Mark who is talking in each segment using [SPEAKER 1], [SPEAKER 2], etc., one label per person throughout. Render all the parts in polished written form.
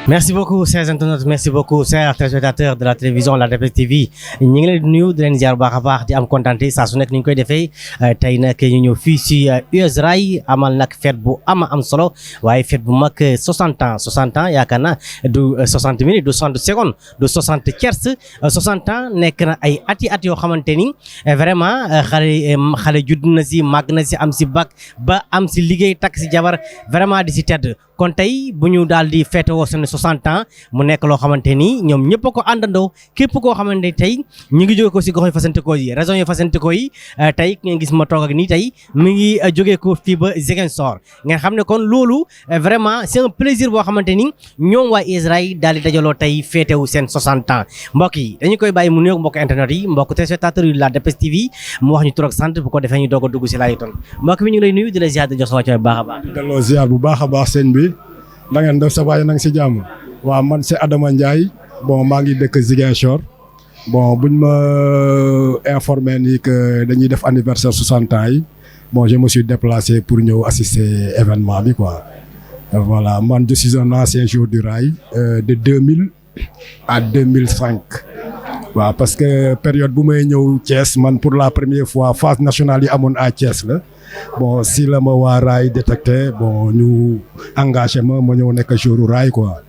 [SPEAKER 1] Merci beaucoup chers internautes, merci beaucoup chers téléspectateurs de la télévision La DPS TV ñu ngi leen di nuyu di leen ziar bu baax a baax di am kontaante saa su nekk ni ñu koy defee tey nag ñu ñëw fii si US Rail amal nag fête bu am solo waaye fête bu mag 60 ans yaakaar naa du 60 minutes du 60 secondes du 60 tiers 60 ans nekk na ay at yoo xamante ni vraiment xale judd na si màgg na si am si bac ba am si liggéey takk si jabar vraiment di si tedd kon tey bu ñu daal di fête woo seen 60 ans mu nekk loo xamante ni ñoom ñëpp a ko àndandoo képp koo xamante ni tey ñu ngi jóge ko si gox yi fasantikoo yi région yi fasantikoo yi tey ngeen gis ma toog ak nii tey mi ngi jógee ko fii ba Ziguinchor ngeen xam ne kon loolu vraiment c'est un plaisir boo xamante ni ñoom waa Israël daal di dajaloo tey fête wu seen 60 ans mbokk yi dañu koy bàyyi mu nuyoog mbokk internet yi mbokk téléspectateurs yi La DPS TV mu wax ñu tur ak sant bu ko defee ñu doog a dugg si laay ton mbokk bi ñu ngi lay nuyu di la ziar di jox sa wàcc bu baax a baax.
[SPEAKER 2] delloo ziar bu baax a baax sëñ bi da ngeen def sa waaye na nga si jàmm waaw man c'est Adama Ndiaye bon maa ngi dëkk Ziguinchor bon buñ ma informé ni que dañuy def anniversaire 60 ans yi bon je me suis déplacé pour ñëw assister événement bi quoi voilà man je suis un ancien joueur du rail de 2000 à 2005 waaw parce que période bu may ñëw Thiès man pour la première fois phase nationale yi amoon à Thiès la bon si la ma waa raay détecté bon ñu engagé ma ñëw nekk jouru raay quoi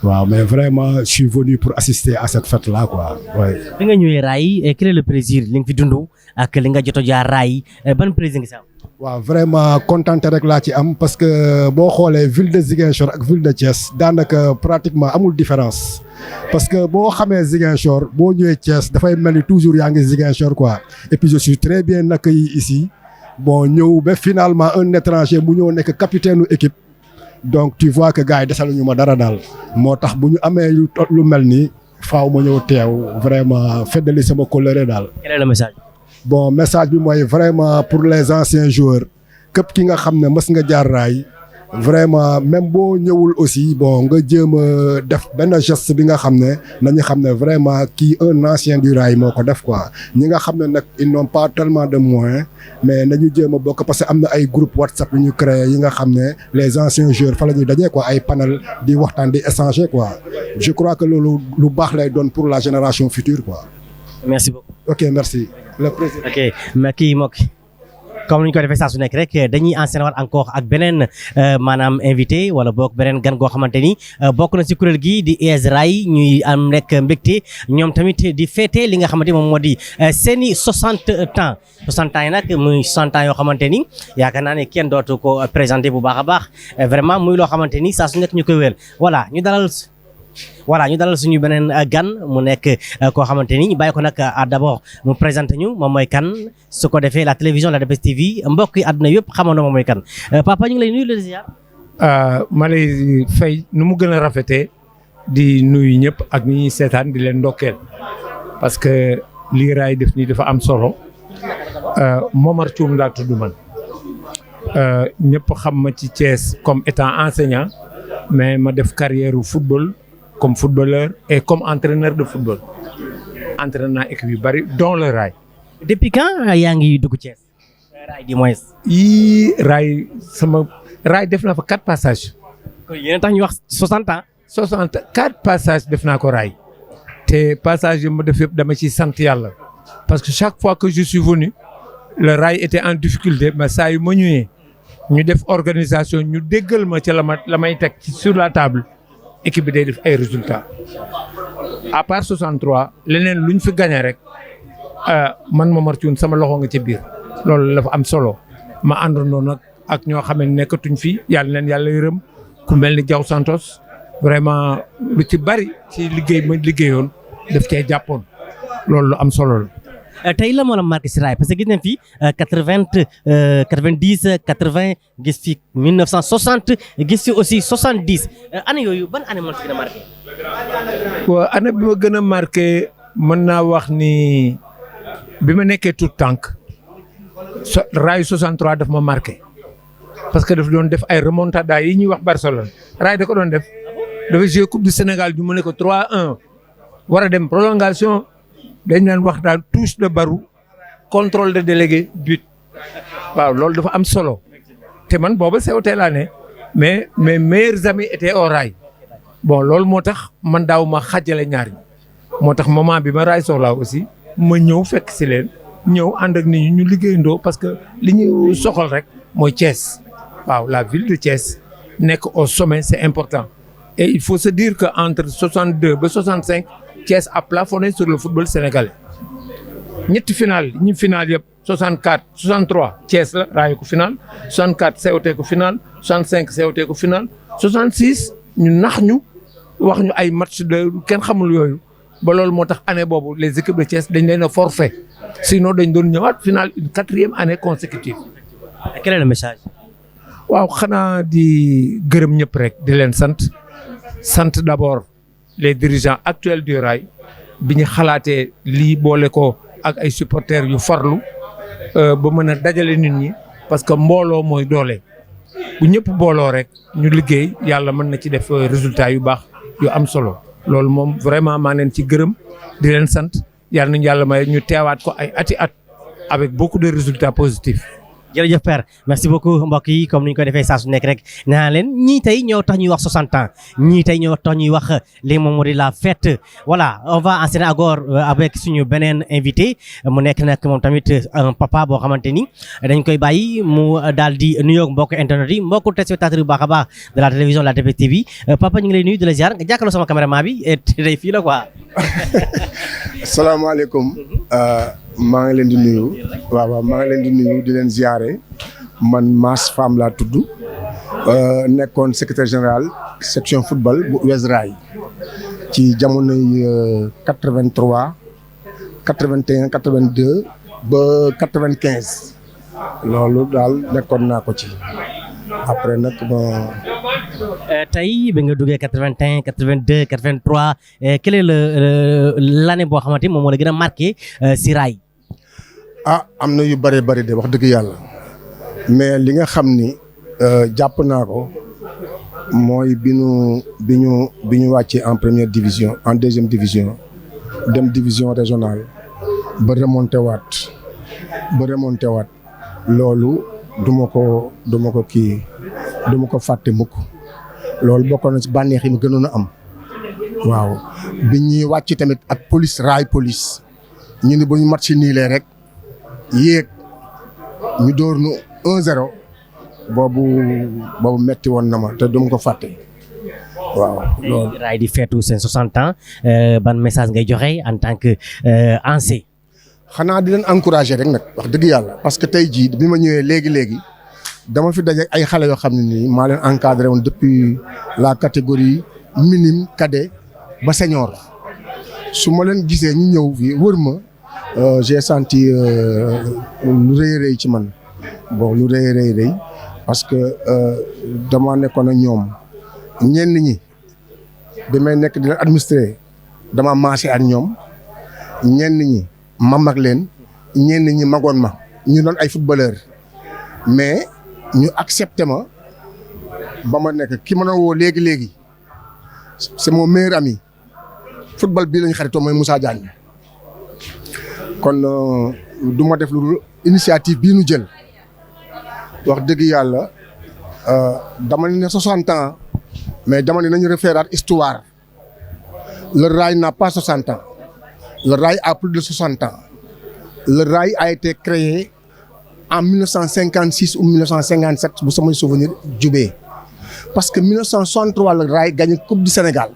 [SPEAKER 2] waaw mais vraiment je suis venu pour assister à cette fête là quoi ouais.
[SPEAKER 1] bi nga ñëwee raay quel est le plaisir li nga fi dund ak li nga jot a jaar raay ban plaisir nga si am.
[SPEAKER 2] waaw vraiment contenté rek laa ci am parce que boo xoolee ville de Ziguinchor ak ville de Thiès daanaka pratiquement amul différence parce que boo xamee Ziguinchor boo ñëwee Thiès dafay mel ni toujours yaa ngi Ziguinchor quoi et puis je suis très bien accueilli ici. bon ñëw ba finalement un étranger mu ñëw nekk capitaine u équipe donc tu vois que gars yi desaluñu ma dara daal moo tax bu ñu amee lu mel ni faaw ma ñëw teew vraiment feddali sama kóllëre daal.
[SPEAKER 1] Quel est le message.
[SPEAKER 2] bon message bi mooy vraiment pour les anciens joueurs képp ki nga xam ne mës nga jaar raay vraiment même boo ñëwul aussi bon nga jéem a def benn geste bi nga xam ne nañu xam ne vraiment kii un ancien du rail moo ko def quoi ñi nga xam ne nag ils n'ont pas tellement de moyens mais nañu jéem a bokk parce que am na ay groupe WhatsApp yu ñu créé yi nga xam ne les anciens joueurs fa la ñuy dajee quoi ay panel di waxtaan di échanger quoi je crois que loolu lu baax lay doon pour la génération future quoi.
[SPEAKER 1] merci beaucoup.
[SPEAKER 2] ok merci. le président.
[SPEAKER 1] ok mais kii mook comme ni ñu ko defee saa su nekk rek dañuy enchaîner waat encore ak beneen maanaam invité wala boog beneen gan goo xamante ni bokk na si kuréel gi di US Rail ñuy am rek mbégte ñoom tamit di fêter li nga xamante moom moo di seeni 60 ans yi nag muy 60 ans yoo xamante ni yaakaar naa ne kenn dootu ko présenté bu baax a baax vraiment muy loo xamante ni saa su nekk ñu koy wér ñu dalal suñu beneen gan mu nekk koo xamante ni ñu bàyyi ko nag d'abord mu présenté ñu moom mooy kan su ko defee la télévision La DPS TV mbokk yi àdduna yëpp xamoon na moom mooy kan papa ñu ngi lay nuyu la ziar.
[SPEAKER 3] ma lay fay nu mu gën a rafetee di nuyu ñëpp ak ñi ñuy seetaan di leen ndokkeel parce que lii raay def nii dafa am solo Momar Thioum laa tudd man ñëpp xam ma ci Thiès comme étant enseignant mais ma def carrière football. comme footballeur et comme entraîneur de football entraîneur équipe yu bari dont le rail.
[SPEAKER 1] depuis quand yaa ngi dugg Thiès. rail du moins.
[SPEAKER 3] rail sama rail def naa fa 4 passages.
[SPEAKER 1] kon yéen a tax ñu wax 60 ans.
[SPEAKER 3] 4 passages def naa ko rail. te passage yi ma def yëpp dama ciy sant yàlla. parce que chaque fois que je suis venu le rail était en difficulté mais saa yu ma ñëwee ñu def organisation ñu déggal ma ci la may teg sur la table. équipe bi day def ay résultats à part 63 leneen lu ñu fi gagné rek man Momar Thioune sama loxo nga ci biir loolu dafa am solo ma àndandoo nag ak ñoo xam ne nekkatuñ fi yàlla leen yàlla yërëm ku mel ni Diaw Santos vraiment lu ci bari ci liggéey ma liggéeyoon daf cee jàppoon loolu lu am solo la.
[SPEAKER 1] tey la moo la marqué si raay parce que gis nañ fi 80 90 80 gis fi 1960 gis fi aussi 70 année yooyu ban année moo la si gën a marqué.
[SPEAKER 3] waaw année bi ma gën a marqué mën naa wax ni bi ma nekkee tout tànk raay 63 daf ma marqué parce que daf doon def ay remontada yi ñuy wax Barcelone raay da ko doon def dafa jouer coupe du Sénégal ñu mën ko 3-1 war a dem prolongation. dañ naan wax daal touche de barou contrôle de délégué but waaw loolu dafa am solo te man booba COT laa ne mais mes meilleurs amis étaient au rail bon loolu moo tax man daaw ma xàjjale ñaar ñi moo tax moment bi ma raay soxlaa aussi ma ñëw fekk si leen ñëw ànd ak nit ñi ñu liggéeyandoo parce que li ñu soxal rek mooy Thiès waaw la ville de Thiès nekk au sommet c'est important et il faut se dire que entre 62 ba 65 Thiès a plafonné sur le football sénégalais ñetti final ñi final yëpp 64 63 Thiès la raayu ko final 64 COT ko final 65 COT ko final 66 ñu nax ñu wax ñu ay match de kenn xamul yooyu ba loolu moo tax année boobu les équipes de Thiès dañ leen a forfait sinon dañ doon ñëwaat final une 4e année consécutive.
[SPEAKER 1] Quel est le message?
[SPEAKER 3] waaw xanaa di gërëm ñëpp rek di leen sant d'abord les dirigeants actuels du Rail bi ñu xalaatee lii boole ko ak ay supporters yu farlu ba mën a dajale nit ñi parce que mbooloo mooy doole bu ñëpp booloo rek ñu liggéey yàlla mën na ci def résultat yu baax yu am solo loolu moom vraiment maa leen ci gërëm di leen sant yàlla nañu yàlla may ñu teewaat ko ay ati at avec beaucoup de résultats positifs.
[SPEAKER 1] jërëjëf père merci beaucoup mbokk yi comme ni ñu koy defee saa su nekk rek nee naa leen ñii tey ñoo tax ñuy wax 60 ans ñii tey ñoo tax ñuy wax li moom moo di la fête voilà on va enchaîner encore avec suñu beneen invité mu nekk nag moom tamit un papa boo xamante ni dañ koy bàyyi mu daal di nuyoo mbokk internet yi mbokku téléspectateurs yu baax a baax de la télévision la DPV TV papa ñu ngi lay nuyu di la ziar nga jàkkaarloo sama caméraman bi tey fii la quoi.
[SPEAKER 2] salaamaaleykum maa ngi leen di nuyu waaw maa ngi leen di nuyu di leen ziare man Mass Fam laa tudd nekkoon secrétaire général section football bu US Rail ci jamonoy 83 81 82 ba 95 loolu daal nekkoon naa ko ci après nag bon.
[SPEAKER 1] tey bi nga duggee 81 82 83 quelle est l'année boo xamante ni moom moo la gën a marqué si Rail.
[SPEAKER 2] am na yu bëri de wax dëgg yàlla mais li nga xam ni jàpp naa ko mooy bi ñu wàccee en première division en deuxième division dem division régionale ba remonté waat loolu du ma ko fàtte mukk loolu bokkoon na ci bànneex yi mu gënoon a am waaw bi ñuy wàcc tamit ak police Rail police ñu ni bu ñu match nii lee rek yéeg ñu dóor nu 1-0 boobu metti woon na ma te du ma ko fàtte waaw. loolu
[SPEAKER 1] Rail di feetu seen 60 ans ban message ngay joxe en tant que ancien.
[SPEAKER 2] xanaa di leen encourager rek nag wax dëgg yàlla parce que tey jii bi ma ñëwee léegi dama fi daje ay xale yoo xam ne nii maa leen encadré woon depuis la catégorie minime cadet ba senior su ma leen gisee ñu ñëw fii wër ma j'ai senti lu rëy ci man bon lu rëy parce que dama nekkoon ak ñoom ñenn ñi bi may nekk di leen administrer dama maase ak ñoom ñenn ñi ma mag leen ñenn ñi magoon ma ñu doon ay footballeur mais ñu accepté ma ba ma nekk ki ma doon woo léegi c'est mon meilleur ami football bii lañu xaritoo mooy Moussa Diagne kon du ma def lu initiative bii nu jël wax dëgg yàlla dama ne 60 ans mais dama ne nañu reféeraat histoire le Rail n'a pas 60 ans le Rail a plus de 60 ans le Rail a été créé en 1956 ou 1957 bu samay souvenir jubee parce que 1963 le Rail gagné coupe du Sénégal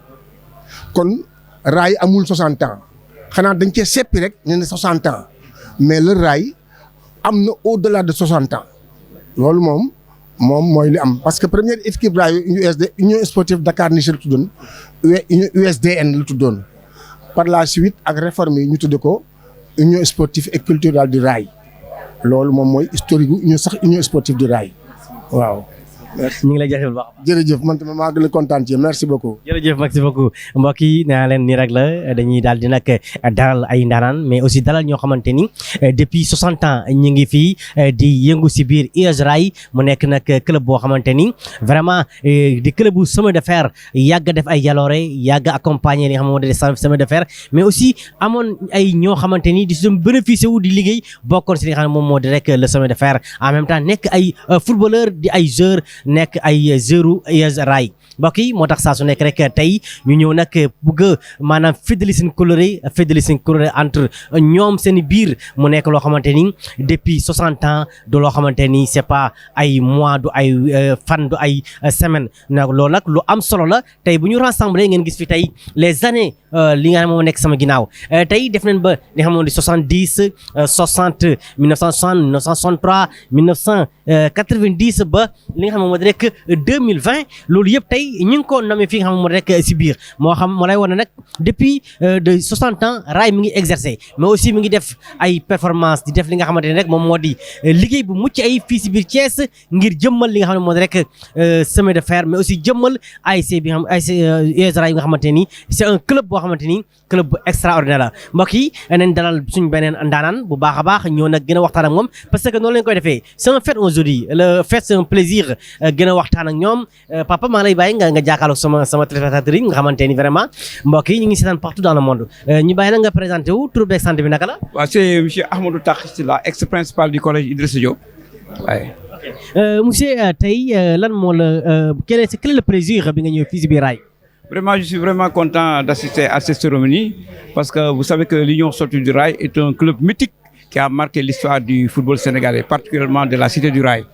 [SPEAKER 2] kon Rail amul 60 ans xanaa dañ cee seppi rek ñu ne 60 ans mais le Rail am na au-delà de 60 ans loolu moom mooy li am parce que première équipe Rail Union sportive Dakar Niger la tuddoon USDN la tuddoon par la suite ak réforme yi ñu tudde ko Union sportive et culturelle du Rail loolu moom mooy historique gu Union sportive du Rail waaw.
[SPEAKER 1] ñu ngi lay jaajëfal bu baax.
[SPEAKER 2] jërëjëf man tamit maa ngi lay kontaan ci merci beaucoup.
[SPEAKER 1] jërëjëf merci beaucoup mbokk yi nee naa leen nii rek la dañuy daal di nag dalal ay ndaanaan mais aussi dalal ñoo xamante ni depuis 60 ans ñu ngi fii di yëngu si biir US Rail mu nekk nag club boo xamante ni vraiment di club bu chemin de fer yàgg def ay jaloore yàgg accompagner li nga xamante ne chemin de fer mais aussi amoon ay ñoo xamante ni di si bénéficier wu di liggéey bokkoon si li nga xam ne moom moo di rek le chemin de fer en même temps nekk ay footballeur di ay joueur nekk ay zéro US Rail mbokk yi moo tax saa su nekk rek tey ñu ñëw nag bëgg a maanaam féddali seen coloré entre ñoom seen biir mu nekk loo xamante ni depuis 60 ans du loo xamante ni c'est pas ay mois du ay fan du ay semaine nag loolu nag lu am solo la tey bu ñu rassemblé ngeen gis fi tey les années li nga xam moo nekk sama ginnaaw tey def nañ ba li nga xam ne 70 60 1960 1963 1990 ba li nga xam ne moo di rek 2020 loolu yëpp tey ñu ngi ko nommé fi nga xam ne moo di rek si biir moo xam moo lay wane nag depuis de 60 ans Rail mi ngi exercer mais aussi mi ngi def ay performance di def li nga xamante ne rek moom moo di liggéey bu mucc ay fii si biir Thiès ngir jëmmal li nga xam ne moo di rek chemin de fer mais aussi jëmmal ASC bi nga xam ASC US Rail yi nga xamante ni c'est un club boo xamante ni club bu extraordinaire la mbokk yi nañ dalal suñu beneen ndaanaan bu baax a baax ñëw nag gën a waxtaan ak moom parce que noonu lañ koy defee c'est un fait aujourd'hui le fait c'est un plaisir gën a waxtaan ak ñoom papa maa ngi lay bàyyi nga jàkkaarloog sama téléspectateurs yi nga xamante ni vraiment mbokk yi ñu ngi seetaan partout dans le monde ñu bàyyi la nga présenté wu tur beeg sant bi naka la.
[SPEAKER 4] waaw c'est monsieur Ahmadou Takh Sylla ex-principal du collège Idrissa Diop waaye.
[SPEAKER 1] monsieur tey lan moo la quel est le plaisir bi nga ñëw fii si biir Rail.
[SPEAKER 4] Vraiment, je suis vraiment content d'assister à cette cérémonie parce que vous savez que l'Union Sportive du Rail est un club mythique qui a marqué l'histoire du football sénégalais, particulièrement de la cité du Rail.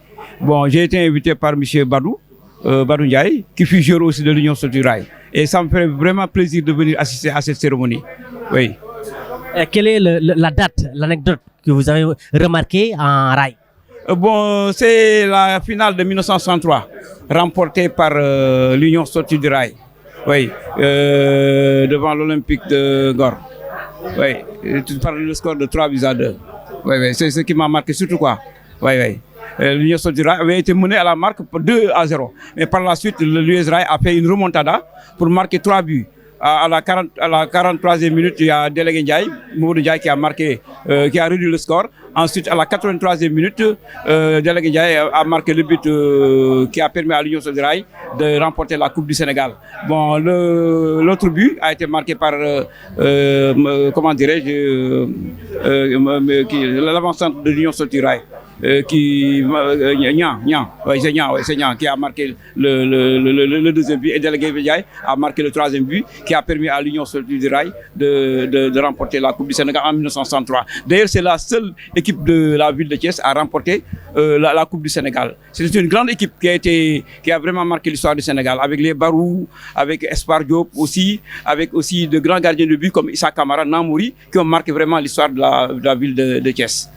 [SPEAKER 4] Bon, j'ai été invité par M. Badou Ndiaye, qui fut joueur aussi de l'Union Sportive du Rail. Et ça me fait vraiment plaisir de venir assister à cette cérémonie. Oui.
[SPEAKER 1] Quelle est la date, l'anecdote que vous avez remarquée en Rail?
[SPEAKER 4] Bon, c'est la finale de 1963, remportée par l'Union Sportive du Rail. Oui, devant l'Olympique de Gor. Oui, tu parles du score de 3-2. Oui, oui, c'est ce qui m'a marqué surtout quoi. Oui, oui. L'Union Sportive avait été menée à la marque pour 2-0. Mais par la suite, l'US Rail a fait une remontada pour marquer 3 buts. À la 43e minute, il y a Délégué Ndiaye, Moudou Ndiaye qui a marqué, qui a réduit le score. Ensuite, à la 83e minute, Délégué Ndiaye a marqué le but qui a permis à l'Union Sportive du Rail de remporter la Coupe du Sénégal. Bon, l'autre but a été marqué par, comment dirais-je, l'avancante de l'Union Sportive du Rail. C'est Niang qui a marqué le deuxième but et Délégué Ndiaye a marqué le troisième but qui a permis à l'Union Sportive du Rail de remporter la Coupe du Sénégal en 1963. D'ailleurs, c'est la seule équipe de la ville de Thiès à remporter la Coupe du Sénégal. C'est une grande équipe qui a vraiment marqué l'histoire du Sénégal avec les Barou, avec Espoir Diop aussi, avec aussi de grands gardiens de but comme Issa Kamara, Namouri qui ont marqué vraiment l'histoire de la ville de Thiès.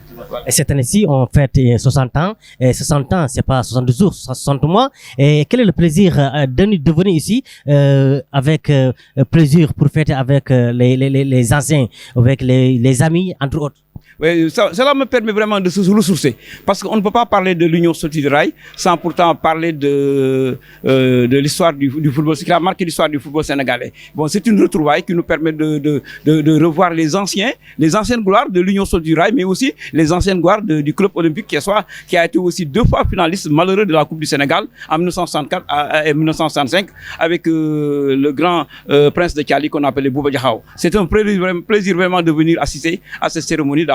[SPEAKER 1] Et cette année-ci, on fête 60 ans. Et 60 ans, c'est pas 60 jours, 60 mois. Et quel est le plaisir de venir ici avec plaisir pour fêter avec les anciens, avec les amis, entre autres?
[SPEAKER 4] Oui, cela me permet vraiment de se ressourcer. Parce qu'on ne peut pas parler de l'Union Sportive du Rail sans pourtant parler de l'histoire du football, ce qui a marqué l'histoire du football sénégalais. Bon, c'est une retrouvaille qui nous permet de revoir les anciennes gloires de l'Union Sportive du Rail, mais aussi les anciennes gloires du club olympique qui a été aussi 2 fois finaliste malheureux de la Coupe du Sénégal en 1964 et 1965 avec le grand prince de Thiali qu'on appelait Bouba Diakhao. C'est un plaisir vraiment de venir assister à cette cérémonie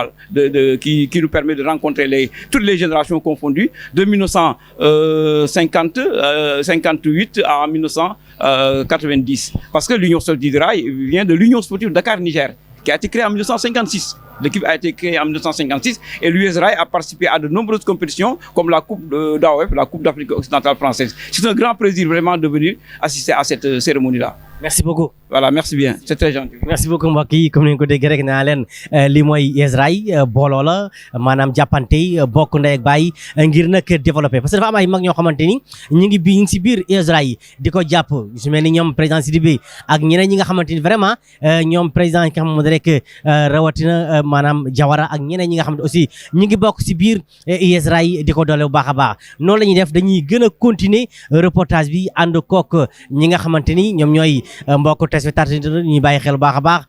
[SPEAKER 4] qui nous permet de rencontrer toutes les générations confondues de 1958 à 1990. Parce que l'Union Sportive du Rail vient de l'Union Sportive Dakar-Niger, qui a été créée en 1956. L'équipe a été créée en 1956 et l'US Rail a participé à de nombreuses compétitions comme la Coupe d'AOF, la Coupe d'Afrique occidentale française. C'est un grand plaisir vraiment de venir assister à cette cérémonie-là.
[SPEAKER 1] Merci beaucoup.
[SPEAKER 4] Voilà, merci bien, c'est très gentil.
[SPEAKER 1] Merci beaucoup mbokk yi comme ni nga ko déggee rek naa leen lii mooy US Rail booloo la maanaam jàppante bokk ndey ak baay ngir nag développer parce que dafa am ay mag ñoo xamante ni ñu ngi si biir US Rail di ko jàpp su mel ni ñoom président Sidibé ak ñeneen ñi nga xamante ni vraiment ñoom président yi nga xamante rek rawatina maanaam Jawara ak ñeneen ñi nga xamante aussi ñu ngi bokk si biir US Rail di ko doole bu baax a baax noonu la ñuy def dañuy gën a continuer reportage bi ànd kook ñi nga xamante ni ñoom ñooy mbokk téléspectateurs ñuy bàyyi xel baax a baax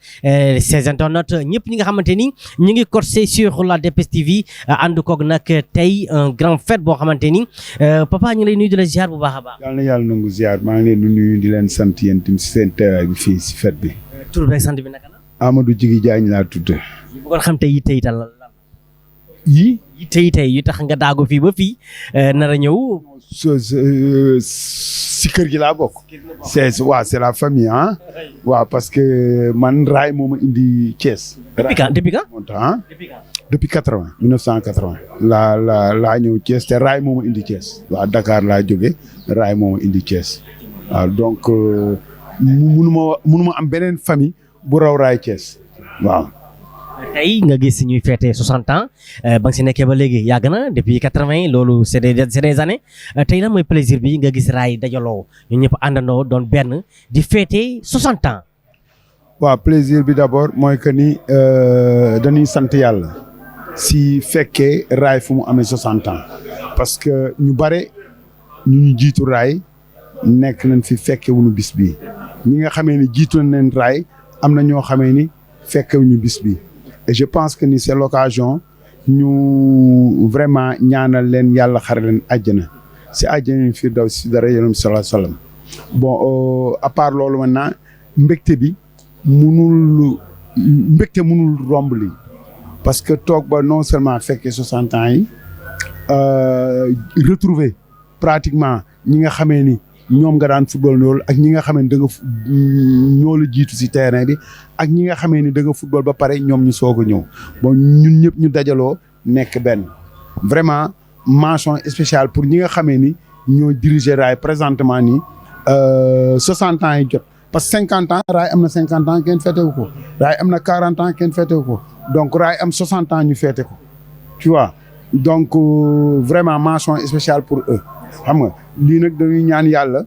[SPEAKER 1] ces internautes ñëpp ñi nga xamante ni ñu ngi corsé sur la DPS TV ànd koog nag tey un grand fête boo xamante ni papa ñu ngi lay nuyu di la ziar bu baax a baax.
[SPEAKER 5] yàlla na yàlla nangu ziar maa ngi leen di nuyu di leen sant yéen tamit si seen teewaay bi fii si fête bi.
[SPEAKER 1] tur beeg sant bi naka la.
[SPEAKER 5] Amadou Djigui Diagne laa tudd.
[SPEAKER 1] bu ko xam tey yitte itam la.
[SPEAKER 5] yii.
[SPEAKER 1] tey yu tax nga daagu fii ba fii nar a ñëw.
[SPEAKER 5] si kër gi laa bokk. c'est la famille ah. waaw parce que man raay moo ma indi Thiès.
[SPEAKER 1] depuis quand
[SPEAKER 5] depuis 1980 laa ñëw Thiès te raay moo ma indi Thiès. waaw Dakar laa jóge raay moo ma indi Thiès. waaw donc munuma am beneen famille bu raw raay Thiès waaw.
[SPEAKER 1] tey nga gis ñuy fêter 60 ans ba nga si nekkee ba léegi yàgg na depuis 80 loolu c'est des années tey lan mooy plaisir bi nga gis raay dajaloo ñun ñëpp àndandoo doon benn di fêter 60 ans.
[SPEAKER 5] waaw plaisir bi d'abord mooy que ni dañuy sant yàlla si fekkee raay fu mu amee 60 ans parce que ñu bare ñu jiitu raay nekk nañ fi fekke wuñu bis bi ñi nga xamee ni jiitu nañ raay am na ñoo xamee ni fekke wuñu bis bi. Et je pense que ni c'est l'occasion ñu vraiment ñaanal leen yàlla xare leen àjjana si àjjana firdaws si dara yonent bi sallallahu alayhi wasallam bon à part loolu maintenant mbégte munul romb li parce que toog ba non seulement fekkee 60 ans yi retrouver pratiquement ñi nga xamee ni ñoom nga daan football loolu ak ñi nga xamee ni da nga ñoo la jiitu si terrain bi ak ñi nga xamee ni da nga football ba pare ñoom ñu soog a ñëw bon ñun ñëpp ñu dajaloo nekk benn vraiment mention spéciale pour ñi nga xamee ni ñoo diriger raay présentement nii 60 ans yi jot parce que 50 ans raay am na 50 ans kenn feetewu ko raay am na 40 ans kenn feetewu ko donc raay am 60 ans ñu feete ko tu vois donc vraiment mention spéciale pour eux. xam nga lii nag dañuy ñaan yàlla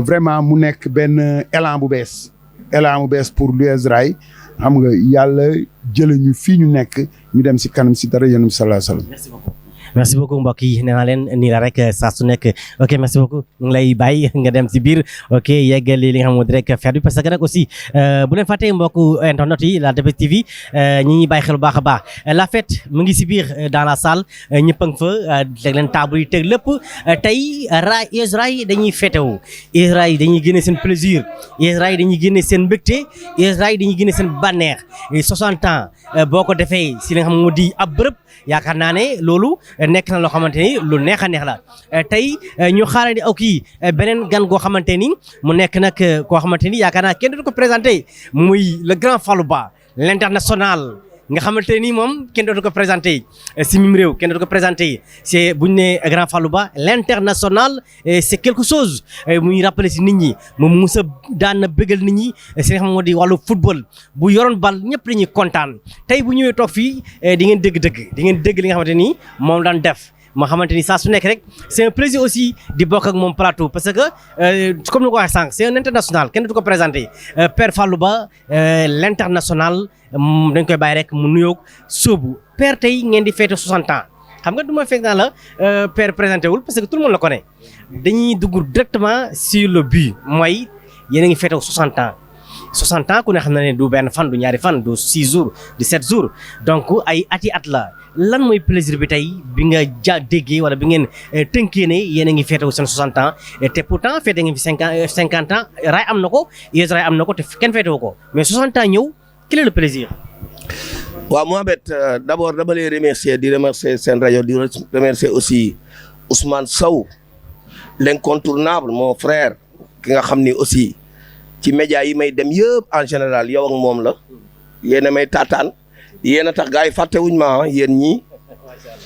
[SPEAKER 5] vraiment mu nekk benn élan bu bees pour l'US Rail xam nga yàlla jële ñu fii ñu nekk ñu dem si kanam si dara yonent bi sallallahu alayhi wasallam.
[SPEAKER 1] merci beaucoup mbokk yi nee naa leen nii la rek saa su nekk ok merci beaucoup ñu ngi lay bàyyi nga dem si biir ok yeggali li nga xam moo di rek fête bi parce que nag aussi bu leen fàttee mbokku internet yi la DPS TV ñi ñuy bàyyi xel bu baax a baax la fête mu ngi si biir dans la salle ñëpp a ngi fa teg leen table yi teg lépp tey US Rail dañuy fêté wu US Rail dañuy génne seen plaisir US Rail dañuy génne seen mbégte US Rail dañuy génne seen bànneex 60 ans boo ko defee si li nga xam moo di ab bërëb yaakaar naa ne loolu nekk na loo xamante ni lu neex a neex la tey ñu xaaral di ak beneen gan goo xamante ni mu nekk nag koo xamante ni yaakaar naa kenn du ko présenté muy le grand Fallou Ba l'international nga xamante ni moom kenn dootu ko présenté si mim réew kenn dootu ko présenté c'est bu ñu nee grand Fallou Ba l'international c'est quelque chose muy rappelé si nit ñi moom musa daan na bëggal nit ñi si nga xam moo di wàllu football bu yoroon bal ñëpp dañuy kontaan tey bu ñëwee toog fii di ngeen dégg li nga xamante ni moom daan def moo xamante ni saa su nekk rek c'est un plaisir aussi di bokk ak moom plateau parce que comme ni ko waxee sànq c'est un international kenn du ko présenté Père Fallou Ba l'international dañ koy bàyyi rek mu nuyoog sóobu Père tey ngeen di fêter 60 ans xam nga du ma fekk naa la Père présenté wul parce que tout le monde la connaît dañuy dugg directement sur le but mooy yéen a ngi fêter 60 ans 60 ans ku ne xam na ne du benn fan du ñaari fan du 6 jours du 7 jours donc ay ati at la lan mooy plaisir bi tey bi nga déggee wala bi ngeen tënkee ne yéen a ngi fêté wu seen 60 ans te pourtant fêté ngeen fi 50 ans raay am na ko US Rail am na ko te kenn fêté wu ko mais 60 ans ñëw quel est le plaisir.
[SPEAKER 6] waaw Mohamed d'abord dama lay remercier di remercier seen rajo di remercier aussi Ousmane Sow l'incontournable mon frère ki nga xam ni aussi ci médias yi may dem yëpp en général yow ak moom la yéen a may taataan yéen a tax gars yi fàtte wuñ ma yéen ñii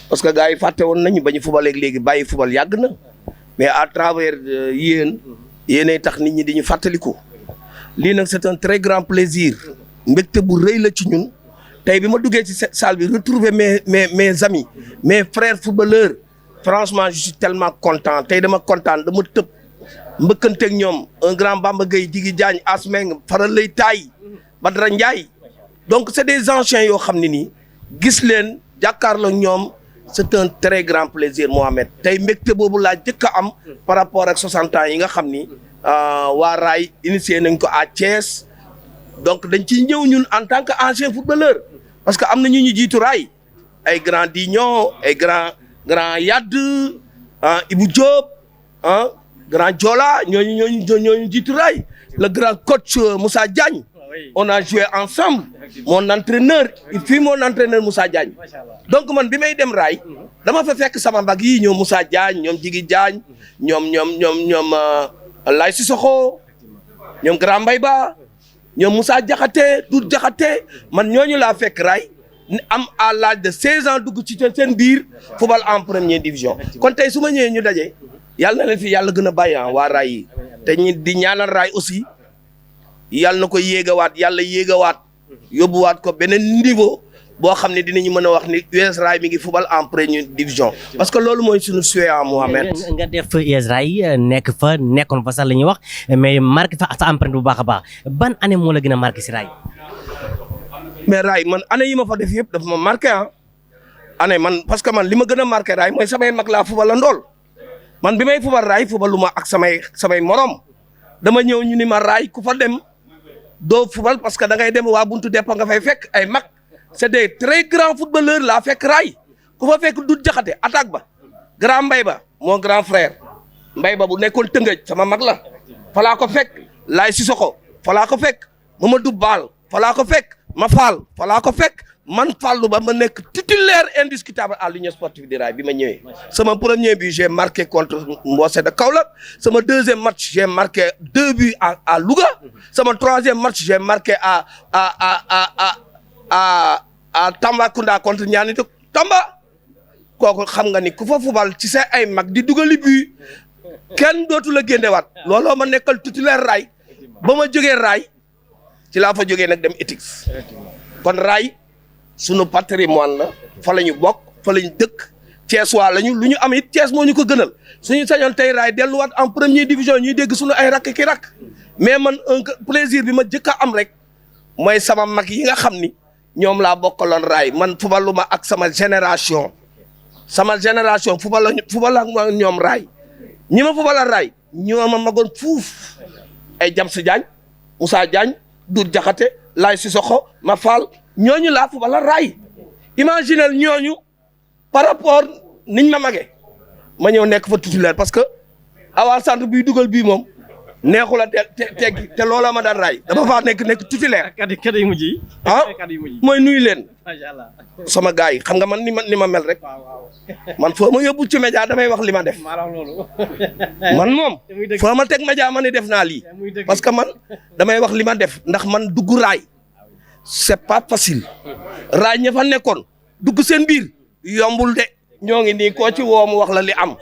[SPEAKER 6] parce que gars yi fàtte woon nañu ba ñu fubal léegi bàyyi fubal yàgg na mais à travers yéenay tax nit ñi di ñu fàttaliku lii nag c'est un très grand plaisir mbégte bu rëy la ci ñun tey bi ma duggee ci salle bi retrouver mes amis mes frères footballeurs franchement je suis tellement content tey dama kontaan dama tëb mbëkkanteeg ñoom un grand Bamba Gueye Jigi Diagne Asmeng Faral Lay Taay Badara Ndiaye donc c'est des anciens yoo xam ne nii gis leen jàkkaarloo ñoom c'est un très grand plaisir Mohamed tey mbégte boobu laa jëkk a am par rapport ak 60 ans yi nga xam ni waa Rail initié nañ ko à Thiès donc dañ ciy ñëw ñun en tant que ancien footballeur parce que am na ñu jiitu Rail ay grand Dignon ay grand Yadd Ibou Diop grand Diola ñooñu jiitu Rail le grand coach Moussa Diagne on a joué ensemble mon entraîneur il fut mon entraîneur Moussa Diagne donc man bi may dem raay dama fa fekk sama mbag yi ñoom Moussa Diagne ñoom Jigi Diagne ñoom Lay Sissoko ñoom Grand Mbaye Ba ñoom Moussa Diakhaté Doudou Diakhaté man ñooñu laa fekk raay am à l'âge de 16 ans dugg ci seen biir football en première division kon tey su ma ñëwee ñu daje yàlla na leen fi yàlla gën a bàyyi waa raay yi te ñi di ñaanal raay aussi yàlla na ko yéegawaat yàlla yéegawaat yóbbuwaat ko beneen niveau boo xam ne dinañu mën a wax ni US Rail mi ngi football en première division parce que loolu mooy suñu souhait à Mohamed.
[SPEAKER 1] nga def US Rail nekkoon fa sax la ñuy wax mais marqué fa sa empreinte bu baax a baax ban année moo la gën a marqué si Rail.
[SPEAKER 6] mais Rail man année yi ma fa def yëpp dafa ma marqué année man parce que man li ma gën a marqué Rail mooy samay mag laa football la ndool man bi may football Rail footballu ma ak samay morom dama ñëw ñu ni ma Rail ku fa dem doo football parce que da ngay dem waa buntu deppa nga fay fekk ay mag c'est des très grands footballeurs laa fekk Rail ku fa fekk Doudou Diakhaté attaque ba grand Mbaye Ba mon grand frère Mbaye Ba bu nekkoon Tëngëj sama mag la falaa ko fekk Lay Sissoko falaa ko fekk Mamadou Bal falaa ko fekk Mafal falaa ko fekk man Fallou Ba ma nekk titulaire indiscutable à l'Union sportive du Rail bi ma ñëwee sama premier but j'ai marqué contre Mbossé de Kaolack sama deuxième match j'ai marqué 2 buts à Louga sama troisième match j'ai marqué à Tambacounda contre Niani Tamba kooku xam nga ni ku fa fubal ci sa ay mag di dugali but kenn dootu la génnewaat looloo ma nekkal titulaire Rail ba ma jógee Rail ci laa fa jógee nag dem Etix kon Rail sunu patrimoine la fa la ñu bokk fa la ñu dëkk Thiès waa lañu lu ñu am it Thiès moo ñu ko gënal suñu sañoon tey Rail delluwaat en première division ñuy dégg suñu ay rakk ki rakk mais man un plaisir bi ma jëkk a am rek mooy sama mag yi nga xam ni ñoom laa bokkaloon Rail man fubaluma ak sama génération fubal ak ñoom Rail ñi ma fubal Rail ñoo ma magoon fuuf ay Jamsi Diagne Moussa Diagne Doudou Diakhaté Lay Sissoko ma Fall ñooñu laa fubal Rail imaginel ñooñu par rapport niñ ma magee ma ñëw nekk fa titulaire parce que awal centre bii dugal bii moom neexul a teggi te loola ma daan Rail dama faa nekk titulaire.
[SPEAKER 1] kàddu yu mujj yi.
[SPEAKER 6] mooy nuyu leen. sama gars yi xam nga man ni ma mel rek. man foo ma yóbbu ci média damay wax li ma def. man moom foo ma teg média ma ni def naa lii. parce que man damay wax li ma def ndax man dugg Rail c'est pas facile. Rail ña fa nekkoon dugg seen biir yombul de. ñoo ngi nii koo ci woo mu wax la li am.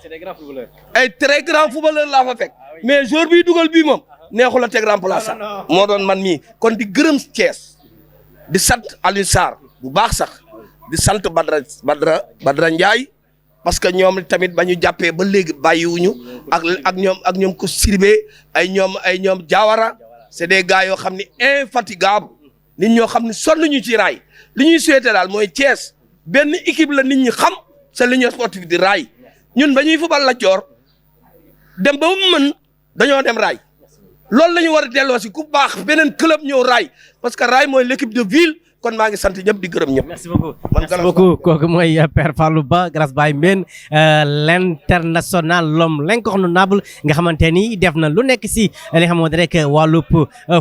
[SPEAKER 6] ay très grand footballeur laa fa fekk. mais jour bii dugal bii moom neexul a teg remplaçant moo doon man mii kon di gërëm Thiès di sant Aliou Sarr bu baax sax di sant Badra Ndiaye parce que ñoom tamit ba ñu jàppee ba léegi bàyyiwuñu ak ñoom ko Siribé ay ñoom Diawara c'est des gars yoo xam ni infatigable nit ñoo xam ni sonn ñu ci Rail li ñuy souhaité daal mooy Thiès benn équipe la nit ñi xam c'est l'Union sportive du Rail ñun ba ñuy fubal la joor dem ba mu mën dañoo dem Rail loolu la ñu war a delloo si ku baax beneen club ñëw Rail parce que Rail mooy l'équipe de ville kon maa ngi sant ñëpp di gërëm ñëpp.
[SPEAKER 1] merci beaucoup kooku mooy Père Fallou Ba Grass Baye Mbène l'international l'homme l'incontournable nga xamante ni def na lu nekk si li nga xamante rek wàllub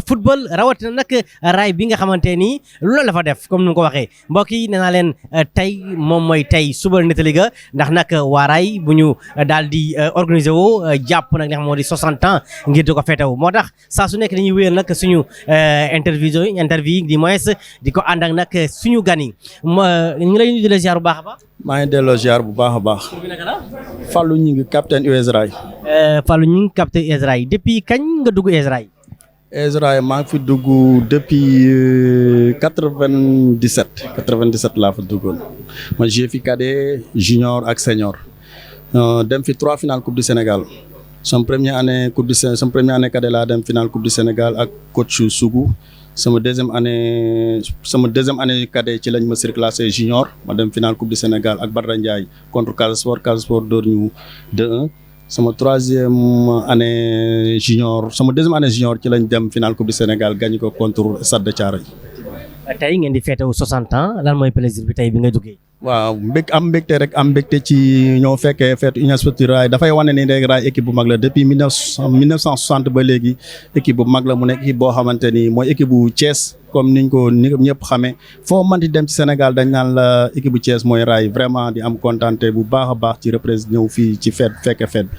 [SPEAKER 1] football rawatina nag Rail bi nga xamante ni loolu la fa def comme ni nga ko waxee mbokk yi nee naa leen tey moom mooy tey suba nettali ga ndax nag waa Rail bu ñu daal di organiser woo jàpp nag li nga xam moo di 60 ans ngir di ko feetewu moo tax saa su nekk dañuy wéyal nag suñu interview yi di moins di ko ànd ak nag suñu gan yi ñu ngi lay nuyu di la ziar bu baax a baax.
[SPEAKER 7] maa ngi delloo ziar bu baax a baax. Fallou Gningue capitaine US Rail.
[SPEAKER 1] Fallou Gningue capitaine US Rail depuis kañ nga dugg US Rail.
[SPEAKER 7] US Rail maa ngi fi dugg depuis 97 laa fa duggoon ma joué fi cadet junior ak senior dem fi 3 finales coupe du Sénégal sama première année cadet laa dem finale coupe du Sénégal ak coach Sougou. sama deuxième année cadet ci lañ ma surclassé junior ma dem finale coupe du Sénégal ak Badra Ndiaye contre Casa Sport door ñu 2-1 sama deuxième année junior ci lañ dem finale coupe du Sénégal gagné ko contre Stade de Thiaroye.
[SPEAKER 1] tey ngeen di féetewu 60 ans lan mooy plaisir bi tey bi nga duggee.
[SPEAKER 7] waaw am mbégte rek am mbégte ci ñoo fekkee fête Union Sportive Rail dafay wane ni rek Rail équipe bu mag la depuis 1960 ba léegi équipe bu mag la mu nekk équipe boo xamante ni mooy équipe bu Thiès comme ni ñëpp xamee foo mënti dem ci Sénégal dañ naan la équipe bu Thiès mooy Rail vraiment di am contenté bu baax a baax ci représenté ñëw fii ci fekkee fête bi.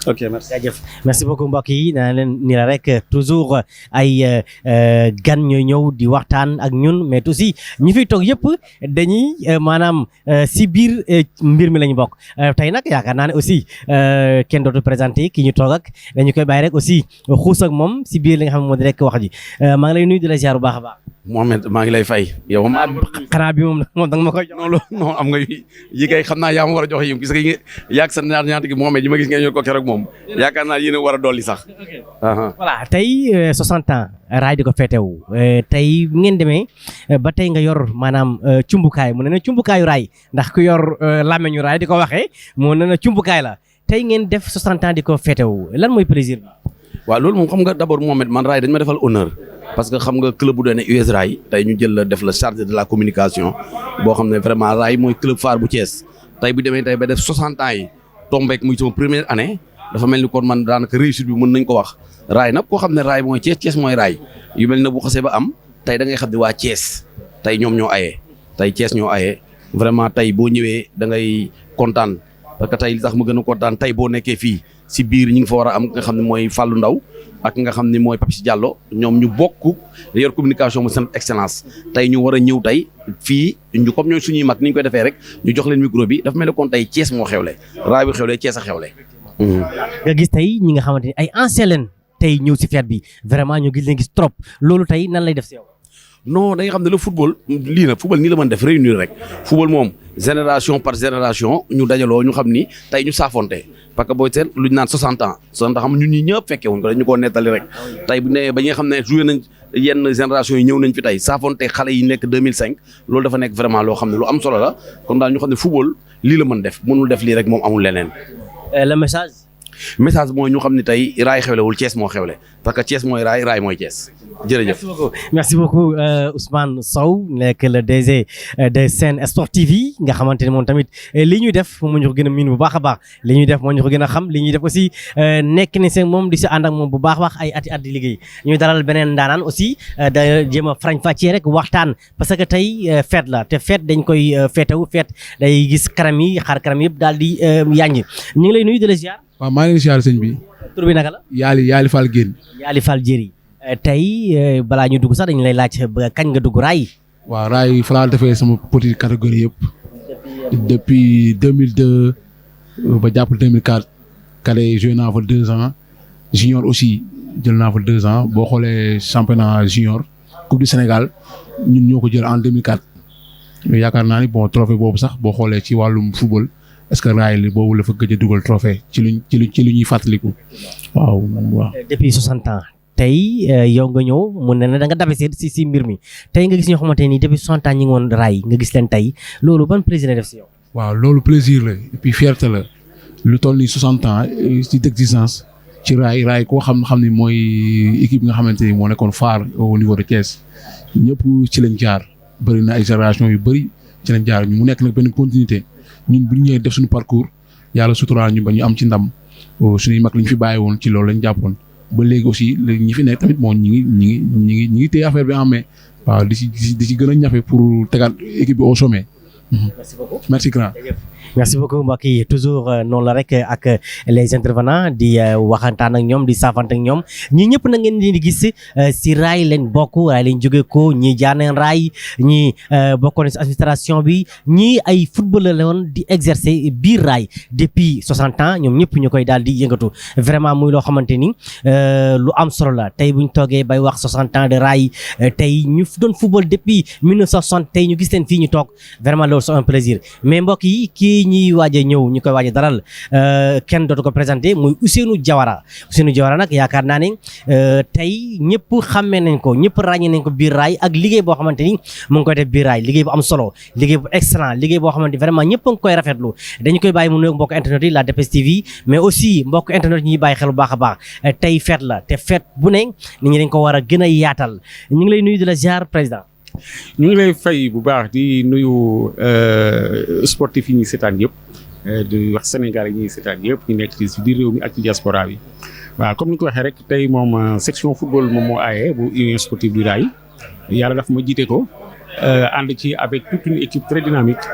[SPEAKER 7] ok merci
[SPEAKER 1] jaajëf merci beaucoup mbokk yi naa leen ni la rek toujours ay gan ñooy ñëw di waxtaan ak ñun mais aussi ñi fiy toog yëpp dañuy maanaam si biir mbir mi la ñu bokk tey nag yaakaar naa ne aussi kenn dootu présenté ki ñu toog ak dañu koy bàyyi rek aussi xuus ak moom si biir li nga xam ne moo di rek wax ji maa ngi lay nuyu di la ziar bu baax a baax.
[SPEAKER 8] Mohamed maa ngi lay fay yow
[SPEAKER 1] xanaa bi moom da nga ma koy jox.
[SPEAKER 8] non am nga yi kay xam naa yaa ma war a joxe yi gis nga yaag sa ñaata gi Mohamed yi ma gis ngeen ñoo ko keroog moom yaakaar naa yéen a war a dolli sax.
[SPEAKER 1] voilà tey 60 ans Rail di ko féetewu tey ngeen demee ba tey nga yor maanaam cumbukaay mu ne na cumbukaayu Rail ndax ku yor làmmeñu Rail di ko waxee mu ne na cumbukaay la tey ngeen def 60 ans di ko féetewu lan mooy plaisir bi.
[SPEAKER 8] waaw loolu moom xam nga d'abord Mohamed man Rail dañ ma defal honneur parce que xam nga club bu doon ne US Rail tey ñu jël la def la chargé de la communication boo xam ne vraiment Rail mooy club phare bu Thiès tey bu demee tey ba def 60 ans yi tombeek muy sama première année dafa mel ni kon man daanaka réussite bi mën nañ ko wax Rail nag koo xam ne Rail mooy Thiès Thiès mooy Rail yu mel ne bu xasee ba am tey da ngay xam ne waa Thiès tey ñoom ñoo ayee tey Thiès ñoo ayee vraiment tey boo ñëwee da ngay kontaan parce que tey li tax ma gën a kontaan tey boo nekkee fii si biir ñi ngi fa war a am nga xam ne mooy Fallou Ndaw ak nga xam ne mooy Papis Diallo ñoom ñu bokk yor communication mu seen excellence tey ñu war a ñëw tey fii ñu comme ñooy suñuy mag ni ñu koy defee rek ñu jox leen micro bi dafa mel ne kon tey Thiès moo xewle Rail bi xewle Thiès a xewle.
[SPEAKER 1] nga gis tey ñi nga xamante ni ay anciens leen tey ñëw si fête bi vraiment ñu gis leen gis trop loolu tey nan lay def si yow.
[SPEAKER 8] non da nga xam ne le football lii nag football nii la mën def réunir rek football moom génération par génération ñu dajaloo ñu xam ni tey ñu saafonte parce que booy seet lu ñu naan 60 ans xam ñun ñi ñëpp fekkee wuñ ko dañu koo nettali rek tey bu ne ba ñi nga xam ne joué nañ yenn génération yi ñëw nañ fi tey saafonte xale yi nekk 2005 loolu dafa nekk vraiment loo xam ne lu am solo la kon daal ñu xam ne football lii la mën def mënul def lii rek moom amul leneen.
[SPEAKER 1] le message
[SPEAKER 8] mooy ñu xam ne tey Rail xewlewul Thiès moo xewle parce que Thiès mooy Rail mooy Thiès jërëjëf.
[SPEAKER 1] merci beaucoup Ousmane Sow nekk le DG de Sen Sport TV nga xamante ne moom tamit li ñuy def moo ñu ko gën a miin bu baax a baax li ñuy def moo ñu ko gën a xam li ñuy def aussi nekk ni seen moom di si ànd ak moom bu baax a baax ay ati at di liggéey ñuy dalal beneen ndaanaan aussi da jéem a farañ fàccee rek waxtaan parce que tey fête la te fête dañ koy féetewu fête day gis kanam yi xar kanam yëpp daal di yàññi ñu ngi lay nuyu de la ziar.
[SPEAKER 9] waaw maa ngi leen siyaar sëñ bi.
[SPEAKER 1] tur bi naka la.
[SPEAKER 9] Yaali Fall Guène.
[SPEAKER 1] Yaali Fall Jéeri tey balaa ñu dugg sax dañu lay laaj ba kañ nga dugg Rail.
[SPEAKER 9] waaw Rail fa laa defee sama petite catégorie yëpp. depuis 2002 ba jàpp 2004. cadet joué naa fa 2 ans. junior aussi jël naa fa 2 ans boo xoolee championnat junior coupe du Sénégal ñun ñoo ko jël en 2004. yaakaar naa ni bon trophée boobu sax boo xoolee ci wàllum football. est-ce que Rail boobu la fa gëj a dugal trophée ci lu ñuy fàttaliku waaw.
[SPEAKER 1] depuis 60 ans tey yow nga ñëw mun na ne da nga dabe si mbir mi tey nga gis ñoo xamante ni depuis 60 ans ñi ngi woon Rail nga gis leen tey loolu ban plaisir def si yow.
[SPEAKER 9] waaw loolu plaisir la et puis fierté la lu toll ni 60 ans ci d'existence ci Rail koo xam ni mooy équipe nga xamante ni moo nekkoon phare au niveau de Thiès ñëpp ci lañ jaar bëri na ay génération yu bëri ci lañ jaar mu nekk nag benn continuité. ñun bu ñu ñëwee def suñu parcours yàlla suturaal ñu ba ñu am ci ndam suñuy mag li ñu fi bàyyi woon ci loolu lañ jàppoon ba léegi aussi ñi fi nekk tamit moom ñi ngi téye affaire bi en main waaw di ci gën a ñafe pour tegaat équipe bi au sommet.
[SPEAKER 1] merci beaucoup
[SPEAKER 9] merci grand.
[SPEAKER 1] merci beaucoup mbokk yi toujours noonu la rek ak les intervenants di waxantaan ak ñoom di saafante ak ñoom ñii ñëpp na ngeen di gis si Rail leen bokk Rail leen jóge ko ñii jaar nañ Rail ñii bokkoon si administration bi ñii ay footballeur la woon di exercer biir Rail depuis 60 ans ñoom ñëpp ñu koy daal di yëngatu vraiment muy loo xamante ni lu am solo la tey bu ñu toogee bay wax 60 ans de Rail tey ñu doon football depuis 1960 tey ñu gis leen fii ñu toog vraiment loolu c'est un plaisir mais mbokk yi kii ñuy waaj a ñëw ñu koy waaj a dalal kenn dootu ko présenté muy Ousseynou Diawara nag yaakaar naa ne tey ñëpp xàmmee nañ ko ñëpp ràññee nañ ko biir Rail ak liggéey boo xamante ni mu ngi koy def biir Rail liggéey bu am solo liggéey bu excellent liggéey boo xamante vraiment ñëpp a ngi koy rafetlu dañu koy bàyyi mu nuyoog mbokk internet yi la DPS TV mais aussi mbokk internet ñuy bàyyi xel bu baax a baax tey fête la te fête bu ne nit ñi dañ ko war a gën a yaatal ñu ngi lay nuyu di la ziar président.
[SPEAKER 10] ñu ngi lay fay bu baax di nuyu sportif yi ñuy seetaan yëpp di wax Sénégal yi ñuy seetaan yëpp ñu nekk ci biir réew mi ak ci diaspora bi waaw comme ni ko waxee rek tey moom section football moom moo aaye bu union sportive du Rail yàlla daf ma jiite ko ànd ci avec toute une équipe très dynamique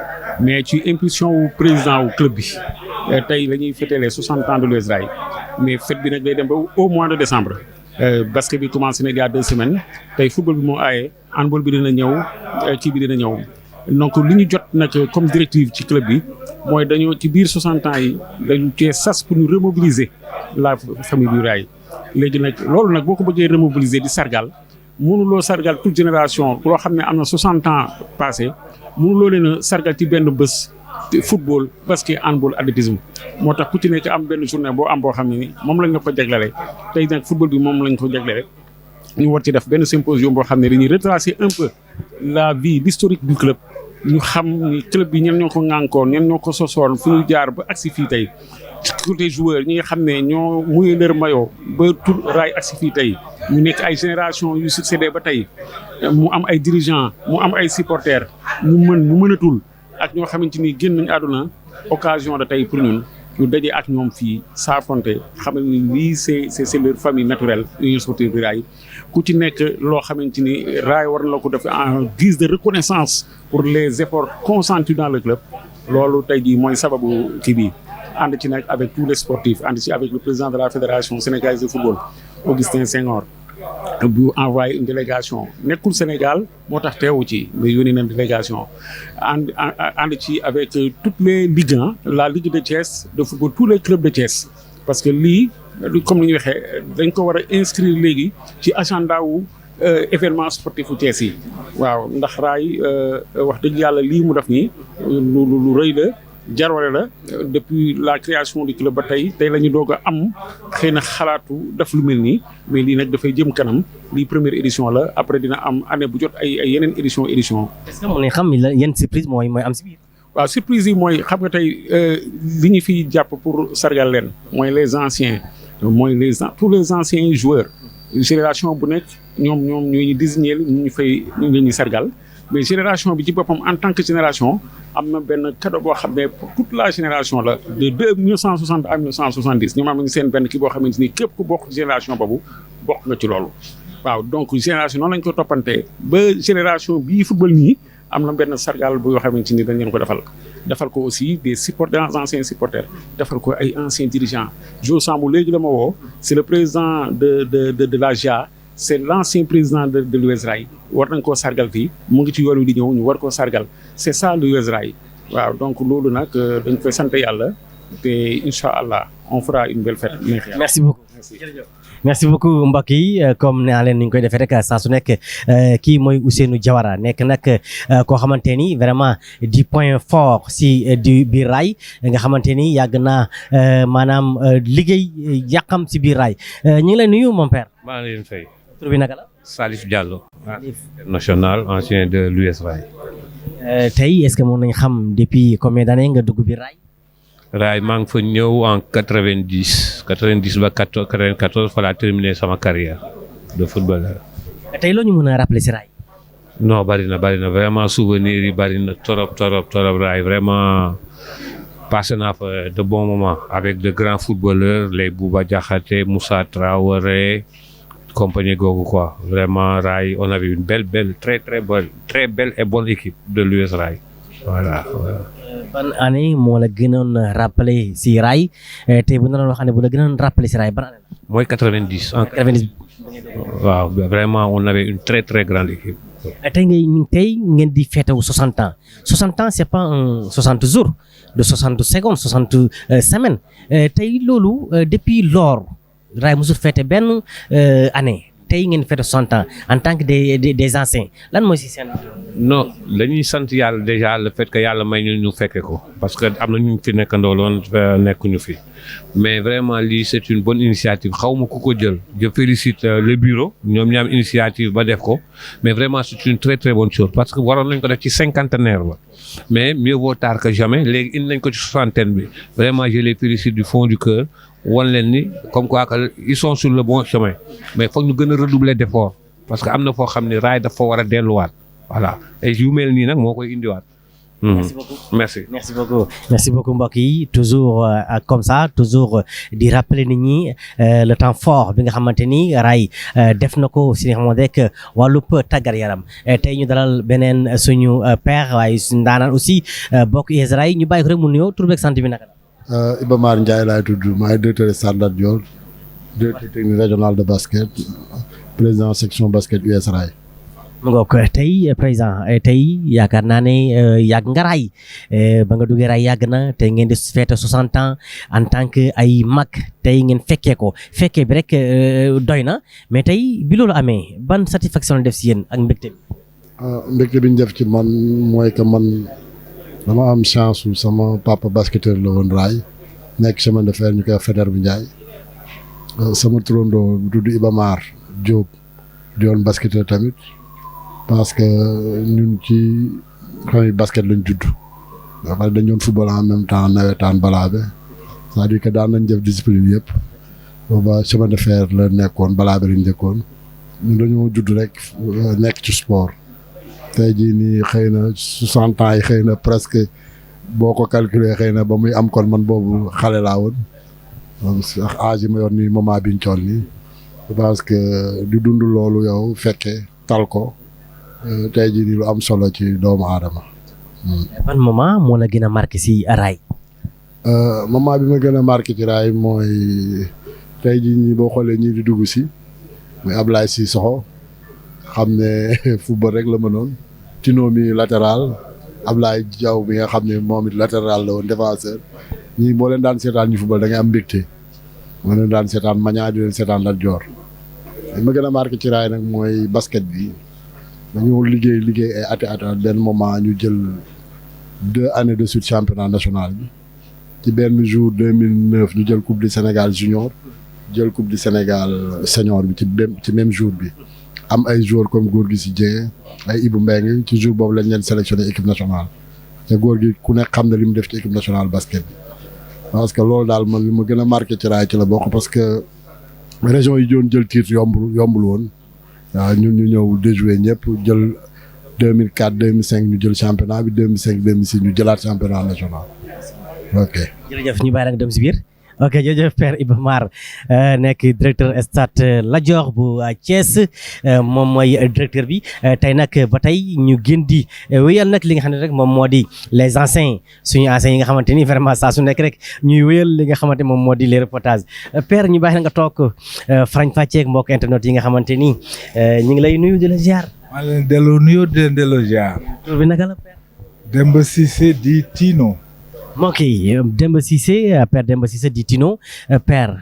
[SPEAKER 10] mais ci impulsion wu président wu club bi tey la ñuy fêter les 60 ans de l'US Rail mais fête bi nag day dem ba au mois de décembre. basket bi commencé na il y a 2 semaines tey football bi moo aaye handball bi dina ñëw kii bi dina ñëw donc li ñu jot nag comme directive ci club bi mooy dañoo ci biir 60 ans yi dañu cee sas pour ñu remobiliser la famille du Rail léegi nag loolu nag boo ko bëggee remobiliser di sargal mënuloo sargal toute génération loo xam ne am na 60 ans passé mënuloo leen a sargal ci benn bés football basket handball athlétisme moo tax ku ci nekk am benn journée boo am boo xam ne ni moom lañ la ko jaglele tey nag football bi moom lañ ko jaglele ñu war ci def benn symposium boo xam ne dañuy retracer un peu la vie l'historique du club ñu xam ni club bi ñen ñoo ko ŋànkoon ñen ñoo ko sosoon fu ñu jaar ba agsi fii tey côté joueur ñi nga xam ne ñoo muyee leur maillot ba tur Rail agsi fii tey ñu nekk ay génération yu succédé ba tey mu am ay dirigeants mu am ay supporters ñu mënatul ak ñoo xamante ni génn nañu àdduna occasion de tey pour ñun ñu daje ak ñoom fii saafonte xam ni lii c'est leur famille naturelle union sportive du Rail ku ci nekk loo xamante ni Rail war na la ko def en guise de reconnaissance pour les efforts consentis dans le club loolu tey jii mooy sababu kii bi ànd ci nag avec tous les sportifs ànd ci avec le président de la fédération sénégalaise de football Augustin Senghor bu envoyé une délégation nekkul Sénégal moo tax teewu ci mais yónnee nañ délégation ànd ci avec toutes les ligues la ligue de Thiès de football tous les clubs de Thiès parce que lii comme ni ñu waxee dañ ko war a inscrire léegi ci agenda wu événement sportif u Thiès yi waaw ndax Rail wax dëgg yàlla lii mu def nii lu rëy la jarwale la depuis la création du club ba tey la ñu doog a am xëy na xalaatu def lu mel nii mais lii nag dafay jëm kanam lii première édition la après dina am année bu jot ay yeneen édition.
[SPEAKER 1] est-ce que mën nañ xam yenn surprise mooy am si biir.
[SPEAKER 10] waaw surprise yi mooy xam nga tey li ñu fiy jàpp pour sargal leen mooy les anciens mooy tous les anciens joueurs génération bu nekk ñoom ñooy désigner ñu ñuy sargal. mais génération bi ci boppam en tant que génération am na benn cadeau boo xam ne pour toute la génération la de 1960 à 1970 ñoom am nañu seen benn kii boo xamante ni képp ku bokk génération boobu bokk nga ci loolu. waaw donc génération noonu lañ ko toppantee ba génération bii football nii am na benn sargal bu yoo xamante ni dañ leen ko defal ko aussi des supporters anciens supporters defal ko ay anciens dirigeants Jo Sambu léegi la ma woo c'est le président de la GIA. C'est l'ancien président de l'US Rail war nañ koo sargal fii mu ngi ci yoon wi di ñëw ñu war koo sargal c'est ça l'US Rail waaw donc loolu nag dañ koy sant yàlla te incha allah on fera une belle fête.
[SPEAKER 1] merci beaucoup merci beaucoup mbokk yi comme nee naa leen ni ñu koy defee rek saa su nekk kii mooy Ousseynou Diawara nekk nag koo xamante ni vraiment di point fort si du biir Rail nga xamante ni yàgg naa maanaam liggéey yàqam si biir Rail ñu ngi lay nuyu mon père.
[SPEAKER 11] maa ngi leen fay.
[SPEAKER 1] tur bi naka la.
[SPEAKER 11] Salif Diallo. national ancien de l'US Rail.
[SPEAKER 1] tey est-ce que mën nañ xam depuis combien d'années nga dugg biir Rail.
[SPEAKER 11] Rail maa ngi fa ñëw en 90 ba 94 fa laa terminé sama carrière de footballeur.
[SPEAKER 1] tey loo ñu mën a rappeler si Rail.
[SPEAKER 11] non bari na vraiment souvenirs yi bari na torop Rail vraiment passé naa fa de bons moments avec de grands footballeurs les Bouba Diakhaté Moussa Traoré. compagnie googu quoi vraiment Rail on avait une belle très belle et bonne équipe de l'US Rail voilà.
[SPEAKER 1] ban année moo la gënoon rappeler si Rail tey bu ñu doon wax année bu la gënoon rappeler si Rail ban année la.
[SPEAKER 11] mooy 90.
[SPEAKER 1] 90.
[SPEAKER 11] waaw vraiment on avait une très grande équipe.
[SPEAKER 1] tey ngeen di feetewu 60 ans 60 ans c'est pas un 60 jours de 60 secondes 60 semaines tey loolu depuis lors. Rail musul fête benn année tey ngeen fête 60 ans en tant que des anciens lan mooy si seen.
[SPEAKER 11] non dañuy sant yàlla déjà le fait que yàlla may ñu fekke ko parce que am na ñu fi nekkandoo loon nekkuñu fi mais vraiment lii c'est une bonne initiative xaw ma ku ko jël je félicite le bureau ñoom ñaam initiative ba def ko mais vraiment c'est une très bonne chose parce que waroon nañ ko def ci cinquantenaire ba mais mieux vaut tard que jamais léegi indi nañ ko ci soixantaine bi vraiment je les félicite du fond du cœur. wan leen ni comme quoi que ils sont sur le bon chemin mais foog ñu gën a redoubler d'efforts parce que am na foo xam ne Rail dafa war a delluwaat voilà et yu mel nii nag moo koy indiwaat.
[SPEAKER 1] Merci beaucoup.
[SPEAKER 11] Merci.
[SPEAKER 1] Merci beaucoup. Merci beaucoup mbokk yi toujours comme ça toujours di rappeler nit ñi le temps fort bi nga xamante ni Ray def na ko si li nga xamante rek wàllub tàggat yaram tey ñu dalal beneen suñu père waaye suñu daanaan aussi bokk US Ray ñu bàyyi ko rek mu nuyoo tur beeg sant bi naka la.
[SPEAKER 12] Iba Mar Ndiaye laay tudd maay directeur Standard Dior directeur technique régional de basket président section basket US Ray.
[SPEAKER 1] mu ngoog tey président tey yaakaar naa ne yàgg nga Ray ba nga duggee Ray yàgg na tey ngeen di fête 60 ans en tant que ay mag tey ngeen fekkee ko fekkee bi rek doy na mais tey bi loolu amee ban satisfaction la def si yéen ak mbégte bi.
[SPEAKER 12] mbégte bi ñu def ci man mooy que man dama am chance su sama papa basketteur la woon Ray nekk chemin de fer ñu koy Faidherbe bu Ndiaye sama turandoo bu tudd Iba Mar Diop di woon basketteur tamit. parce que ñun ci xëy basket lañ judd dafa dañ doon football en même temps nawetaan balaabe c'est-à-dire que daan nañ def discipline yëpp booba chemin de fer la nekkoon balaabe lañ njëkkoon ñun dañoo judd rek nekk ci sport tey jii nii xëy na 60 ans yi xëy na presque boo ko calculer xëy na ba muy am kon man boobu xale laa woon sax âge yi ma yor nii moment biñ toll nii parce que di dund loolu yow fekkee tal ko tey jii nii lu am solo ci doomu aadama.
[SPEAKER 1] ban moment moo la gën a marqué si Ray.
[SPEAKER 12] moment bi ma gën a marqué ci Ray mooy tey jii nii boo xoolee ñii di dugg si muy Ablaye Cissokho xam ne football rek la mënoon Tino mi latéral Ablaye Diaw bi nga xam ne moom it latéral la woon défenseur ñii boo leen daan seetaan ñu football da ngay am mbégte moo leen daan seetaan Magna di leen seetaan Lat Dior li ma gën a marqué ci Ray nag mooy basket bi. dañoo liggéey ay at benn moment ñu jël 2 années de suite championnat national bi ci benn jour 2009 ñu jël coupe du Sénégal junior jël coupe du Sénégal senior bi ci même jour bi am ay joueurs comme Gorgui Sy Dieng ay Ibou Mbengue ci jour boobu lañ leen sélectionné équipe nationale te Gorgui ku nekk xam na li mu def ci équipe nationale basket bi parce que loolu daal man li ma gën a marqué ci Ray ci la bokk parce que région yi doon jël titre yombul woon. waaw ñun ñu ñëw déjoué ñëpp jël 2004 2005 ñu jël championnat bi 2005 2006 ñu jëlaat championnat national ok.
[SPEAKER 1] jërëjëf ñu bàyyi la nga dem si biir ok jërëjëf Père Iba Mar nekk directeur stade Lat Dior bu Thiès moom mooy directeur bi tey nag ba tey ñu gën di wéyal nag li nga xam ne rek moom moo di les anciens suñu anciens yi nga xamante ni vraiment saa su nekk rek ñuy wéyal li nga xamante moom moo di les reportages Père ñu bàyyi la nga toog farañ fàcceeg mbokk internet yi nga xamante ni ñu ngi lay nuyu di la ziar.
[SPEAKER 13] maa leen delloo nuyoo di leen delloo ziar.
[SPEAKER 1] tur bi naka la Père.
[SPEAKER 13] Demba Cissé di Tino.
[SPEAKER 1] ok Demba Cissé Père Demba Cissé di Tino Père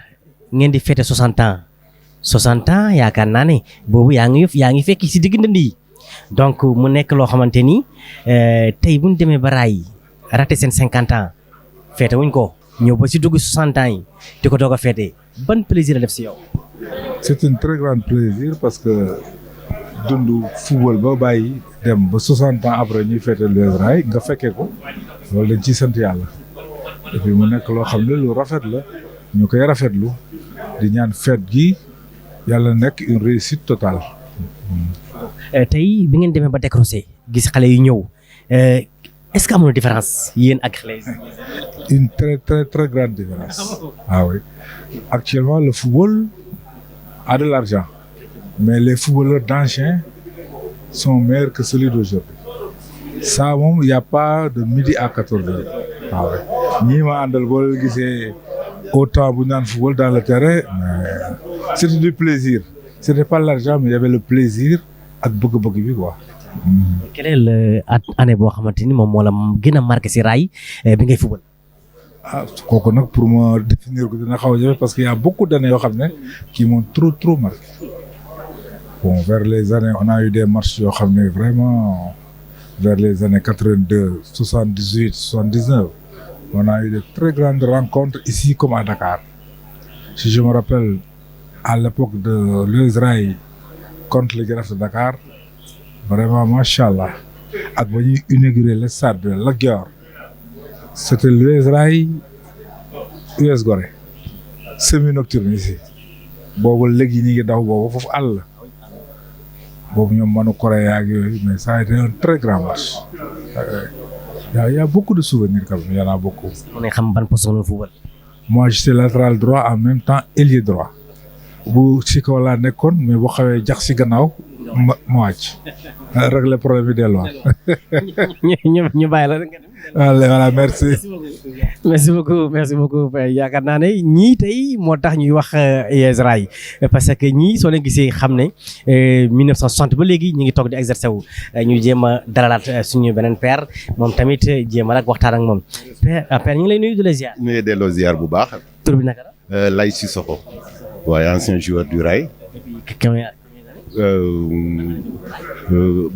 [SPEAKER 1] ngeen di fêter 60 ans 60 ans yaakaar naa ne boobu yaa ngi fekk si digg ndënd yi donc mu nekk loo xamante ni tey bu ñu demee ba Ray raté seen 50 ans fêter wuñ ko ñëw ba si dugg 60 ans yi di ko doog a fêter ban plaisir la def si yow.
[SPEAKER 13] c'est un très grand plaisir parce que dund football ba bàyyi dem ba 60 ans après ñuy fêter les Ray nga fekkee ko. loolu dañ ciy sant yàlla et puis mu nekk loo xam ne lu rafet la ñu koy rafetlu di ñaan fête gi yàlla nekk une réussite totale.
[SPEAKER 1] tey bi ngeen demee ba décroché gis xale yu ñëw est-ce que amul différence yéen ak xale yi.
[SPEAKER 13] une très très très grande différence. ah oui actuellement le football a de l'argent mais les footballeurs d'anciens sont meilleurs que celui d'aujourd'hui. ça moom y a pas de midi à 14 heures. waaw ñii ma àndal boo leen gisee autant bu ñu naan football dans le terrain mais c'était du plaisir c'était pas l'argent mais il y avait le plaisir ak bëgg-bëgg bi quoi.
[SPEAKER 1] quelle est l'année boo xamante ni moom moo la gën a marqué si Ray bi ngay football.
[SPEAKER 13] ah kooku nag pour ma définir ko dina xaw a jafe parce que y a beaucoup d'années yoo xam ne qui m'ont trop marqué. bon vers les années on a eu des matchs yoo xam ne vraiment. vers les années 82, 78, 79, on a eu de très grandes rencontres ici comme à Dakar. Si je me rappelle, à l'époque de l'US Ray contre le Jaraaf de Dakar, vraiment, machallah, ak ba ñuy inauguré le stade de Lat Dior, c'était l'US Ray, US Gorée, semi-nocturne ici. boobu léegi ñi ngi daw boobu foofu àll boobu ñoom manu Corée ak yooyu mais ça a été un très grand match. Il y a beaucoup de souvenirs quand même, il y en a beaucoup.
[SPEAKER 1] mu ne xam ban poste nga football.
[SPEAKER 13] Moi j'étais latéral droit en même temps ailier droit bu ci kaw laa nekkoon mais bu xawee jax si gannaaw ma wàcc régler problème bi delluwaat.
[SPEAKER 1] ñu bàyyi la rek nga dem.
[SPEAKER 13] voilà merci.
[SPEAKER 1] merci beaucoup yaakaar naa ne ñii tey moo tax ñuy wax US Rail parce que ñii soo leen gisee xam ne 1960 ba léegi ñu ngi toog di exercer wu ñu jéem a dalalaat suñu beneen père moom tamit jéem a rek waxtaan ak moom père ñu ngi lay nuyu di la ziar.
[SPEAKER 14] ñu ngi delloo ziar bu baax.
[SPEAKER 1] tur bi naka la.
[SPEAKER 14] Lay Sissoko. waaye ancien joueur du Rail.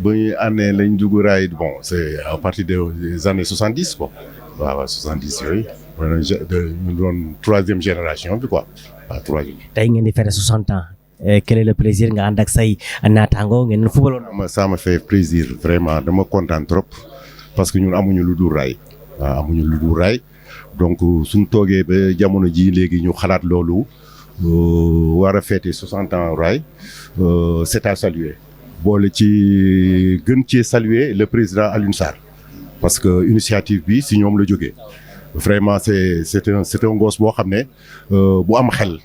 [SPEAKER 14] ba ñu année lañ dugg Rail bon c'est à partir des années 70 quoi. waaw 70 yooyu. ñu doon troisième génération bi quoi waaw troisième.
[SPEAKER 1] tey ngeen di fête 60 ans. Quel est le plaisir nga ànd ak say naataango ngeen footballoon.
[SPEAKER 14] ça me fait plaisir vraiment dama kontaan trop parce que ñun amuñu lu dul Rail. waaw amuñu lu dul Rail donc suñ toogee ba jamono ji léegi ñu xalaat loolu. war a fêter 60 ans Rail c'est à saluer boole ci gën cee saluer le président Alioune Sarr parce que initiative bi si ñoom la jógee vraiment c'est un gosse boo xam ne bu am xel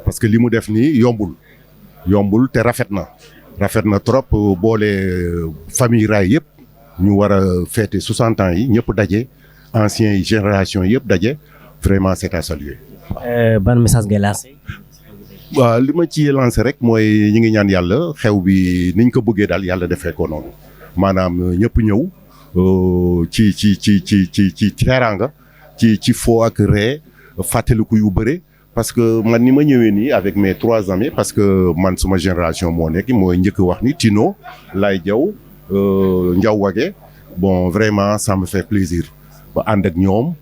[SPEAKER 14] parce que li mu def nii yombul te rafet na trop boole famille Rail yëpp ñu war a fêter 60 ans yi ñëpp daje anciens yi génération yëpp daje vraiment c'est à saluer.
[SPEAKER 1] ban message ngay lancé.
[SPEAKER 14] waaw li ma ci lancé rek mooy ñi ngi ñaan yàlla xew bi niñ ko bëggee daal yàlla defee ko noonu maanaam ñëpp ñëw ci teraanga ci foo ak ree fàttaliku yu bëre parce que man ni ma ñëwee nii avec mes 3 amis parce que man suma génération moo nekk mooy njëkk wax ni Tino Laye Diaw Ndiaw Wage bon vraiment ça me fait plaisir ba ànd ak ñoom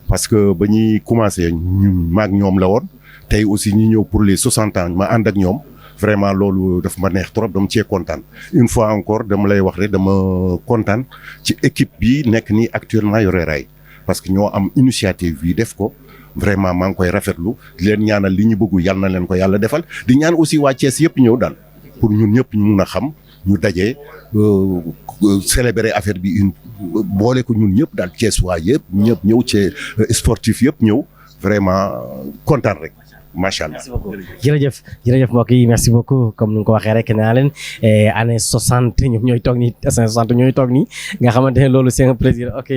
[SPEAKER 14] parce que ba ñuy commencé maag ñoom la woon tey aussi ñi ñëw pour les 60 ans ma ànd ak ñoom vraiment loolu daf ma neex trop dama cee kontaan une fois encore dama lay wax rek dama kontaan ci équipe bi nekk nii actuellement yore Rail parce que ñoo am initiative bi def ko vraiment maa ngi koy rafetlu di leen ñaanal li ñu bëgg yàlla na leen ko yàlla defal di ñaan aussi waa Thiès yëpp ñëw daal pour ñun ñëpp ñu mun a xam ñu daje célébrer affaire bi boole ko ñun ñëpp daal Thiès waa yëpp ñëpp ñëw ci sportif yëpp ñëw vraiment kontaan rek. macha allah
[SPEAKER 1] jërëjëf mbokk yi merci beaucoup comme ni nga ko waxee rek naa leen année 60 ñoom ñooy toog nii année 60 ñooy toog nii nga xamante ne loolu c'est un plaisir ok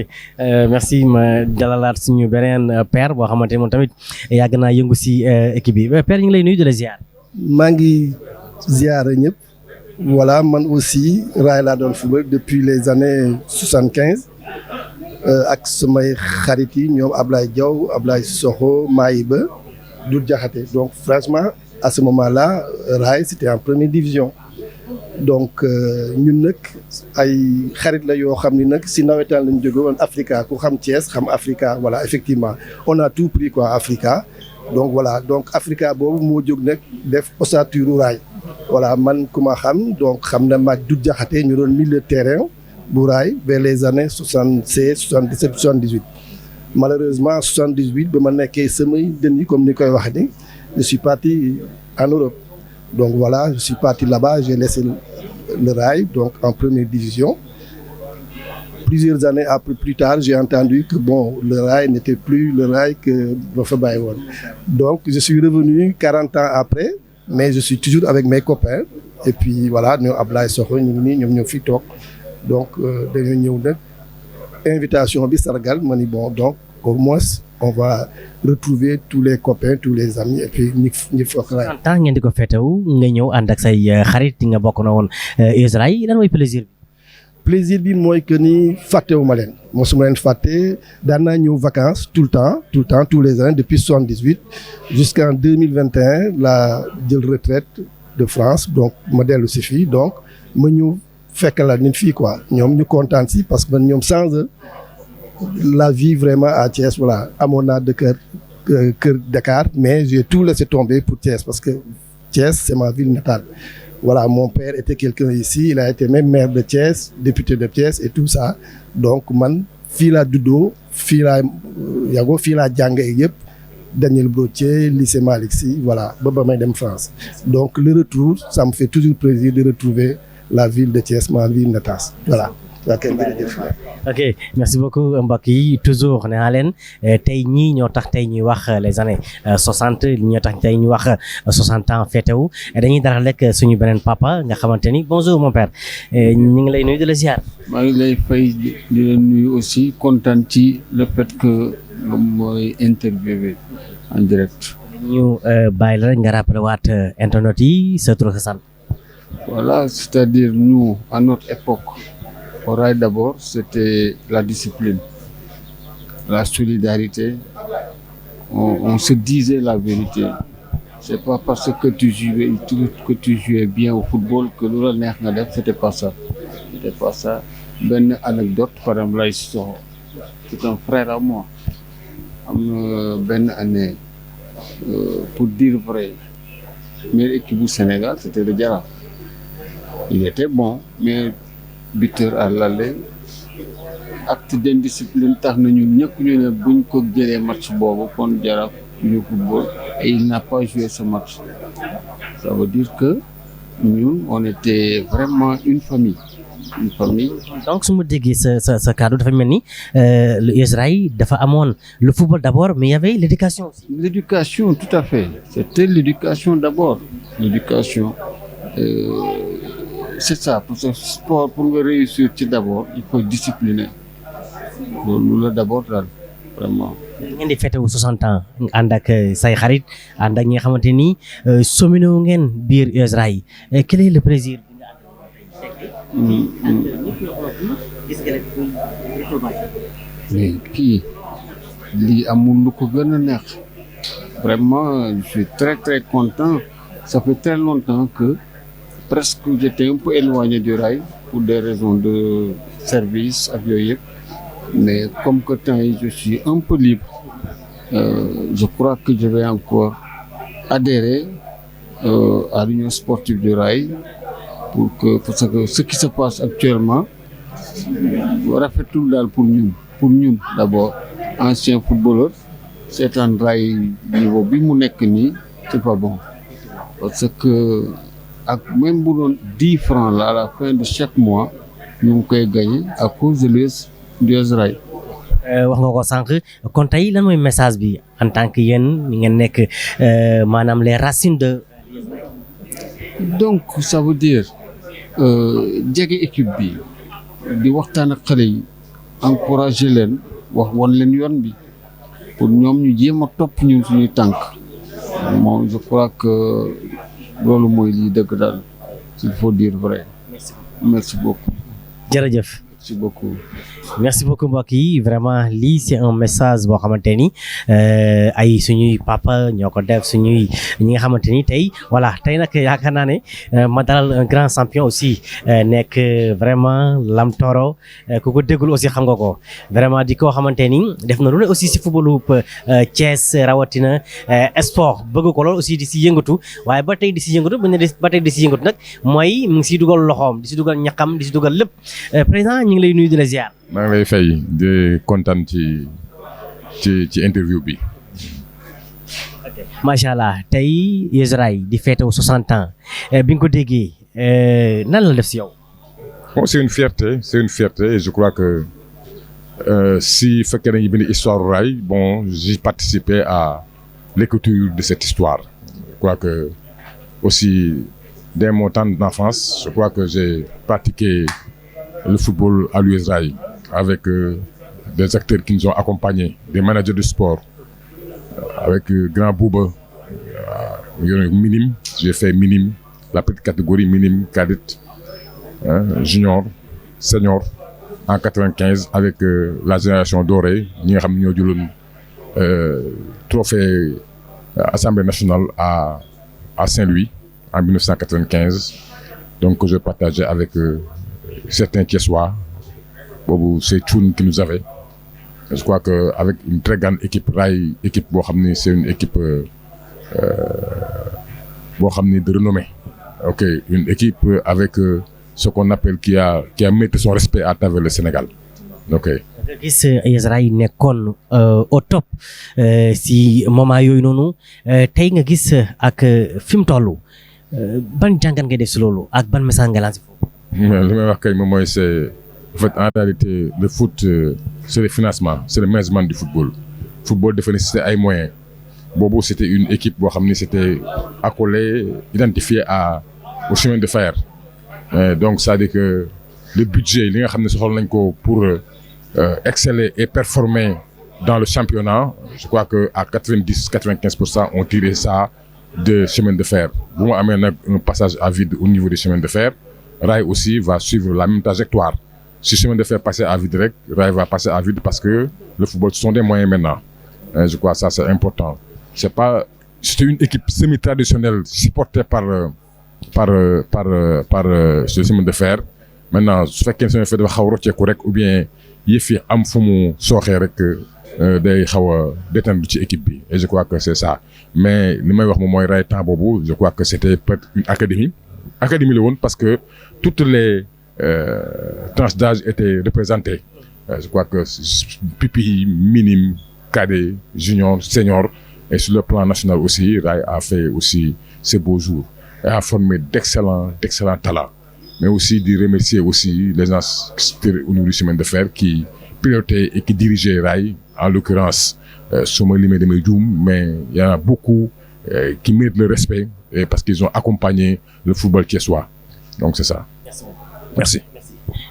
[SPEAKER 1] merci ma dalalaat suñu beneen père boo xamante ne moom tamit yàgg naa yëngu si équipe bi père ñu ngi lay nuyu di la ziar.
[SPEAKER 15] maa ngi ziar ñëpp voilà man aussi Rail laa doon football depuis les années 75 ak samay xarit yi ñoom Ablaye Diaw Ablaye Sissoko Maïba Doudou Diakhaté donc franchement à ce moment-là Rail c'était en première division donc ñun nag ay xarit la yoo xam ni nag si nawetaan lañ jóge woon Africa ku xam Thiès xam Africa voilà effectivement on a tout pris quoi Africa donc voilà donc Africa boobu moo jóg nag def ossature Rail voilà man ku ma xam donc xam na maag Doudou Diakhaté ñu doon milieu de terrain bu Rail vers les années 76 77 78 malheureusement 78 ba ma nekkee samay dën yi comme ni koy wax ni je suis parti en Europe donc voilà je suis parti là-bas j'ai laissé le Rail donc en première division plusieurs années après plus tard j'ai entendu que bon le Rail n'était plus le Rail que ma fa bàyyi woon donc je suis revenu 40 ans après mais je suis toujours avec mes copains et puis voilà ñoo Ablaye Soxo ñu ngi nii ñoom ñoo fi toog donc dañoo ñëw nag invitation bi sargal ma ni bon donc au moins on va retrouver tous les copains tous les amis et puis ñi fokk Rail.
[SPEAKER 1] en tant ngeen di ko feetewu nga ñëw ànd ak say xarit yi nga bokk na woon US Rail lan mooy plaisir bi.
[SPEAKER 15] plaisir bi mooy que ni fàttewuma leen mosuma leen fàtte daan naa ñëw vacances tout le temps tous les ans depuis 78 jusqu'en 2021 la jël retraite de France donc ma dellu si fii donc ma ñëw fekk la nit fii quoi ñoom ñu kontaan si parce que man ñoom sans eux la vie vraiment à Thiès voilà amoon naa de kër Dakar mais j'ai tout laissé tomber pour Thiès parce que Thiès c'est ma ville natale voilà mon père était quelqu'un ici il a été même maire de Thiès député de Thiès et tout ça donc man fii laa juddoo fii laa yàggoo fii laa jàngee yëpp Daniel Brottier lycée Malick Sy voilà ba may dem France donc le retour ça me fait toujours plaisir de retrouver la ville de Thiès, ma ville natale. Voilà.
[SPEAKER 1] ok merci beaucoup mbokk yi toujours nee naa leen tey ñii ñoo tax tey ñuy wax les années 60 ñoo tax tey ñu wax 60 ans féetewu dañuy dara rek suñu beneen papa nga xamante ni bonjour mon père ñu ngi lay nuyu di la ziar.
[SPEAKER 16] maa ngi lay fay di la nuyu aussi kontaan ci le fait que mooy interviewé en direct.
[SPEAKER 1] ñu bàyyi la rek nga rappelé waat internet yi sa tur sa sant.
[SPEAKER 16] Voilà, c'est-à-dire nous à notre époque. Au Rail d'abord, c'était la discipline, la solidarité. On se disait la vérité. C'est pas parce que tu jouais bien au football que le neex nga def, c'était pas ça. C'était pas ça. Benn anecdote par exemple là ici, c'est un frère à moi. Benn année, pour dire vrai, meilleure équipe du Sénégal, c'était le Jaraaf. Il était bon, mais buteur à l'aller, acte d'indiscipline tax na ñun ñëpp ñu ne buñ ko jëlee match boobu kon Jaraaf ñu football et il n'a pas joué ce match. Ça veut dire que ñun on était vraiment une famille. Une famille.
[SPEAKER 1] Donc su ma déggee sa cadre dafa mel ni le Israël dafa amoon le football d'abord mais il y avait l'éducation aussi.
[SPEAKER 16] L'éducation, tout à fait. C'était l'éducation d'abord. L'éducation. C'est ça, pour ce sport, pour réussir d'abord, il faut discipliner. Loolu d'abord daal vraiment.
[SPEAKER 1] ngeen di fêté wu 60 ans ànd ak say xarit ànd ak ñi nga xamante ni somminé wu ngeen biir Israël quel est le plaisir.
[SPEAKER 16] mais kii lii amul lu ko gën a neex vraiment je suis très très content. Ça fait très longtemps que presque j'étais un peu éloigné du rail pour des raisons de service ak yooyu yëpp mais comme que temps yi je suis un peu libre je crois que je vais encore adhérer à l'union sportive du rail parce que ce qui se passe actuellement rafetul daal pour ñun d'abord ancien footballeur seetaan rail niveau bi mu nekk nii c'est pas bon parce que ak même bu doon 10 francs là à la fin de chaque mois ñu ngi koy gagner à cause de l'US Rail.
[SPEAKER 1] wax nga ko sànq kon tey lan mooy message bi en tant que yéen ñi ngeen nekk maanaam les racines de.
[SPEAKER 16] donc ça veut dire jege équipe bi di waxtaan ak xale yi encourager leen won leen yoon bi pour ñoom ñu jéem a topp ñu suñuy tànk moom je crois que. loolu mooy lii dëgg daal il faut dire vrai. Merci beaucoup.
[SPEAKER 1] jërëjëf.
[SPEAKER 16] Merci beaucoup.
[SPEAKER 1] Merci beaucoup mbokk yi vraiment lii c'est un message boo xamante ni ay suñuy papa ñoo ko def suñuy ñi nga xamante ni tey voilà tey nag yaakaar naa ne ma dalal un grand champion aussi nekk vraiment Lam Toro ku ko déggul aussi xam nga ko vraiment di koo xamante ni def na lu ne aussi si footballu Thiès rawatina sport bëgg ko lool aussi di si yëngatu waaye ba tey di si yëngatu ba tey di si yëngatu nag mooy mu ngi siy dugal loxoom di si dugal ñaqam di si dugal lépp président ñu ngi lay nuyu di la ziar.
[SPEAKER 17] maa ngi lay fay di kontaan ci interview bi.
[SPEAKER 1] macha allah tey Israël di feetewu 60 ans bi nga ko déggee nan la def si yow.
[SPEAKER 17] bon c'est une fierté et je crois que si fekkee nañu bind histoire rail bon j'ai participé à l'écriture de cette histoire. Je crois que aussi dès mon temps d'enfance je crois que j'ai pratiqué le football à l'US Rail avec des acteurs qui nous ont accompagnés, des managers de sport, avec Grand Bouba, minime, j'ai fait minime, la petite catégorie minime, cadette, junior, senior, en 95 avec la génération dorée, nous avons eu le trophée Assemblée nationale à Saint-Louis en 1995, donc que je partageais avec certains Thiessois, c'est Tchoun qui nous avait. Je crois qu'avec une très grande équipe, Rail, c'est une équipe de renommée. Ok, une équipe avec ce qu'on appelle qui a mérité son respect à travers le Sénégal. Ok.
[SPEAKER 1] gis Israël nekkoon au top si moment yooyu noonu tey nga gis ak fi mu toll ban jàngat ngay def si loolu ak ban message nga lancé foofu.
[SPEAKER 17] li may wax kay moom mooy c'est en fait en réalité le foot c'est le financement c'est le management du football. Football dafa nécessité ay moyens boobu c'était une équipe boo xam ni c'était accolée identifiée au chemin de fer. Donc c'est-à-dire que le budget li nga xam ne soxla nañ ko pour exceller et performer dans le championnat, je crois que à 90-95% on tirait ça de chemin de fer. Bu mu amee nag un passage à vide au niveau du chemin de fer, Rail aussi va suivre la même trajectoire. Si chemin de fer passait à vide rek, Rail va passer à vide parce que le football ce sont des moyens maintenant. Je crois que ça c'est important. C'était une équipe semi-traditionnelle supportée par ce chemin de fer. Maintenant su fekkee chemin de fer dafa xaw rocceeku rek ou bien yëf yi am fu mu sooxee rek day xaw a déteindre ci équipe bi et je crois que c'est ça. Mais li may wax moom mooy Rail temps boobu je crois que c'était peut-être une académie la woon parce que toutes les tranches d'âge étaient représentées. Je crois que pupille, minime, cadet, junior, senior et sur le plan national aussi Rail a fait aussi ses beaux jours et a formé d'excellents talents. Mais aussi de remercier aussi les gens qui étaient au niveau du chemin de fer qui pilotaient et qui dirigeaient Rail, en l'occurrence su ma limee damay juum mais il y en a beaucoup qui méritent le respect parce qu'ils ont accompagné le football thiessois. Donc c'est ça. Merci.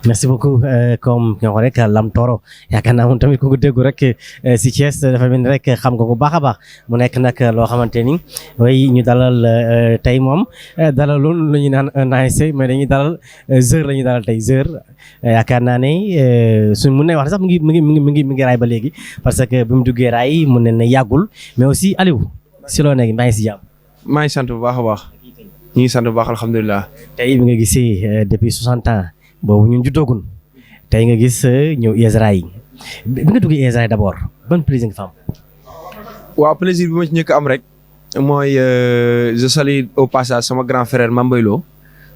[SPEAKER 1] Merci beaucoup comme nga ko rek Lam Toro yaakaar naa moom tamit ku ko déggu rek si Thiès dafa mel ni rek xam nga ko baax a baax mu nekk nag loo xamante ni way ñu dalal tey moom dalaloon lu ñu naan un ASC mais dañuy dalal Zeur la ñuy dalal tey Zeur yaakaar naa ne suñ mun nañ wax sax mu ngi Rail ba léegi parce que bi mu duggee Rail mun ne yàggul mais aussi Aliou si loo nekk maa ngi si jàmm.
[SPEAKER 18] maa ngi sant bu baax a baax ñu ngi sant bu baax alhamdulilah.
[SPEAKER 1] tey bi nga gisee depuis 60 ans. boobu ñun juddoogun tey nga gis ñëw US Rail bi nga duggee US Rail d'abord ban plaisir nga fa am.
[SPEAKER 18] waaw plaisir bi ma ci njëkk am rek mooy je salue au passage sama grand frère Mambay Lo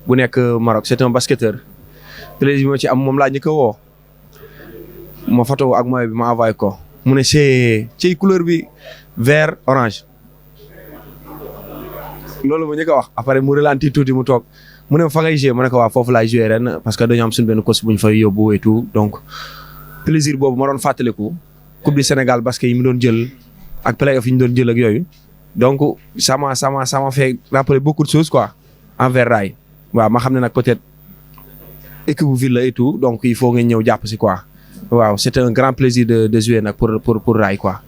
[SPEAKER 18] bu nekk Maroc c'est un basketteur plaisir bi ma ci am moom laa njëkk a woo ma photo ak mooy bi ma envoyé ko mu ne ci couleur bi vert orange loolu ma njëkk a wax après mu ralenti tuuti mu toog. mu ne fa ngay jouer mu ne ko waa foofu laay jouer ren parce que dañoo am suñu benn coach bu ñu fay yóbbu et tout donc plaisir boobu ma doon fàttaliku coupe du Sénégal basket yi mu doon jël ak play-off yi ñu doon jël ak yooyu donc ça m'a fait rappeler beaucoup de choses quoi envers Rail. waaw ma xam ne nag peut-être équipe bu ville la et tout donc il faut nga ñëw jàpp si quoi waaw c'était un grand plaisir de jouer nag pour Rail quoi.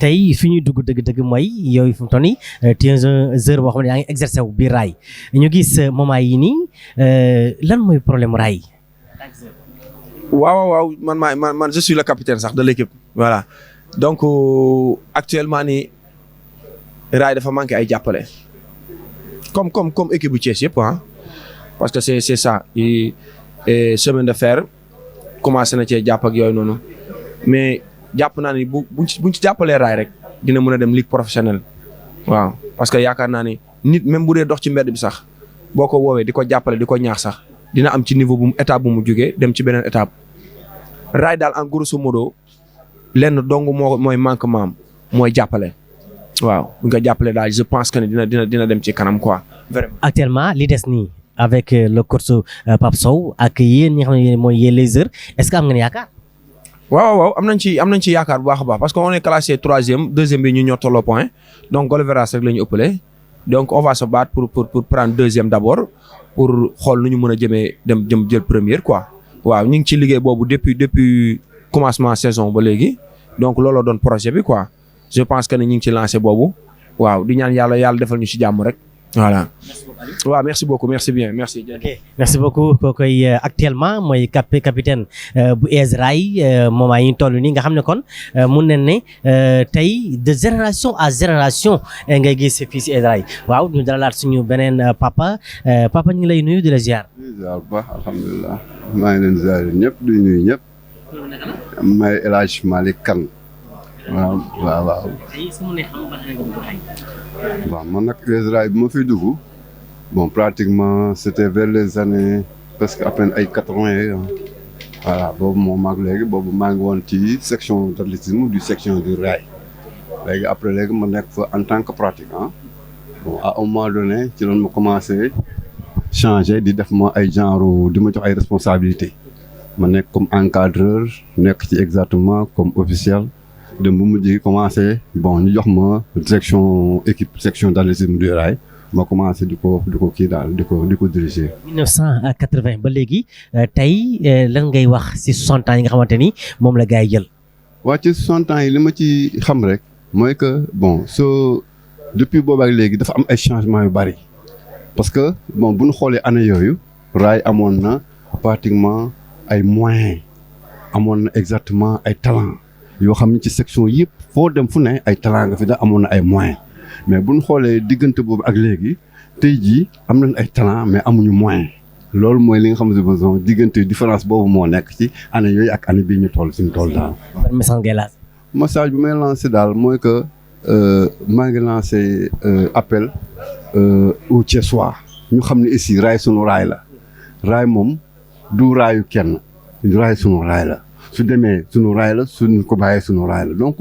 [SPEAKER 1] tey fi ñuy dugg dëgg-dëgg mooy yooyu fu mu toll nii tu es un joueur boo xam ne yaa ngi exercer wu biir Rail ñu gis moment yi nii lan mooy problème Rail.
[SPEAKER 18] waaw man je suis le capitaine sax de l'équipe voilà donc actuellement nii Rail dafa manqué ay jàppale comme équipe bu Thiès yëpp ah parce que c'est ça et chemin de fer commencé na cee jàpp ak yooyu noonu mais. jàpp naa ni buñ ci jàppalee Rail rek dina mën a dem ligue professionnelle waaw parce que yaakaar naa ni nit même bu dee dox ci mbedd bi sax boo ko woowee di ko jàppale di ko ñaax sax dina am ci niveau bu étape bu mu jógee dem ci beneen étape. Rail daal en grosso modo lenn dong mooy manquement am mooy jàppale waaw bu nga jàppale daal je pense que ne dina dem ci kanam quoi vraiment.
[SPEAKER 1] Actuellement li des nii avec le coach Pape Sow ak yéen ñi nga xam ne mooy yéen les heures est-ce que am ngeen yaakaar.
[SPEAKER 18] waaw am nañ ci yaakaar bu baax a baax parce que on est classé 3e 2e bi ñu ñoo tolloo point donc goal average rek la ñu ëppale donc on va se battre pour prendre 2e d'abord pour xool nu ñu mën a jëm jël première quoi. waaw ñu ngi ci liggéey boobu depuis commencement saison ba léegi donc looloo doon projet bi quoi je pense que ne ñu ngi ci lancé boobu waaw di ñaan yàlla defal ñu ci jàmm rek voilà. waaw merci beaucoup merci bien merci.
[SPEAKER 1] ok merci beaucoup kookoy actuellement mooy capitaine bu US Rail moment yi ñu toll nii nga xam ne kon mun nañ ne tey de génération à génération ngay gis fii si US Rail waaw ñu dalalaat suñu beneen papa ñu ngi lay nuyu di la ziar.
[SPEAKER 19] ziar bu baax alhamdulilah maa ngi leen ziar ñëpp di nuyu ñëpp. may El Hadj Malick Kane waaw. bon man nag US Rail bi ma fiy dugg. Bon, pratiquement, c'était vers les années, presque à peine 80. Voilà, maa ngi woon ci section d'athlétisme du section du Rail. Léegi après ma nekk fa en tant que pratiquant. Bon, à un moment donné, ci lañ ma commencé changé di def ma ay genre di ma jox ay responsabilités ma nekk comme encadreur nekk ci exactement comme officiel dem bu mujj commencé bon ñu jox ma direction équipe section d'athlétisme du rail ma commencé di ko kii daal di ko diriger.
[SPEAKER 1] 1980 ba léegi tey lan ngay wax ci 60 ans yi nga xamante ni moom la gars yi jël.
[SPEAKER 19] waa ci 60 ans yi li ma ci xam rek mooy que bon depuis boobu ak léegi dafa am ay changements yu bari parce que bon bu ñu xoolee année yooyu rail amoon na pratiquement ay moyens amoon na exactement ay talent yoo xam ne ci section yëpp foo dem fu ne ay talent nga fi da amoon na ay moyens mais bu ñu xoolee diggante boobu ak léegi tey jii am nañ ay talent mais amuñu moyen loolu mooy li nga xam ne besoin diggante différence boobu moo nekk ci année yooyu ak année bii ñu toll suñu toll daal.
[SPEAKER 1] ban message ngay lancé.
[SPEAKER 19] message bi may lancé daal mooy que maa ngi lancé appel au Thiessois ñu xam ne ici raay sunu raay la raay moom du raayu kenn raay sunu raay la su demee sunu raay la suñ ko bàyyee sunu raay la donc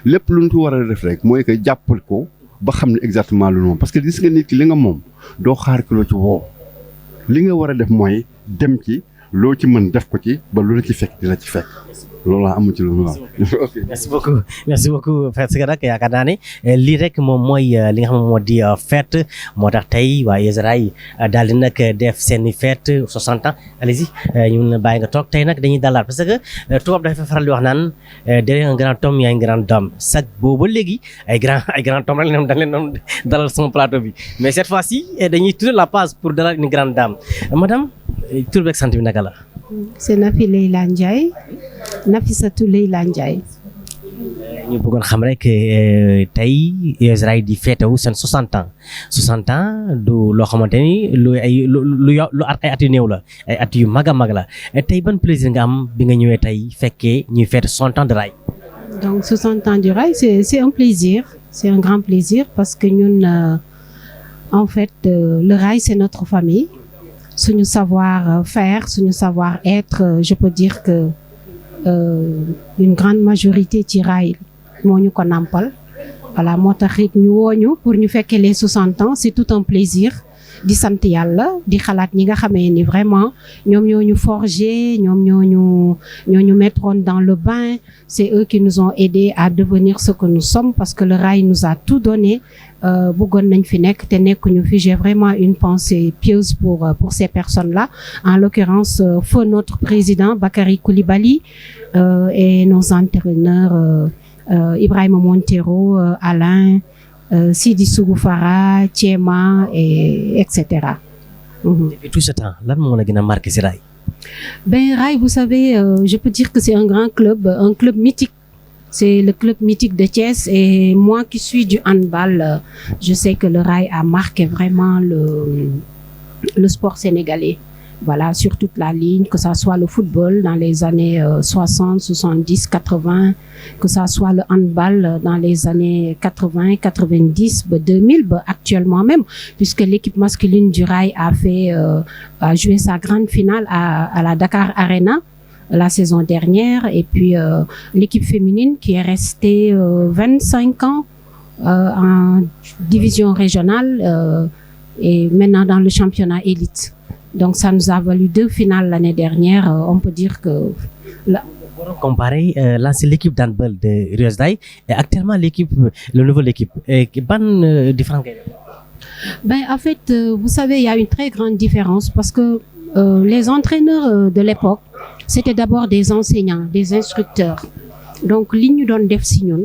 [SPEAKER 19] lépp lu ñu ko war a def rek mooy que jàppal ko ba xam ne exactement lu moom parce que gis nga nit ki li nga moom doo xaar ki loo ci woo li nga war a def mooy dem ci loo ci mën def ko ci ba lu la ci fekk di la ci fekk loolu laa amu ci lu wax.
[SPEAKER 1] ok merci beaucoup Fête Siga nag yaakaar naa ne lii rek moom mooy li nga xam moo di fête moo tax tey waa US Rail daal di nag def seen i fête 60 ans allez-y ñu ngi bàyyi nga toog tey nag dañuy dalaat parce que tubaab dafay faral di wax naan derrière un grand homme il y a une grande dame chaque boobu ba léegi ay grand homme rek dañ leen doon dalal sama plateau bi mais cette fois-ci dañuy tourner la page pour dalal une grande dame madame tur beeg sant bi naka la.
[SPEAKER 20] c'est Nafi Leila Ndiaye Nafissatou Leila Ndiaye.
[SPEAKER 1] ñu bëggoon xam rek tey US Rail di feetewu seen 60 ans du loo xamante ni lu ay at yu néew la ay at yu mag a mag la tey ban plaisir nga am bi nga ñëwee tey fekkee ñuy feete 60 ans de rail.
[SPEAKER 20] donc 60 ans du rail c'est un plaisir c'est un grand plaisir parce que ñun en fait le rail c'est notre famille. Suñu savoir-faire, suñu savoir-être, je peux dire que une grande majorité ci rail moo ñu ko nampal voilà moo tax it ñu wooñu pour ñu fekkee les 60 ans c'est tout un plaisir di sant yàlla di xalaat ñi nga xamee ni vraiment ñoom ñoo ñu forger ñoom ñoo ñu mettre dans le bain c'est eux qui nous ont aidés à devenir ce que nous sommes parce que le rail nous a tout donné bëggoon nañ fi nekk te nekkuñu fi j'ai vraiment une pensée pieuse pour ces personnes-là en l'occurrence feu notre président Bakary Coulibaly et nos entraîneurs Ibrahima Montero Alain Sidi Sougou Fara Thiema et cetera.
[SPEAKER 1] Depuis tout ce temps lan moo la gën a marqué ci rail.
[SPEAKER 20] Ben rail vous savez je peux dire que c'est un grand club un club mythique. C'est le club mythique de Thiès et moi qui suis du handball je sais que le rail a marqué vraiment le sport sénégalais. Voilà, sur toute la ligne, que ça soit le football dans les années 60, 70, 80, que ça soit le handball dans les années 80, 90, 2000, actuellement même, puisque l'équipe masculine du rail a joué sa grande finale à la Dakar Arena la saison dernière et puis l'équipe féminine qui est restée 25 ans en division régionale et maintenant dans le championnat élite. Donc ça nous a valu 2 finales l'année dernière. On peut dire que...
[SPEAKER 1] Comparer l'ancienne l'équipe d'handball de US Rail et actuellement le nouveau équipe. Ban différence?
[SPEAKER 20] Ben en fait, vous savez, il y a une très grande différence parce que les entraîneurs de l'époque, c'était d'abord des enseignants, des instructeurs. Donc li ñu doon def ci ñun,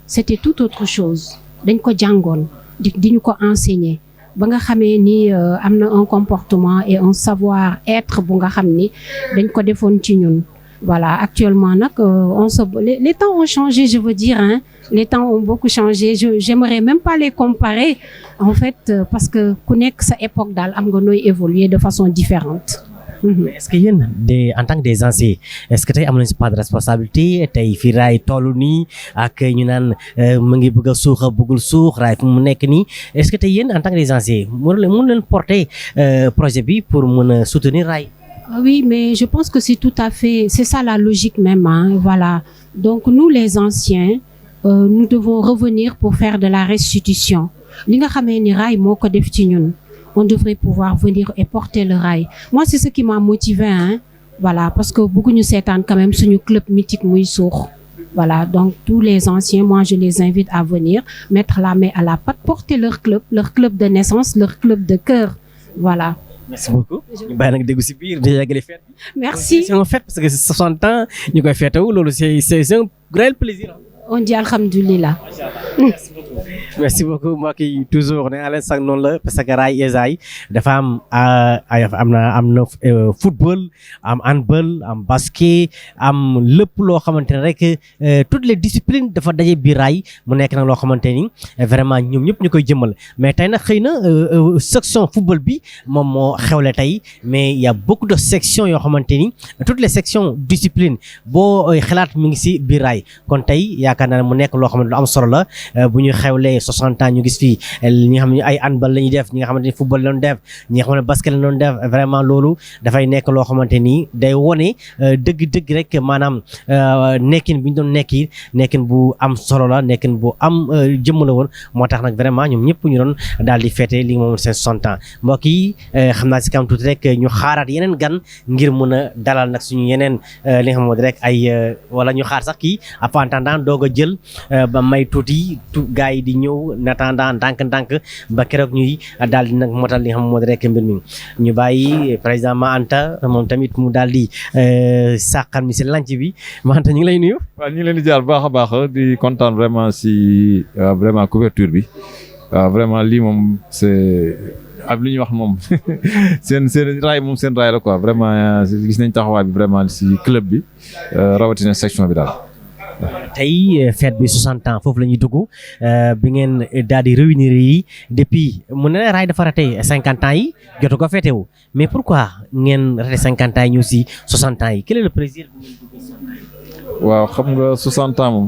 [SPEAKER 20] c'était tout autre chose. Dañ ko jàngoon, di ñu ko enseigner. Ba nga xamee ni am na un comportement et un savoir-être bu nga xam ni dañ ko defoon ci ñun voilà actuellement nag les temps ont changé je veux dire hein les temps ont beaucoup changé j'aimerais même pas les comparer en fait parce que ku nekk sa époque daal am nga nooy évoluer de façon différente.
[SPEAKER 1] Est-ce que yéen en tant que des anciens est-ce que tey am nañu pas de responsabilité tey fi raay tollu nii ak ñu naan mu ngi bëgg a suux a bëggul suux raay fu mu nekk nii est-ce que tey yéen en tant que des anciens mën leen porter projet bi pour mën a soutenir raay.
[SPEAKER 20] Oui mais je pense que c'est tout à fait c'est ça la logique même hein voilà donc nous les anciens nous devons revenir pour faire de la restitution li nga xamee ni raay moo ko def ci ñun on devrait pouvoir venir et porter le rail. Moi, c'est ce qui m'a motivé, hein. Voilà, parce que beaucoup nous s'étendent quand même sur nos club mythique Mouissour. Voilà, donc tous les anciens, moi je les invite à venir, mettre la main à la pâte, porter leur club de naissance, leur club de cœur. Voilà.
[SPEAKER 1] Merci beaucoup. ñu bàyyi nag déggu si biir di yàggale fête.
[SPEAKER 20] Merci.
[SPEAKER 1] C'est un fête parce que 60 ans ñu koy fêtewu loolu c'est un grand plaisir.
[SPEAKER 20] On dit alhamdulillah.
[SPEAKER 1] Merci beaucoup mbokk yi toujours ne Alain Sang noonu la parce que Rail ESAI dafa am na football am handball am basket am lépp loo xamante ne rek toutes les disciplines dafa daje biir Rail mu nekk nag loo xamante ni vraiment ñoom ñëpp ñu koy jëmmal mais tey nag xëy na section football bi moom moo xewle tey mais il y a beaucoup de sections yoo xamante ni toutes les sections disciplines boo xalaat mi ngi si biir Rail kon tey yaakaar naa ne mu nekk loo xamante lu am solo la bu ñu xewlee 60 ans ñu gis fii ñi nga xam ne ay handball la ñuy def ñi nga xamante ni football la ñu def ñi nga xam ne basket la ñu def vraiment loolu dafay nekk loo xamante ni day wone dëgg-dëgg rek maanaam nekkin bi ñu doon nekkin bu am solo la nekkin bu am jëmm la woon moo tax nag vraiment ñoom ñëpp ñu doon daal di fêter li moom seen 60 ans mbokk yi xam naa si kam tuuti rek ñu xaaraat yeneen gan ngir mun a dalal nag suñu yeneen li nga xam ne rek ay wala ñu xaar sax kii en attendant doog a jël ba may tuuti gars yi di ñëw en attendant ndànk-ndànk ba keroog ñuy daal di nag motal li nga xam moo di rek mbir mi ñu bàyyi président Ma Anta moom tamit mu daal di sàqan mi si lanc bi Ma Anta ñu ngi lay nuyu.
[SPEAKER 21] waaw ñu ngi leen di jaar baax a baax di kontaan vraiment si vraiment couverture bi waaw vraiment lii moom c'est ab li ñuy wax moom seen raay moom seen raay la quoi vraiment gis nañ taxawaay bi vraiment si club bi rawatina section bi daal.
[SPEAKER 1] tey fête bi 60 ans foofu la ñuy dugg bi ngeen daal di réunir yi depuis mu ne Rail dafa raté 50 ans yi jotu ko féetewu mais pourquoi ngeen raté 50 ans yi ñëw si 60 ans yi quel est le plaisir.
[SPEAKER 21] waaw xam nga 60 ans moom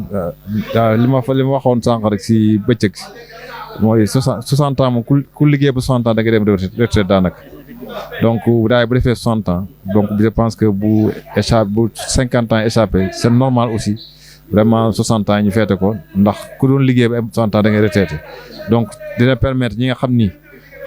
[SPEAKER 21] li ma waxoon sànq rek si bëccëg mooy 60 ans moom ku liggéey ba 60 ans da nga dem retraite daanaka donc Rail bu defee 60 ans donc je pense que bu 50 ans échappé c'est normal aussi. vraiment 60 ans ñu feete ko ndax ku doon liggéey ba 60 ans da ngay retraité donc dina permettre ñi nga xam ni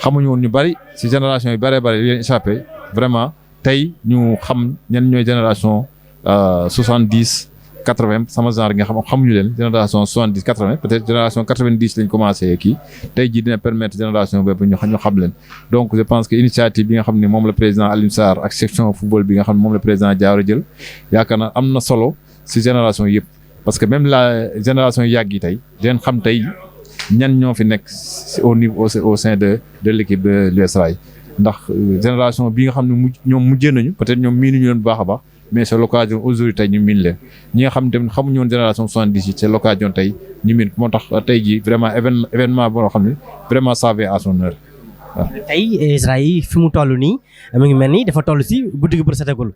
[SPEAKER 21] xamuñu woon ñu bari ci génération yu bari yu leen échappé vraiment tey ñu xam ñan ñooy génération 70 80 sama genre nga xam xamuñu leen génération 70 80 peut-être génération 90 lañ commencé kii tey jii dina permettre génération boobu ñu xam leen donc je pense que initiative bi nga xam ne moom la président Alioune Sarr ak section football bi nga xam ne moom la président Diawara jël yaakaar naa am na solo ci génération yëpp. parce que même la génération yàgg yi tey dinañ xam tey ñan ñoo fi nekk au niveau au sein de l'équipe de l'US Rail ndax génération bi nga xam ne ñoom mujjee nañu peut-être ñoom miinuñu leen bu baax a baax mais c'est l'occasion aujourd'hui tey ñu miin leen ñi nga xam ne tamit xamuñu woon génération 70 yi c'est l'occasion tey ñu miin moo tax tey jii vraiment événement boo xam ne vraiment ça va à son heure waaw.
[SPEAKER 1] tey Rail fi mu toll nii mu ngi mel ni dafa toll si guddi gi bër setagul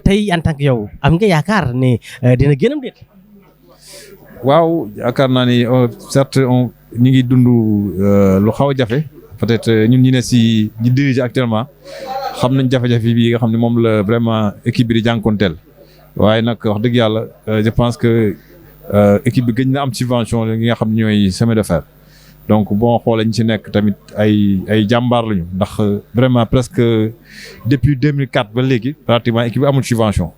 [SPEAKER 1] tey en tant que yow am nga yaakaar ne dina gënam déet.
[SPEAKER 21] waaw yaakaar naa ni certes ñu ngi dund lu xaw a jafe peut-être ñun ñi ne si ñi dirige actuellement xam nañ jafe-jafe bi nga xam ne moom la vraiment équipe bi di jànkonteel waaye nag wax dëgg yàlla je pense que équipe bi gëj na am subvention yi nga xam ne ñooy chemin de fer donc bon xoolee ñu ci nekk tamit ay jàmbaar lañu ndax vraiment presque depuis 2004 ba léegi pratiquement équipe bi amul subvention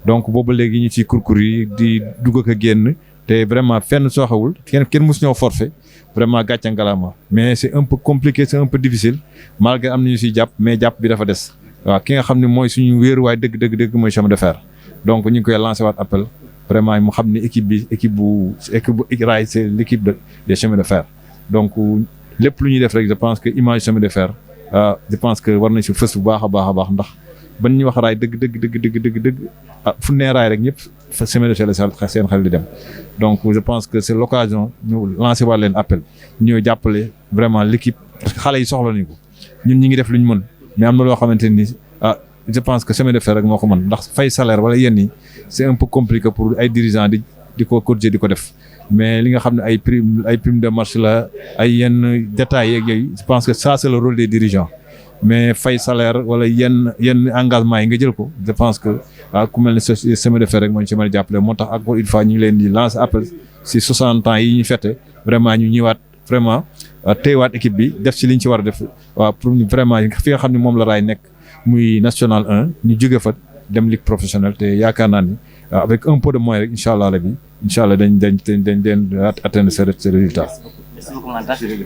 [SPEAKER 21] donc boobu léegi ñu ci kurkur yi di dugg ak a génn. te vraiment fenn sooxewul kenn mus ñoo forfait vraiment gàcce ngalaama mais c'est un peu compliqué c'est un peu difficile malgré am nañu siy jàpp mais jàpp bi dafa des waaw ki nga xam ne mooy suñu wéeruwaay dëgg mooy chemin de fer donc ñu ngi koy lancer waat appel vraiment mu xam ne équipe bu Rail c'est l'équipe des chemins de fer donc lépp lu ñuy def rek je pense que image chemin de fer je pense que war nañ si fës bu baax a baax ndax ban ñuy wax Rail dëgg fu nee Rail rek ñëpp chemin de fer la seen xel di dem donc je pense que c'est l'occasion ñu lancer waat leen appel ñëw jàppale vraiment l'équipe parce que xale yi soxla nañu ko ñun ñi ngi def lu ñu mën mais am na loo xamante ni je pense que chemin de fer rek moo ko mën ndax fay salaire wala yenn yi c'est un peu compliqué pour ay dirigeants di ko cotiser di ko def mais li nga xam ne ay prime de marche la ay yenn détails yeeg yooyu je pense que ça c'est le rôle des dirigeants mais fay salaire wala yenn engagement yi nga jël ko je pense que ku mel ne chemin de fer rek moo ñu ci mën a jàppale moo tax encore une fois ñu ngi leen di lancer appel si 60 ans yi ñu fête vraiment ñu ñëwaat vraiment téyewaat équipe bi def ci liñ ci war a def waaw pour vraiment fi nga xam ne moom la raay nekk muy national 1 ñu jóge fa dem ligue professionnelle te yaakaar naa ni avec un peu de moyens rek incha allah rabi incha allah dañ atteindre ce résultat.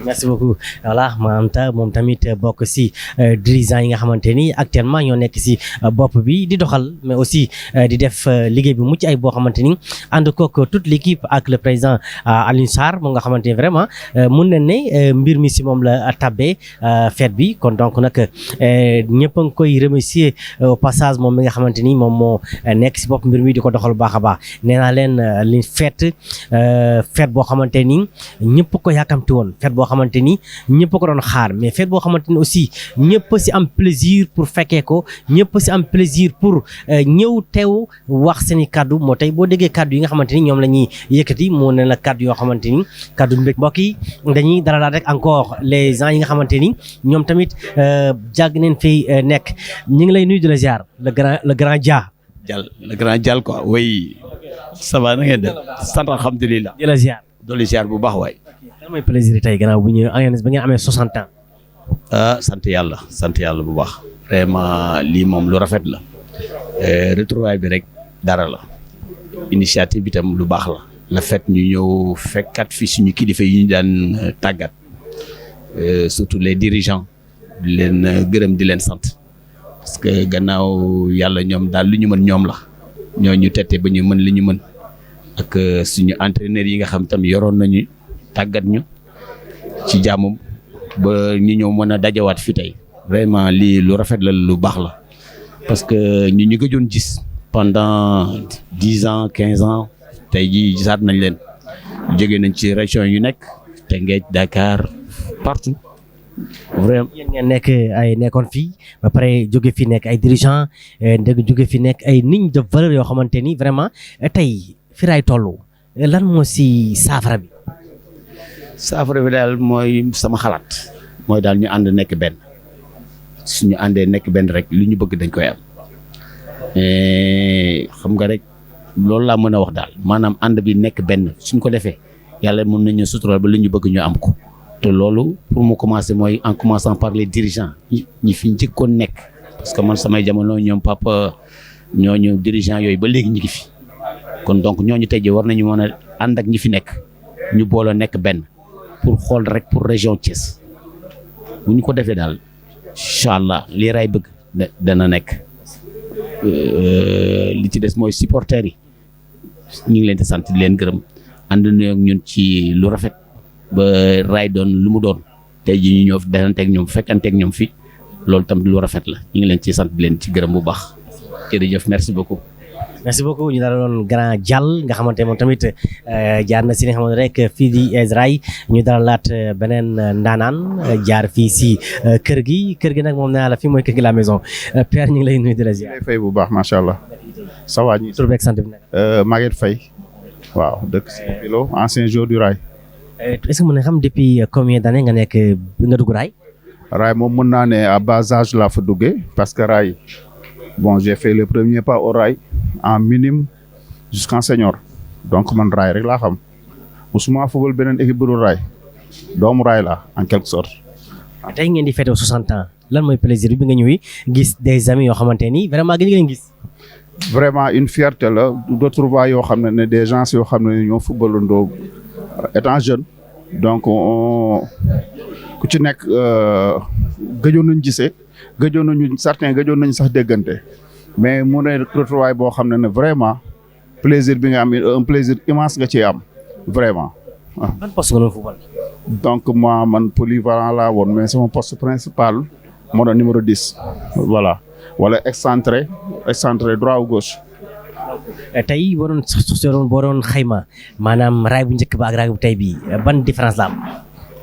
[SPEAKER 1] merci beaucoup voilà Manta moom tamit bokk si dirigeants yi nga xamante ni actuellement ñoo nekk si bopp bi di doxal mais aussi di def liggéey bi mucc ay boo xamante ni ànd kook toute l'équipe ak le président Alioune Sarr moom nga xamante ni vraiment mun na ne mbir mi si moom la tabbee fête bi kon donc nag ñëpp a ngi koy remercier au passage moom mi nga xamante ni moom moo nekk si bopp mbir mi di ko doxal bu baax a baax nee naa leen li fête boo xamante ni ñëpp ko yàkkamti woon fête boo xamante ni ñëpp ko doon xaar mais fête boo xamante ni aussi ñëpp si am plaisir pour fekkee ko ñëpp si am plaisir pour ñëw teew wax seen i kaddu moo tey boo déggee kaddu yi nga xamante ni ñoom la ñuy yëkkati moo ne la kaddu yoo xamante ni kaddu mbég mbokk yi dañuy dalalaat rek encore les gens yi nga xamante ni ñoom tamit jàgg neen fi nekk ñu ngi lay nuyu di la ziar le grand Dia.
[SPEAKER 8] le grand Dial quoi oui ça va na ngeen def sant alhamdulilah.
[SPEAKER 1] di la ziar.
[SPEAKER 8] dolli ziar bu baax waay.
[SPEAKER 1] lan mooy plaisir tey gannaaw bu ñu ba ngeen amee 60 ans.
[SPEAKER 8] sant yàlla bu baax. vraiment lii moom lu rafet la. retrouvaille bi rek dara la. initiative bi tam lu baax la. le fait ñu ñëw fekkat fi suñu kilifa yi ñu daan tàggat. surtout les dirigeants. di leen gërëm di leen sant. parce que gannaaw yàlla ñoom daal lu ñu mën ñoom la. ñoo ñu tette ba ñu mën li ñu mën. ak suñu entraîneurs yi nga xam tam yoroon nañu. tàggat ñu ci jàmmam ba ñu ñëw mën a dajawaat fi tey vraiment lii lu rafet la lu baax la parce que ñu gëjoon gis pendant 10 ans 15 ans tey jii gisaat nañ leen jóge nañ ci région yu nekk Tëngéej Dakar partout vraiment.
[SPEAKER 1] yéen ngeen nekk ay nekkoon fii ba pare jóge fi nekk ay dirigeants jóge fi nekk ay nit de valeur yoo xamante ni vraiment tey fi raay toll lan moo si saafara bi.
[SPEAKER 8] saafara bi daal mooy sama xalaat mooy daal ñu ànd nekk benn suñu àndee nekk benn rek lu ñu bëgg dañ koy am xam nga rek loolu laa mën a wax daal maanaam ànd bi nekk benn suñ ko defee yàlla mën nañu sutural ba lu ñu bëgg ñu am ko te loolu pour mu commencer mooy en commençant par les dirigeants ñi fi njëkkoon nekk parce que man samay jamono ñoom papa ñooñu dirigeants yooyu ba léegi ñi ngi fi kon donc ñooñu tey jii war nañu mën a ànd ak ñi fi nekk ñu booloo nekk benn pour xool rek pour région Thiès bu ñu ko defee daal incha allah lii raay bëgg dana nekk li ci des mooy supporters yi ñu ngi leen di sant di leen gërëm ànd na ak ñun ci lu rafet ba raay doon lu mu doon tey jii ñu ñëw defanteeg ñoom fekkanteeg ñoom fi loolu tam lu rafet la ñu ngi leen ci sant di leen ci gërëm bu baax jërëjëf merci beaucoup.
[SPEAKER 1] merci beaucoup ñu dalaloon grand Dial nga xamante moom tamit jaar na si li nga xamante rek fii di Ezraï ñu dalalaat beneen ndaanaan jaar fii si kër gi nag moom naa la fii mooy kër gi la maison Père ñu ngi lay nuyu di la ziar.
[SPEAKER 5] fay bu baax macha allah. ça va ñi
[SPEAKER 1] tur beeg sant bi nag.
[SPEAKER 5] Maguette Faye. waaw dëkk si Pilo ancien joueur du Rail.
[SPEAKER 1] est-ce que mën na xam depuis combien d'années nga dugg Rail.
[SPEAKER 5] Rail moom mën naa ne à bas âge laa fa duggee parce que Rail bon j'ai fait le premier pas au Rail en minime jusqu'en senior donc man Rail rek laa xam musuma football beneen équipe bu dul Rail doomu Rail la en quelque sorte.
[SPEAKER 1] tey ngeen di fêter 60 ans lan mooy plaisir bi nga ñëwee gis des amis yoo xamante ni vraiment gën ngeen gis.
[SPEAKER 5] vraiment une fierté la retrouvailles yoo xam ne des gens yoo xam ne ñoo footballandoo étant jeune donc ku ci nekk gëjoon nañ gisee gëjoon nañu sax déggante mais mu ne retrouvaille boo xam ne vraiment plaisir bi nga am un plaisir immense nga ciy am vraiment.
[SPEAKER 1] ban poste nga doon football.
[SPEAKER 5] donc moi man polyvalent laa woon mais sama poste principal moo doon numéro 10 voilà wala excentré droit ou gauche.
[SPEAKER 1] tey boo doon xayma maanaam raay bu njëkk ba ak raay bu tey bi ban différence la am.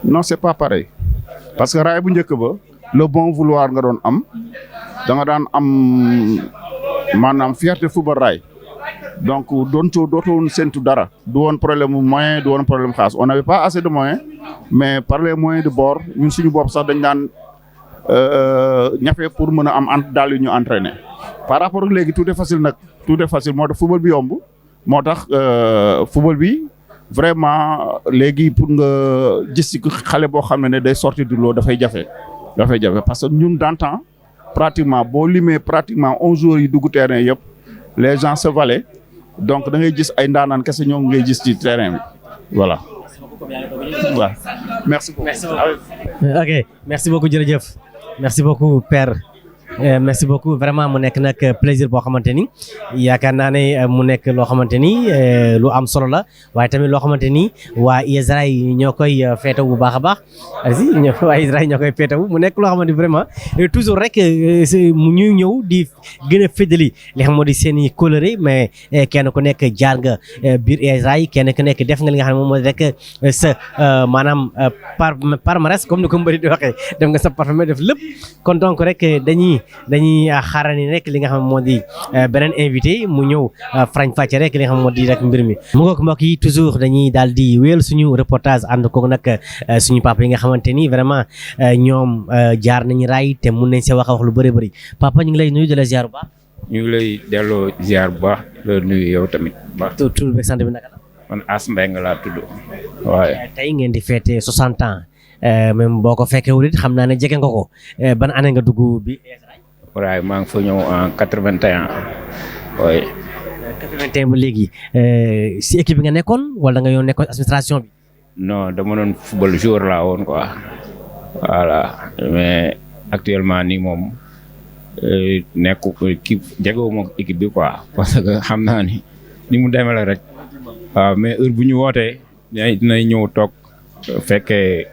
[SPEAKER 5] non c'est pas pareil parce que raay bu njëkk ba le bon vouloir nga doon am da nga daan am maanaam fierté football raay donc dootoon séntu dara du woon problème mu moyen du woon problème xaas on n'avait pas assez de moyens mais par les moyens de bord ñun suñu bopp sax dañ daan ñafe pour mën a am daal yu ñu entraîner par rapport ak léegi tout est facile nag tout est facile moo tax football bi yomb moo tax football bi vraiment léegi pour nga gis ci xale boo xam ne day sortir du lot dafay jafe parce que ñun d'antan pratiquement boo limee pratiquement 11 jours yi dugg terrain yëpp les gens se valaient donc da ngay gis ay ndaanaan kese ñoom ngay gis ci terrain bi voilà. waaw merci beaucoup.
[SPEAKER 1] ok merci beaucoup jërëjëf merci beaucoup père. merci beaucoup vraiment mu nekk nag plaisir boo xamante ni yaakaar naa ne mu nekk loo xamante ni lu am solo la waaye tamit loo xamante ni waa Israël ñoo koy feetaw bu baax a baax waa Israël ñoo koy feetaw mu nekk loo xamante ni vraiment toujours rek mu ñuy ñëw di gën a féddali li xam moo di seen i coloré mais kenn ku nekk jaar nga biir Israël kenn ku nekk def nga li nga xam ne moom moo di rek sa maanaam palmarès comme ni ko mbëri di waxee def nga sa parfum def lépp kon donc rek dañuy xaarani rek li nga xam moo di beneen invité mu ñëw farañ fàcce rek li nga xam moo di rek mbir mi mu ngoog mbokk yi toujours dañuy daal di wéyal suñu reportage ànd ko nag suñu papa yi nga xamante ni vraiment ñoom jaar nañu raay te mun nañ see wax lu bëri bëri papa ñu ngi lay nuyu de la ziar bu baax.
[SPEAKER 4] ñu ngi lay delloo ziar bu baax la nuyu yow tamit baax.
[SPEAKER 1] tur beeg sant bi naka la.
[SPEAKER 4] man As Mbengue laa tudd waaye.
[SPEAKER 1] tey ngeen di fêter 60 ans même boo ko fekkewul it xam naa ne jege nga ko ban année nga dugg bi.
[SPEAKER 4] waaye maa ngi fa ñëw en 81 oui.
[SPEAKER 1] 81 ba léegi si équipe bi nga nekkoon wala nga yoon nekkoon administration bi.
[SPEAKER 4] non dama doon football joueur laa woon quoi voilà mais actuellement nii moom nekku kii jegewuma équipe bi quoi parce que xam naa ni mu demee la rek waaw mais heure bu ñu wootee dinañ ñëw toog fekkee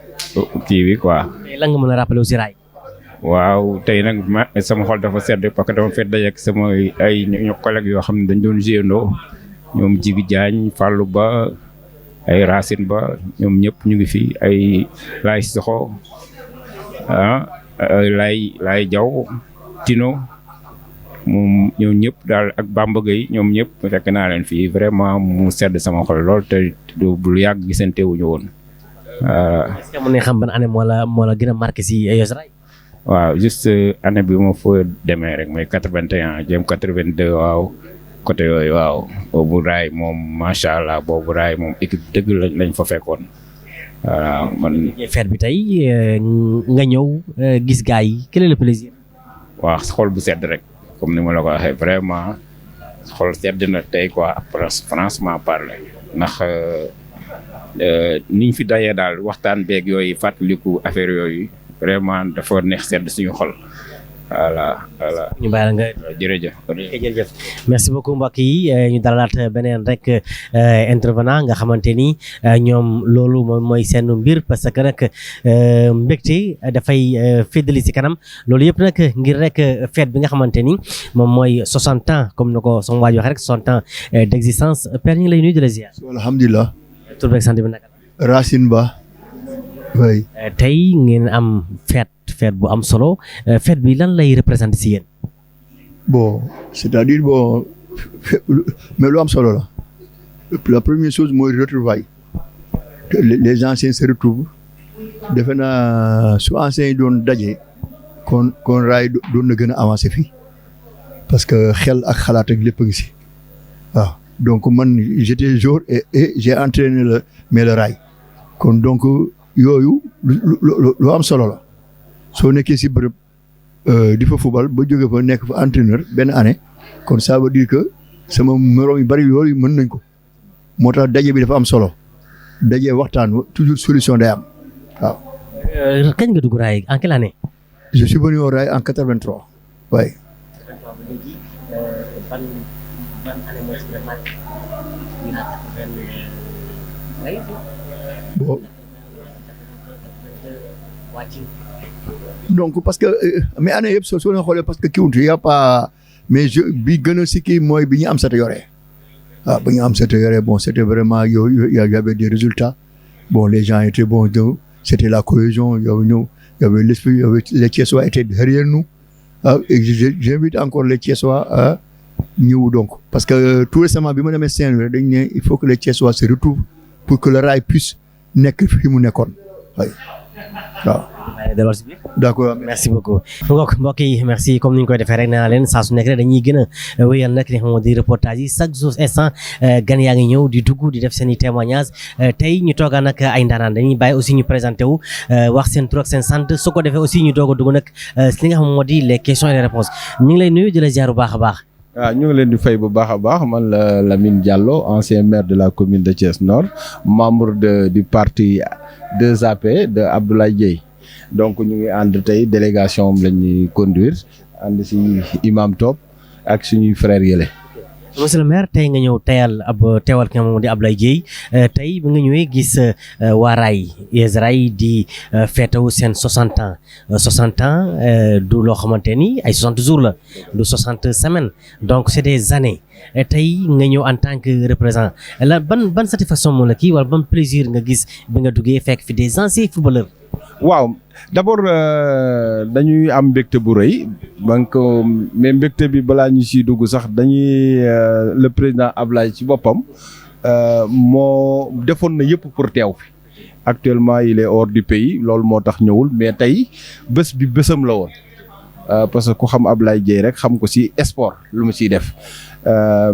[SPEAKER 4] kii bi quoi.
[SPEAKER 1] lan nga mën a rappeler aussi raay.
[SPEAKER 4] waaw tey nag sama xol dafa sedd parce que dama fekk dajeek sama ay collègues yoo xam ne dañ doon géndoo ñoom Jibi Diagne Fallou Ba ay Racine Ba ñoom ñëpp ñu ngi fi ay Laay Soxo Laay Jaw Tino moom ñoom ñëpp daal ak Bamba Gueye ñoom ñëpp fekk naa leen fii vraiment mu sedd sama xol lool te du yàgg gisante wuñu woon.
[SPEAKER 1] est-ce que mën nañ xam ban année moo la gën a marqué si Israël.
[SPEAKER 4] waaw juste année bi ma fa demee rek mooy 81 jëm 82 waaw côté yooyu waaw boobu raay moom macha allah boobu raay moom équipe dëgg lañ fa fekkoon voilà man.
[SPEAKER 1] fête bi tey nga ñëw gis gars yi quel est le plaisir.
[SPEAKER 4] waaw xol bu sedd rek comme ni ma la ko waxee vraiment xol sedd na tey quoi franchement parler ndax niñ fi dayee daal waxtaan beeg yooyu fàttaliku affaire yooyu. vraiment dafa neex sedd suñu xol voilà.
[SPEAKER 1] ñu bàyyi la nga
[SPEAKER 4] jërëjëf.
[SPEAKER 1] merci beaucoup mbokk yi ñu dalalaat beneen rek intervenant nga xamante ni ñoom loolu moom mooy seen mbir parce que nag mbégte dafay féddali si kanam loolu yëpp nag ngir rek fête bi nga xamante ni moom mooy 60 ans comme ni ko sama waaj waxee rek 60 ans d'existence père ñu ngi lay nuyu de la ziar.
[SPEAKER 3] alhamdulilah.
[SPEAKER 1] tur beeg sant bi naka la.
[SPEAKER 3] Racine Ba. oui.
[SPEAKER 1] tey ngeen am fête bu am solo fête bi lan lay représenter si yéen.
[SPEAKER 3] bon c'est-à-dire bon mais lu am solo la la première chose mooy retrouvailles les anciens se retrouvent defe naa su anciens yi doon daje kon raay doon na gën a avancer fii parce que xel ak xalaat ak lépp a ngi si waaw donc man j'étais joueur et j'ai entraîné le raay kon donc. yooyu lu am solo la soo nekkee si bërëb di fa football ba jóge fa nekk fa entraîneur benn année kon ça veut dire que sama morom yu bari yooyu mën nañ ko moo tax daje bi dafa am solo daje waxtaan toujours solution day am waaw.
[SPEAKER 1] kañ nga dugg raay en quelle année.
[SPEAKER 3] je suis venu au raay en 83 waaye. bon. donc parce que mais année yëpp soo leen xoolee parce que kii wuute y' a pas mais bi gën a si kii mooy bi ñu am sata yore waaw bi ñu am sata yore bon c' était vraiment y avait des résultats bon les gens étaient bons c' était la cohésion y avait l'esprit les Thiessois étaient derrière nous et j'invite encore les Thiessois à ñëw donc parce que tout récemment bi ma demee Saint-Louis dañ ne il faut que les Thiessois se retrouvent pour que le rail puisse nekk fi mu nekkoon waaye. waaw. d'accord
[SPEAKER 1] merci beaucoup. mbokk yi merci comme ni ñu koy defee rek nee naa leen saa su nekk rek dañuy gën a wéyal nag li nga xam di reportage yi chaque jour instant gan yaa ngi ñëw di dugg di def seen i témoignage tey ñu toogaan nag ay ndaanaan dañuy bàyyi aussi ñu présenté wu wax seen tur ak seen sant su ko defee aussi ñu doog a dugg nag li nga xam moo di les questions et les réponses ñu ngi lay nuyu di la ziar bu baax a baax.
[SPEAKER 2] waaw ñu ngi leen di fay bu baax a baax man la Lamine Diallo ancien maire de la commune de Thiès Nord membre du parti 2AP de Abdoulaye Dieye donc ñu ngi ànd tey délégation am la ñuy conduire ànd si imam Top ak suñuy frères yële.
[SPEAKER 1] monsieur le maire tey nga ñëw teewal ki nga moom di Abdoulaye Dieye tey bi nga ñëwee gis waa Rail US Rail di feetawu seen 60 ans 60 ans du loo xamante ni ay 60 jours la du 60 semaines donc c'est des années tey nga ñëw en tant que représentant la ban satisfaction moom la kii wala ban plaisir nga gis bi nga duggee fekk fi des anciens footballeurs.
[SPEAKER 2] waaw d'abord dañuy am mbégte bu rëy donc mais mbégte bi balaa ñu siy dugg sax dañuy le président Ablaye ci boppam moo defoon na yëpp pour teew fi actuellement il est hors du pays loolu moo tax ñëwul mais tey bés bi bésam la woon parce que ku xam Ablaye Dieye rek xam ko si sport lu mu siy def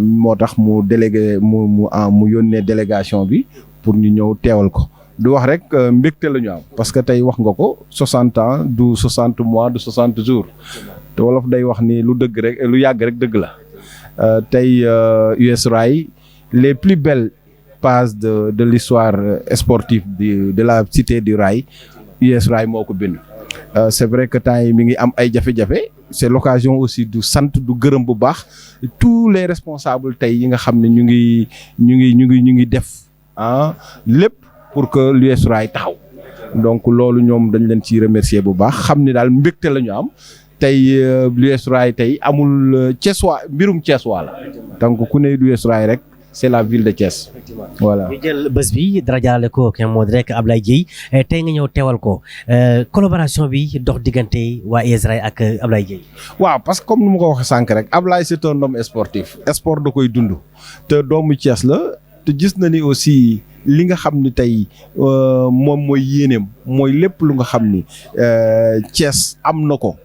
[SPEAKER 2] moo tax mu délégué mu yónnee délégation bi pour ñu ñëw teewal ko. du wax rek mbégte la ñu am parce que tey wax nga ko 60 ans du 60 mois du 60 jours te wolof day wax ni lu dëgg rek lu yàgg rek dëgg la tey US Rail les plus belles pages de l'histoire sportive de la cité du Rail US Rail moo ko bind. C'est vrai que temps yi mi ngi am ay jafe-jafe c'est l'occasion aussi du sant du gërëm bu baax tous les responsables tey yi nga xam ne ñu ngi def lépp. pour que l'US Rail taxaw donc loolu ñoom dañ leen ciy remercier bu baax xam ni daal mbégte la ñu am tey l'US Rail tey amul Thiessois mbirum Thiessois la donc ku ne l'US Rail rek c'est la ville de Thiès voilà.
[SPEAKER 1] ñu jël bés bi dara jaarale ko kenn moo di rek Ablaye Dieye tey nga ñëw teewal ko collaboration bi dox diggante waa US Rail ak Ablaye Dieye.
[SPEAKER 2] waaw parce que comme nu ma ko waxee sànq rek Ablaye c'est un homme sportif sport da koy dund te doomu Thiès la te gis na ni aussi. li nga xam ni tey moom mooy yéeneem mooy lépp lu nga xam ni Thiès am na ko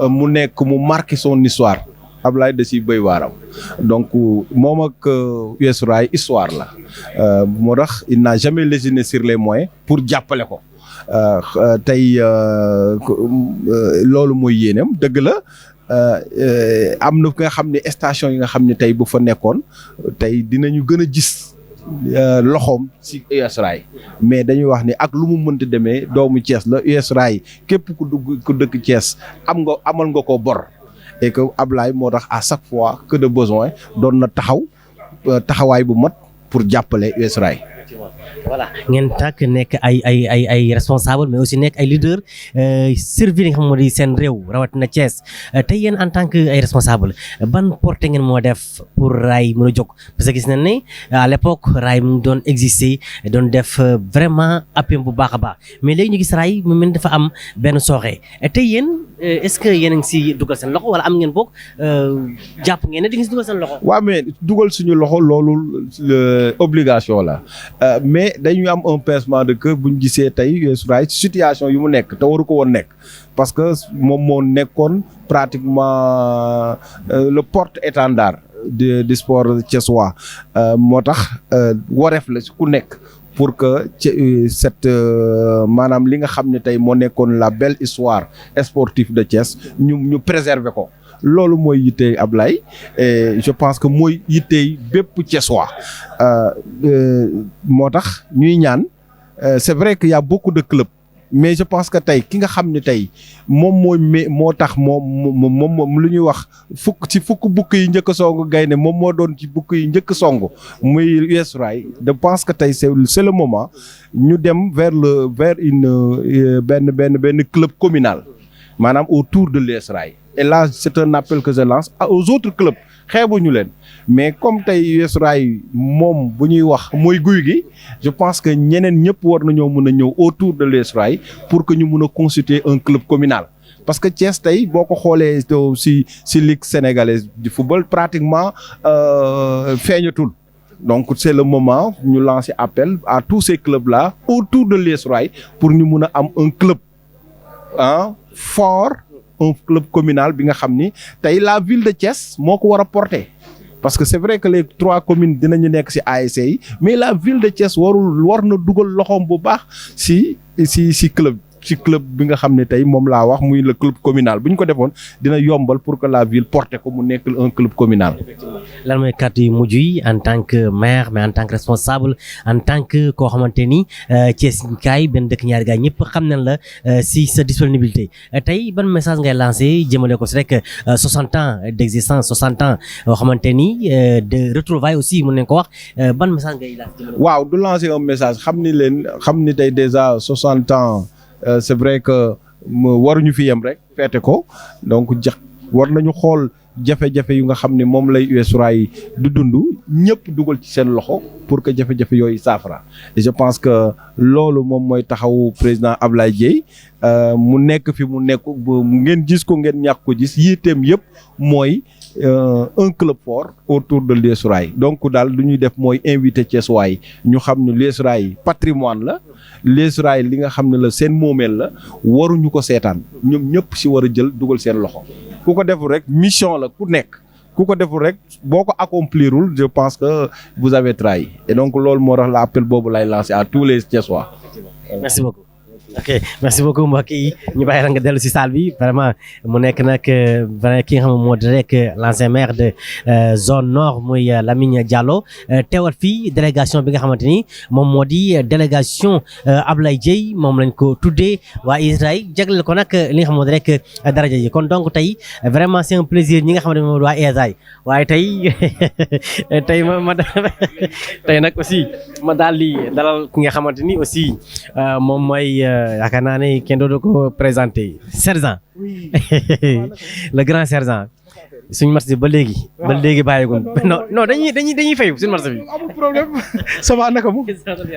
[SPEAKER 2] mu nekk mu marqué son histoire Ablaye da ciy béy waaram donc moom ak US Rail histoire la moo tax il n'a jamais lésiné sur les moyens pour jàppale ko tey loolu mooy yéeneem dëgg la am na nga xam ne station yi nga xam ne tey bu fa nekkoon tey dinañu gën a gis loxoom ci US Rail mais dañuy wax ni ak lu mu mënti demee doomu Thiès la US Rail képp ku dëkk Thiès amal nga ko bor et que Ablaye moo tax à chaque fois que de besoin doon na taxawaay bu mat pour jàppale US Rail.
[SPEAKER 1] voilà ngeen tàkk nekk ay responsable mais aussi nekk ay leader servir nga xam moo di seen réew rawatina Thiès tey yéen en tant que ay responsable ban porte ngeen moo def pour Rail mën a jóg parce que gis nañ ne à l'époque Rail mu doon exister doon def vraiment appui bu baax a baax mais léegi ñu gis Rail mu mel dafa am benn sooxe tey yéen est-ce que yéen a ngi si dugal seen loxo wala am ngeen boog jàpp ngeen ne di ngeen si dugal seen loxo.
[SPEAKER 2] waaw mais dugal suñu loxo loolu obligation la mais dañuy am un pincement de cœur bu ñu gisee tey US Rail situation yu mu nekk te waru ko woon nekk parce que moom moo nekkoon pratiquement le porte-étendard du sport thiessois moo tax wareef la ku nekk pour que cette maanaam li nga xam ne tey moo nekkoon la belle histoire sportive de Thiès ñu préserver ko loolu mooy yittey Ablaye et je pense que mooy yittey bépp Thiessois moo tax ñuy ñaan c'est vrai qu'il y a beaucoup de clubs mais je pense que tey ki nga xam ne tey moom moo tax moom lu ñuy wax fukk bukk yi njëkk a song gaynde moom moo doon ci bukk yi njëkk a song muy US Rail je pense que tey c'est le moment ñu dem vers une benn club communal maanaam autour de l'US Rail et là c'est un appel que je lance aux autres clubs xeebuñu leen mais comme tey US Rail moom bu ñuy wax mooy guy gi je pense que ñeneen ñëpp war nañoo mën a ñëw autour de l'US Rail pour que ñu mën a constituer un club communal parce que Thiès tey boo ko xoolee ci ligue sénégalaise du football pratiquement feeñatul donc c'est le moment ñu lancer appel à tous ces clubs là autour de l'US Rail pour ñu mën a am un club fort un club communal bi nga xam ni tey la ville de Thiès moo ko war a porter. Parce que c'est vrai que les 3 communes dinañu nekk ci ASC yi mais la ville de Thiès war na dugal loxoom bu baax ci club bi nga xam ne tey moom laa wax muy le club communal bu ñu ko defoon dina yombal pour que la ville porte ko mu nekk un club communal.
[SPEAKER 1] lan mooy kàddu yu mujj yi en tant que maire mais en tant que responsable en tant que koo xamante ni Thiès kaay benn dëkk ñaari gaay ñëpp xam nañ la si sa disponibilité tey ban message ngay lancé jëmale ko si rek 60 ans d'existence 60 ans yoo xamante ni de retrouvailles aussi mën nañ ko wax ban message ngay lancé.
[SPEAKER 2] waaw du lancer un message xam ni tey déjà 60 ans. C'est vrai que waruñu fi yem rek feete ko donc war nañu xool jafe-jafe yu nga xam ne moom lay US Rail du dund ñëpp dugal ci seen loxo pour que jafe-jafe yooyu saafara et je pense que loolu moom mooy taxawu président Ablaye Dieye mu nekk fi mu nekk ngeen gis ko ngeen ñàkk ko gis yitteem yëpp mooy un club fort autour de l'US Rail donc daal lu ñuy def mooy invité Thiessois ñu xam ne l'US Rail patrimoine la l'US Rail li nga xam ne la seen moomeel la waruñu ko seetaan ñoom ñëpp si war a jël dugal seen loxo ku ko deful rek mission la ku nekk ku ko deful rek boo ko accomplirul je pense que vous avez trahi et donc loolu moo tax la appel boobu lay lancer à tous les Thiessois.
[SPEAKER 1] Merci beaucoup. ok merci beaucoup mbokk yi ñu bàyyi la nga dellu si salle bi vraiment mu nekk nag vraiment ki nga xam ne moo di rek l'ancien maire de zone nord muy Lamine Diallo teewal fii délégation bi nga xamante ni moom moo di délégation Ablaye Dieye moom lañ ko tuddee waa Israël jagleel ko nag li nga xam moo di rek daraja yi kon donc tey vraiment c'est un plaisir ñi nga xamante ni moom di waa Israël waaye tey ma tey nag aussi ma daal di dalal ki nga xamante ni aussi moom mooy yaakaar naa ne kenn dootu ko présenté sergent le grand sergent suñu match bi ba léegi bàyyeegun non dañuy fayu suñu match bi.
[SPEAKER 6] amul problème ça va naka mu.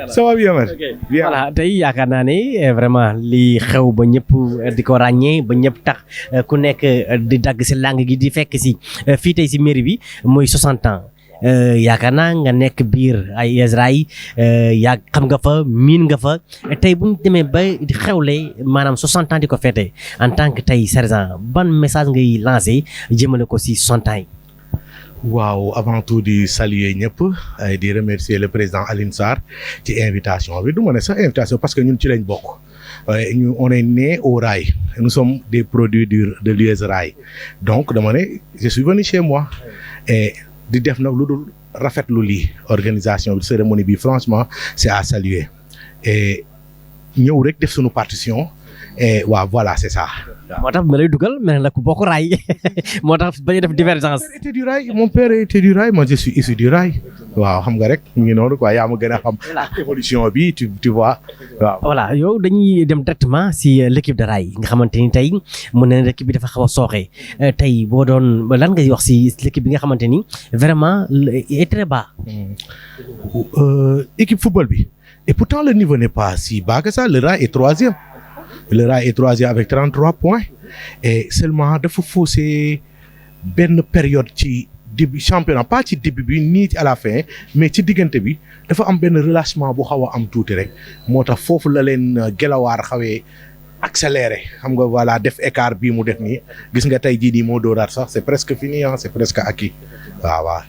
[SPEAKER 6] ça va bien man.
[SPEAKER 1] voilà tey yaakaar naa ne vraiment li xew ba ñëpp di ko ràññee ba ñëpp tax ku nekk di dagg si langue gi di fekk si fii tey si mairie bi muy 60 ans. yaakaar naa nga nekk biir ay Israël yaa xam nga fa miin nga fa tey bu ñu demee ba xewle maanaam 60 ans di ko fêté en tant que tey sergent ban message ngay lancé jëmale ko si 60 ans yi.
[SPEAKER 6] waaw avant tout di saluer ñëpp di remercier le président Alioune Sarr ci invitation bi du ma ne sax invitation parce que ñun ci lañ bokk ñu on est né au rail nous sommes des produits de l'US Rail donc dama ne je suis venu chez moi et di def nag lu dul rafetlu lii organisation bi cérémonie bi franchement c'est à saluer et ñëw rek def sunu partition et waaw voilà c'est ça.
[SPEAKER 1] moo tax ma lay dugal mel na ku bokk raay moo tax bañ a def divergence.
[SPEAKER 6] mon père était du rail moi je suis issu du rail waaw xam nga rek mu ngi noonu quoi yaa ma gën a xam évolution bi tu vois waaw.
[SPEAKER 1] voilà yow dañuy dem directement si l'équipe de rail nga xamante ni tey mu ne l'équipe bi dafa xaw a sooxe tey boo doon lan ngay wax si l'équipe bi nga xamante ni vraiment est très bas.
[SPEAKER 6] équipe football bi et pourtant le niveau n'est pas si bas que ça le rail est troisième. Le Rail est troisième avec 33 points et seulement dafa faussé benn période ci début championnat pas ci début bi nii à la fin mais ci diggante bi dafa am benn relâchement bu xaw a am tuuti rek moo tax foofu la leen Gelawaar xawee accéléré xam nga voilà def écart bii mu def nii gis nga tey jii nii moo dooraat sax c'est presque fini ah c'est presque acquis waaw.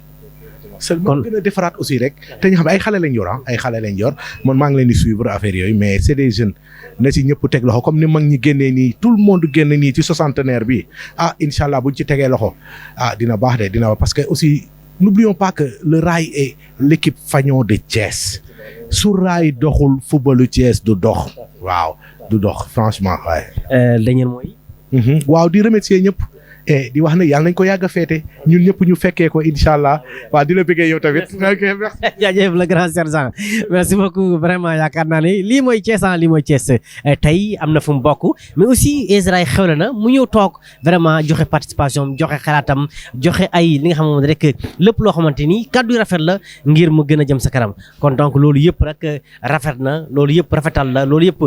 [SPEAKER 6] seulement gën a defaraat aussi rek te ñu xam ay xale lañ yor ay xale lañ yor man maa ngi leen di suivre affaire yooyu mais c'est des jeunes na ci ñëpp teg loxo comme ni mag ñi génnee nii tout le monde génn nii ci soixantenaire bi incha allah buñ ci tegee loxo dina baax de dina parce que aussi n'oublions pas que le Rail est l'équipe fanion de Thiès su Rail doxul footballu Thiès du dox waaw du dox franchement waaye.
[SPEAKER 1] dañu mooy.
[SPEAKER 6] waaw di remercier ñëpp. et di wax ne yàlla nañ ko yàgg a féete ñun ñëpp ñu fekkee ko incha allah waa di la bëggee yow tamit.
[SPEAKER 1] jaajëf le grand sergent merci beaucoup vraiment yaakaar naa ne lii mooy Thiès lii mooy Thiès tey am na fu mu bokk mais aussi Israël xewle na mu ñëw toog vraiment joxe participation joxe xalaatam joxe ay li nga xamante rek lépp loo xamante ni kàddu yu rafet la ngir mu gën a jëm sa kanam kon donc loolu yëpp rek rafet na loolu yëpp rafetal la loolu yëpp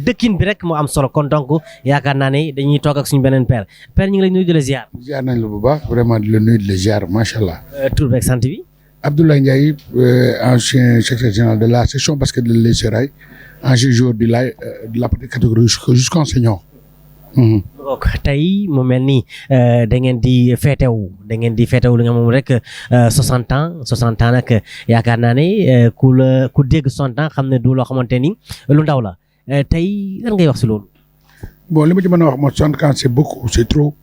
[SPEAKER 1] dëkkin bi rek moo am solo kon donc yaakaar naa ne dañuy toog ak suñu beneen père ñu ngi lay nuyu ziar
[SPEAKER 22] nañ la bu baax vraiment di la nuyu di la ziar macha allah.
[SPEAKER 1] tur beeg sant bi.
[SPEAKER 22] Abdoulaye Ndiaye ancien secrétaire général de la section basket de l'US Rail ancien joueur de la petite catégorie jusqu'en senior
[SPEAKER 1] donc tey mu mel ni da ngeen di feetewu li nga moom rek 60 ans nag yaakaar naa ne ku dégg 60 ans xam ne du loo xamante ni lu ndaw la tey lan ngay wax si loolu.
[SPEAKER 22] Bon, li ma ci mën a wax mooy 60 ans c'est beaucoup, c'est trop.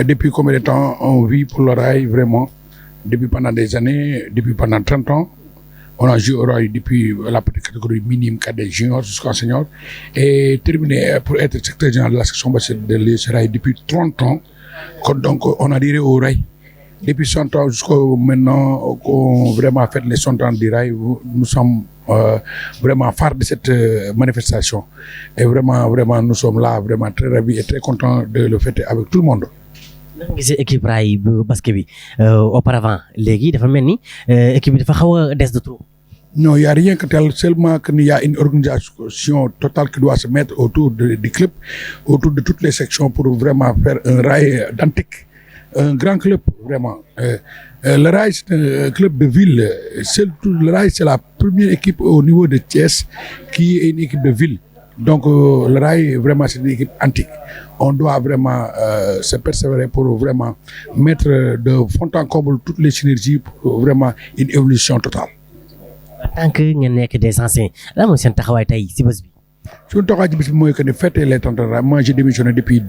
[SPEAKER 22] Depuis combien de temps on vit pour le rail vraiment? Depuis pendant des années, depuis pendant 30 ans. On a joué au rail depuis la petite catégorie minime, cadet, junior jusqu'en senior. Et terminé pour être secrétaire général de la section basse de l'US Rail depuis 30 ans. Donc on a adhéré au rail. Depuis 100 ans jusqu'à maintenant, on vraiment fait les 100 ans du rail. Nous sommes vraiment phares de cette manifestation. Et vraiment, nous sommes là, vraiment très ravis et très contents de le fêter avec tout le monde.
[SPEAKER 1] nan gisee équipe rail bu basket bi auparavant léegi dafa mel ni équipe bi dafa xaw a des de trop.
[SPEAKER 22] Non, il n'y a rien que tel, seulement qu'il y a une organisation totale qui doit se mettre autour du club, autour de toutes les sections pour vraiment faire un rail d'antique, un grand club, vraiment. Le rail, c'est un club de ville. Le rail, c'est la première équipe au niveau de Thiès qui est une équipe de ville. Donc, le rail, vraiment, c'est une équipe antique. On doit vraiment se persévérer pour vraiment mettre de fond en comble toutes les synergies pour vraiment une évolution totale.
[SPEAKER 1] En tant que ngeen nekk des anciens lan mooy seen taxawaay tey si bés bi.
[SPEAKER 22] Suñu taxawaay ci bés bi mooy que ne fêter les 30 ans. Moi, j'ai démissionné depuis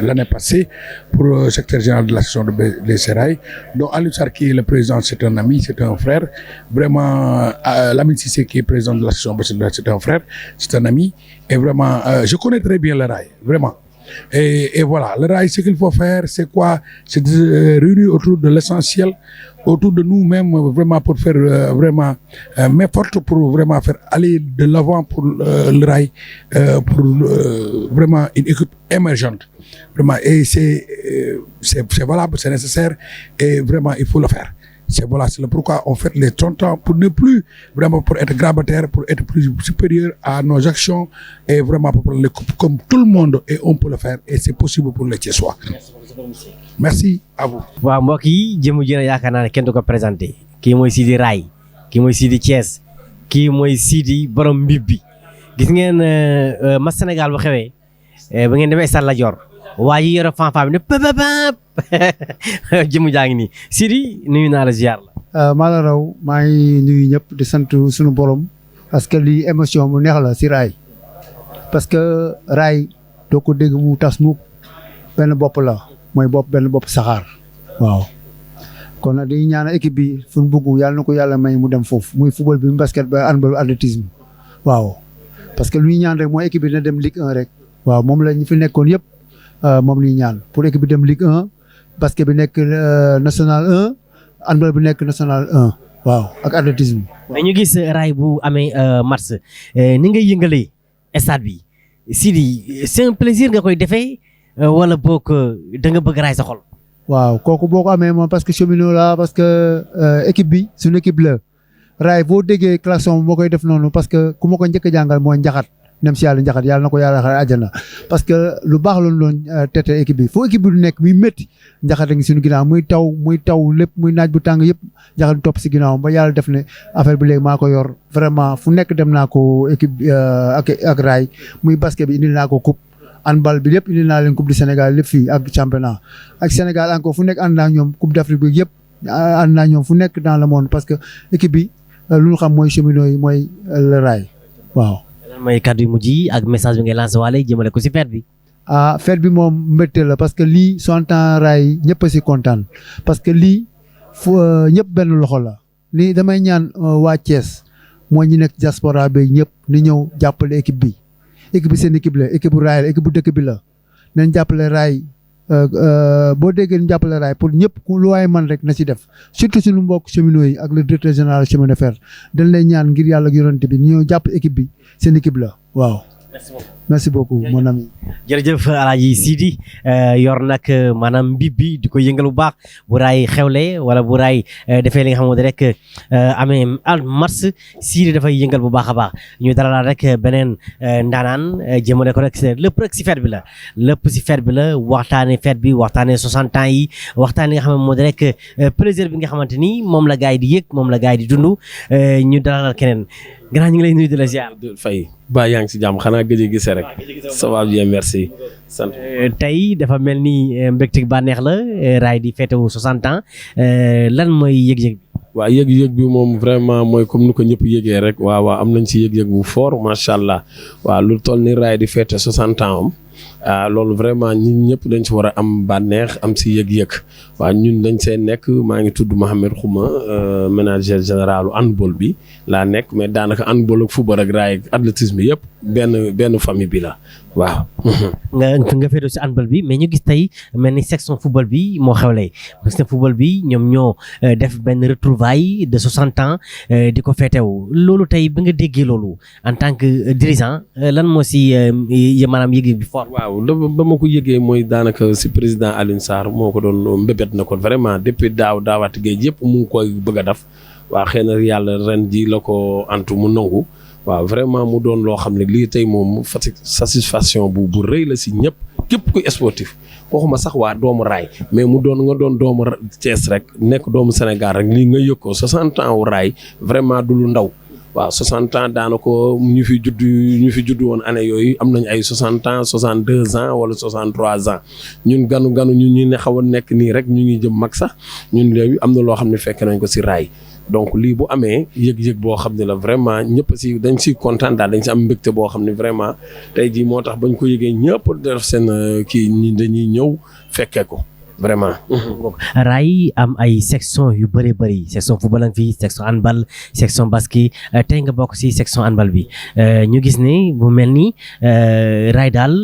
[SPEAKER 22] l'année passée pour secrétaire général de la section de l'ESRAI. Donc, Aliou Sarr qui est le président, c'est un ami, c'est un frère. Vraiment, Lamine Cissé qui est président de la section, c'est un frère, c'est un ami. Et vraiment, je connais très bien le rail, vraiment. Et voilà, le rail, ce qu'il faut faire, c'est quoi? C'est de réunir autour de l'essentiel, autour de nous-mêmes, vraiment pour faire vraiment main forte pour vraiment faire aller de l'avant pour le rail, pour vraiment une équipe émergente. Vraiment, et c'est valable, c'est nécessaire, et vraiment, il faut le faire. C'est le pourquoi on fait les 30 ans pour ne plus vraiment pour être grabataire, pour être plus supérieur à nos actions et vraiment pour prendre les coupes comme tout le monde et on peut le faire et c'est possible pour les Thiessois. Merci à vous.
[SPEAKER 1] waaw mbokk yi jëmu ji yaakaar naa ne kenn du ko présenté kii mooy Sidi Rail kii mooy Sidi Thiès kii mooy Sidi borom mbib bi gis ngeen ma Sénégal bu xewee ba ngeen demee Stade Lat Dior waa yi yore fanfan bi ne pëpëpëp jëmu jaa ngi nii Sidi nuyu naa la ziar la.
[SPEAKER 7] maa la raw maa ngi nuyu ñëpp di sant suñu borom parce que lii émotion mu neex la si raay parce que raay doo ko dégg mu tas mu benn bopp la mooy benn bopp saxaar waaw. kon nag dañuy ñaanal équipe bi fu mu bugg yàlla na ko yàlla may mu dem foofu muy football bi mu basket ba handball athlétisme waaw parce que lu ñuy ñaan rek mooy équipe bi na dem Ligue 1 rek waaw moom la ñu fi nekkoon yëpp moom la ñuy ñaan pour équipe bi dem Ligue 1. basket bi nekk national 1 handball bi nekk national 1 waaw ak athlétisme.
[SPEAKER 1] mais ñu gis raay bu amee match ni ngay yëngalee stade bi Sidi c'est un plaisir nga koy defee wala boog da nga bëgg raay sa xol.
[SPEAKER 7] waaw kooku boo ko amee moom parce que cheminot la parce que équipe bi suñu équipe la raay boo déggee klaxon moo koy def noonu parce que ku ma ko njëkk a jàngal mooy njaxat. nem si yàlla njaxat yàlla na ko yàlla xare àjjana parce que lu baax loolu doon tete équipe bi foo équipe bi du nekk muy métti njaxat a ngi suñu ginnaaw muy taw lépp muy naaj bu tàng yëpp njaxat topp si ginnaaw ba yàlla def ne affaire bi léegi maa ko yor vraiment fu nekk dem naa ko équipe ak raay muy basket bi indil naa ko coupe handball bi lépp indil naa leen coupe du Sénégal lépp fii ak championnat ak Sénégal encore fu nekk ànd naa ñoom coupe d'Afrique bi yëpp ànd naa ñoom fu nekk dans le monde parce que équipe bi lu ñu xam mooy cheminot yi mooy le raay waaw.
[SPEAKER 1] mooy kàddu yu mujj yi ak message bi ngay lancé waale jëmale ko si fête bi.
[SPEAKER 7] fête bi moom mbégte la parce que lii 60 ans raay ñëpp a si kontaan parce que lii ñëpp benn loxo la lii damay ñaan waa Thiès mooy ñi nekk diaspora bi ñëpp ni ñëw jàppale équipe bi seen équipe la équipe bu raay la équipe bu dëkk bi la nañ jàppale raay boo déggee ñu jàppale raay pour ñëpp lu waaye man rek na ci def surtout suñu mbokk cheminots yi ak le directeur général chemin de fer dañ lay ñaan ngir yàlla ak yonent bi ñëw jàpp équipe bi seen équipe la waaw. merci beaucoup mon ami.
[SPEAKER 1] jërëjëf Alaaji Sidi yor nag maanaam mbib bi di ko yëngal bu baax bu raay xewle wala bu raay defee li nga xamante rek amee mars Sidi dafay yëngal bu baax a baax ñu dalalaat rek beneen ndaanaan jëmale ko rek lépp rek si fête bi la lépp si fête bi la waxtaanee fête bi waxtaanee 60 ans yi waxtaan li nga xam ne moo di rek plaisir bi nga xamante ni moom la gars yi di yëg moom la gars yi di dund ñu dalalaat keneen. gannaaw ñu ngi lay nuyu di la ziar.
[SPEAKER 9] Faye ba yaa ngi si jàmm xanaa gëj a gis rek ça va bien merci sant.
[SPEAKER 1] tey dafa mel ni mbégte bànneex la raay di feetewu 60 ans lan mooy yëg-yëg bi.
[SPEAKER 9] waaw yëg-yëg bi moom vraiment mooy comme ni ko ñëpp yëgee rek waaw am nañ ci yëg-yëg bu fort macha allah waaw lu toll ni raay di feete 60 ans am loolu vraiment ñun ñëpp dañ ci war a am bànneex am si yëg-yëg waaw ñun dañ see nekk maa ngi tudd Mohamed Khouma manager général handball bi laa nekk mais daanaka handball ak football ak raay ak athlétisme yëpp benn famille bi la waaw.
[SPEAKER 1] nga féetoo si handball bi mais ñu gis tey mel ni section football bi moo xewlee parce que football bi ñoom ñoo def benn retrouvaille de 60 ans di ko féetewu loolu tey bi nga déggee loolu en tant que dirigeant lan moo si maanaam yëg bi fort.
[SPEAKER 9] waaw ba ma ko yëgee mooy daanaka si président Alioune Sarr moo ko doon mbébét na ko vraiment depuis daawaati géej yëpp mu ngi koy bëgg a def waaw xëy na yàlla ren ji la ko antu mu nangu. waaw vraiment mu doon loo xam ne lii tey moom satisfaction bu rëy la si ñëpp képp kuy sportif waxuma sax waa doomu raay mais mu doon nga doon doomu Thiès rek nekk doomu Sénégal rek lii nga yëg ko 60 ans wu raay vraiment du lu ndaw waaw 60 ans daanaka ñu fi judd woon année yooyu am nañ ay 60 ans 62 ans wala 63 ans ñun ganu ñun ñu ne xaw a nekk nii rek ñu ngi jëm mag sax ñun léegi am na loo xam ne fekk nañ ko si raay. donc lii bu amee yëg-yëg boo xam ne la vraiment ñëpp si dañ siy kontaan daal dañ si am mbégte boo xam ne vraiment tey jii moo tax bañ ko yëgee ñëpp def seen kii ñi dañuy ñëw fekkee ko vraiment.
[SPEAKER 1] raay am ay section yu bëri section football ak fii section handball section basket tey nga bokk si section handball bi ñu gis ne bu mel ni raay daal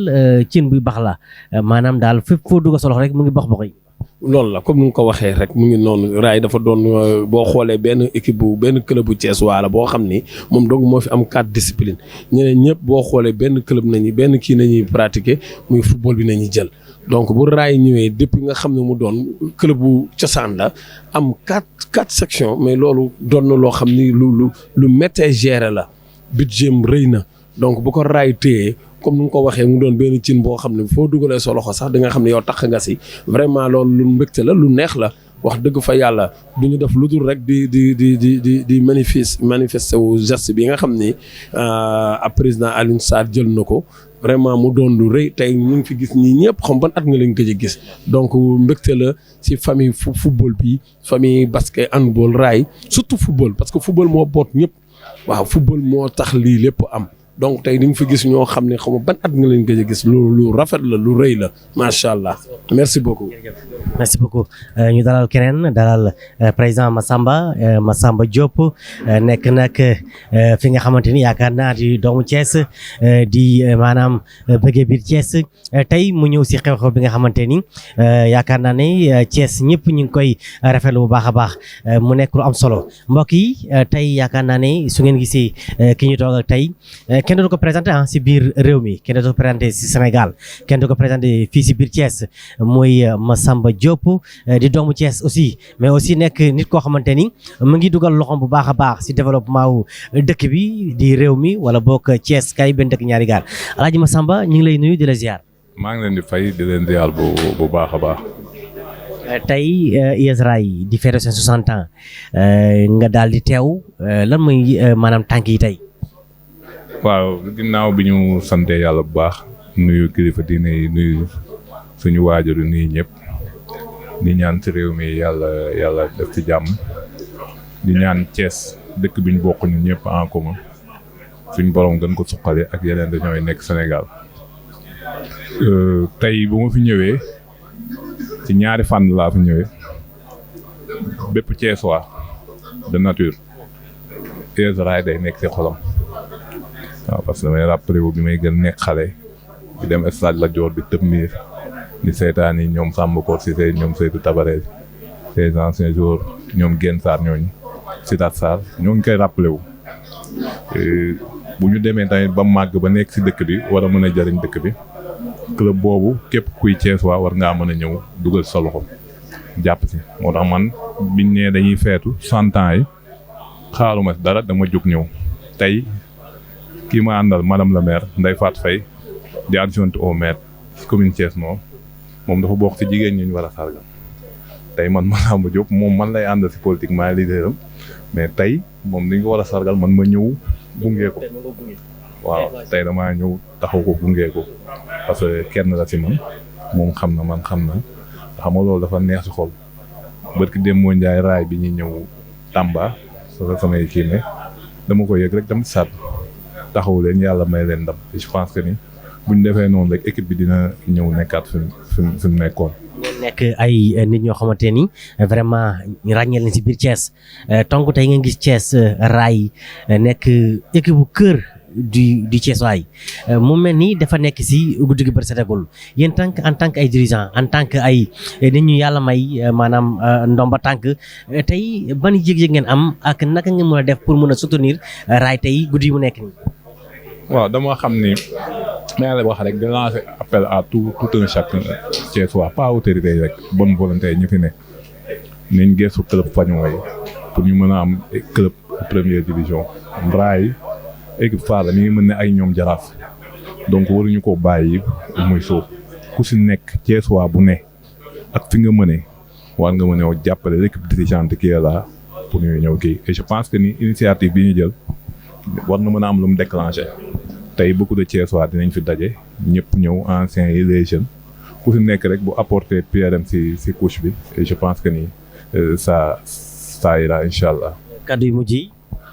[SPEAKER 1] cin buy bax la maanaam daal fépp foo dugg solo rek mu ngi box yi.
[SPEAKER 9] loolu la comme ni nga ko waxee rek mu ngi noonu raay dafa doon boo xoolee benn équipe benn club bu Thiès waala boo xam ni moom donc moo fi am 4 disciplines ñeneen ñëpp boo xoolee benn club benn kii nañuy pratiquer muy football bi nañuy jël donc bu raay ñëwee depuis nga xam ne mu doon club bu cosaan la am 4 sections mais loolu doon na loo xam ni lu méttee gérer la budget am rëy na donc bu ko raay téyee comme ni nga ko waxee mu doon benn cin boo xam ne foo dugalee sa loxo sax da nga xam ne yow tax nga si vraiment loolu lu mbégte la lu neex la wax dëgg fa yàlla du ñu def lu dul rek di manifester wu geste bi nga xam ni président Alioune Sarr jël na ko vraiment mu doon lu rëy tey ñu ngi fi gis ñii ñëpp xam ban at nga leen gëj a gis donc mbégte la si famille football bi famille basket handball raay surtout football parce que football moo boot ñëpp waaw football moo tax lii lépp am. donc tey di nga fi gis ñoo xam ne xam ban at nga leen gëj a gis lu rafet la lu rëy la macha allah merci beaucoup.
[SPEAKER 1] merci beaucoup ñu dalal keneen dalal président Massamba Diop nekk nag fi nga xamante ni yaakaar naa di doomu Thiès di maanaam bëggee biir Thiès tey mu ñëw si xew-xew bi nga xamante ni yaakaar naa ne Thiès ñëpp ñu ngi koy rafetlu bu baax a baax mu nekk lu am solo mbokk yi tey yaakaar naa ne su ngeen gisee ki ñu toog ak tey. kenn du ko présenté si biir réew mi kenn du ko présenté si Sénégal kenn du ko présenté fii si biir Thiès mooy Massamba Diop di doomu Thiès aussi mais aussi nekk nit koo xamante ni mu ngi dugal loxoom bu baax a baax si développement wu dëkk bi di réew mi wala boog Thiès kay benn dëkk ñaari gaar Alaaji Massamba ñu ngi lay nuyu di la ziar.
[SPEAKER 10] maa ngi leen di fay di leen ziar bu baax a baax.
[SPEAKER 1] tey US Rail di fête seen 60 ans nga daal di teew lan mooy maanaam tànk yi tey.
[SPEAKER 10] waaw ginnaaw bi ñu sante yàlla bu baax nuyu kilifa diine yi nuyu suñu waajur yi nuyu ñëpp di ñaan ci réew mi yàlla def ci jàmm di ñaan Thiès dëkk bi ñu bokk ñun ñëpp en commun suñu borom gën ko suqali ak yeneen régions yi nekk Sénégal tey bu ma fi ñëwee ci ñaari fànn laa fi ñëwee bépp Thiessois de nature US Rail day nekk ci xolam. waaw parce que damay rappelé wu bi may gën nekk xale di dem stade Lat Dior di tëb miir di seetaan yi ñoom Samba Kor Cissé ñoom Seydou Tabaré ces anciens joueurs ñoom Guène Sarr ñooñu Sidat Sarr ñoo ngi koy rappelé wu. bu ñu demee tamit ba màgg ba nekk si dëkk bi war a mën a jëriñ dëkk bi club boobu képp kuy Thiès waa war ngaa mën a ñëw dugal sa loxo jàpp si moo tax man biñ nee dañuy feetu 100 ans yi xaaruma dara dama jóg ñëw tey. kii ma àndal madame la maire Ndeye Fatou Faye di adjointe au maire ci commune Thiès Nord moom dafa bokk ci jigéen ñi ñu war a sargal tey man Massamba Diop moom man lay àndal ci politique maa leaderam mais tey moom dañ ko war a sargal man ma ñëw gunge ko waaw tey damaa ñëw taxaw ko gunge ko parce que kenn la si man moom xam na man xam na xam nga loolu dafa neex si xol barki dem moo njaay raay bi ñuy ñëw Tamba samay kii ne dama ko yëg rek dama sat taxaw leen yàlla may leen ndam je pense que ni bu ñu defee noonu rek équipe bi dina ñëw nekkaat fi mu nekkoon.
[SPEAKER 1] nekk ay nit ñoo xamante ni vraiment ràññeel nañ si biir Thiès donc tey ngeen gis Thiès raay nekk équipe bu kër du Thiès waay mu mel ni dafa nekk si guddi gi bër setagul yéen en tant que ay dirigeant en tant que ay nit ñu yàlla may maanaam ndomba tànk tey ban yëg-yëg ngeen am ak naka ngeen mën a def pour mën a soutenir raay tey guddi yi mu nekk nii.
[SPEAKER 10] waaw dama xam ni mais la wax rek di lancer appel à tout un chacun Thiessois pas autorité yi rek bonne volonté ñu fi nekk nañ gëstu club Fagnon yi pour ñu mën a am club première division raay équipe phare la mi ngi mën ne ay ñoom Jaraaf donc waruñu ko bàyyi muy suuf ku si nekk Thiessois bu ne ak fi nga mëne war nga mën a jàppale l'équipe dirigeante qui est là pour ñu ñëw kii et je pense que ni initiative bi ñu jël war na mën a am lu mu déclenché tey beaucoup de Thiessois dinañ fi daje ñëpp ñëw anciens yi les jeunes ku si nekk rek bu apporter pierre am si couche bi et je pense que ni ça ira incha allah.
[SPEAKER 1] kaddu yu mujj yi.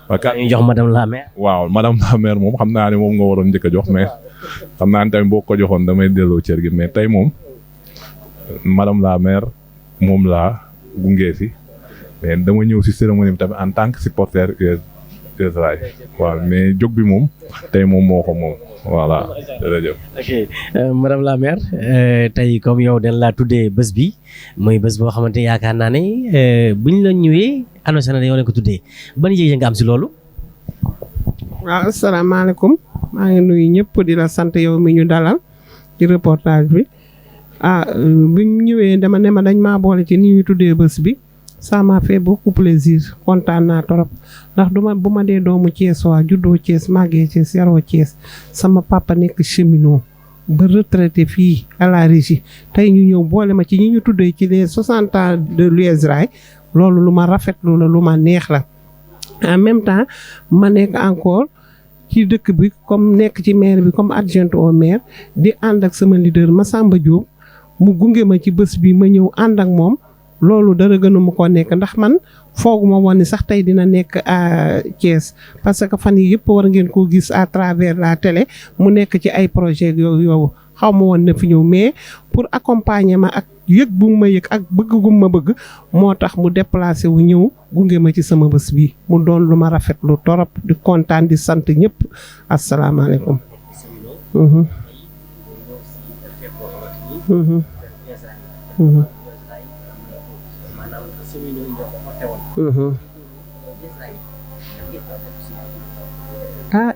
[SPEAKER 10] waaw
[SPEAKER 1] ñu jox madame la maire.
[SPEAKER 10] waaw madame la maire moom xam naa ne moom nga waroon njëkk a jox mais xam naa ne tamit boo ko joxoon damay delloo cër gi mais tey moom madame la maire moom laa gunge si mais dama ñëw si cérémonie bi tamit en tant que supporter Raay waaw mais jóg bi moom tey moom moo ko moom voilà jërëjëf.
[SPEAKER 1] ok madame la maire tey comme yow dañ laa tuddee bés bi muy bés boo xamante yaakaar naa ne buñ la ñëwee annoncé na yow lañ ko tuddee ban yëg nga am si loolu.
[SPEAKER 11] waaw asalaamaaleykum maa ngi nuyu ñëpp di la sant yow mi ñu dalal ci reportage bi bi ñu ñëwee dama ne ma dañ maa boole ci ni ñu tuddee bés bi. ça m'a fait beaucoup plaisir kontaan naa trop ndax bu ma dee doomu Thiès waa juddoo Thiès màggee Thiès yaroo Thiès sama papa nekk cheminot ba retraité fii à la régie tey ñu ñëw boole ma ci ñi ñu tuddee ci les 60 ans de l'US Rail loolu lu ma rafetlu la lu ma neex la en même temps ma nekk encore ci dëkk bi comme nekk ci maire bi comme adjointe au maire di ànd ak sama leader Massamba Diop mu gunge ma ci bés bi ma ñëw ànd ak moom loolu dara gënu ma ko nekk ndax man fooguma woon ni sax tey dina nekk à Thiès parce que fan yi yëpp war ngeen koo gis à travers la télé mu nekk ci ay projet yooyu xaw ma woon na fi ñëw mais pour accompagner ma ak yëg bu ma yëg ak bëgg gu ma bëgg moo tax mu déplacé wu ñëw gunge ma ci sama bés bi mu doon lu ma rafetlu torop di kontaan di sant ñëpp asalaamaaleykum.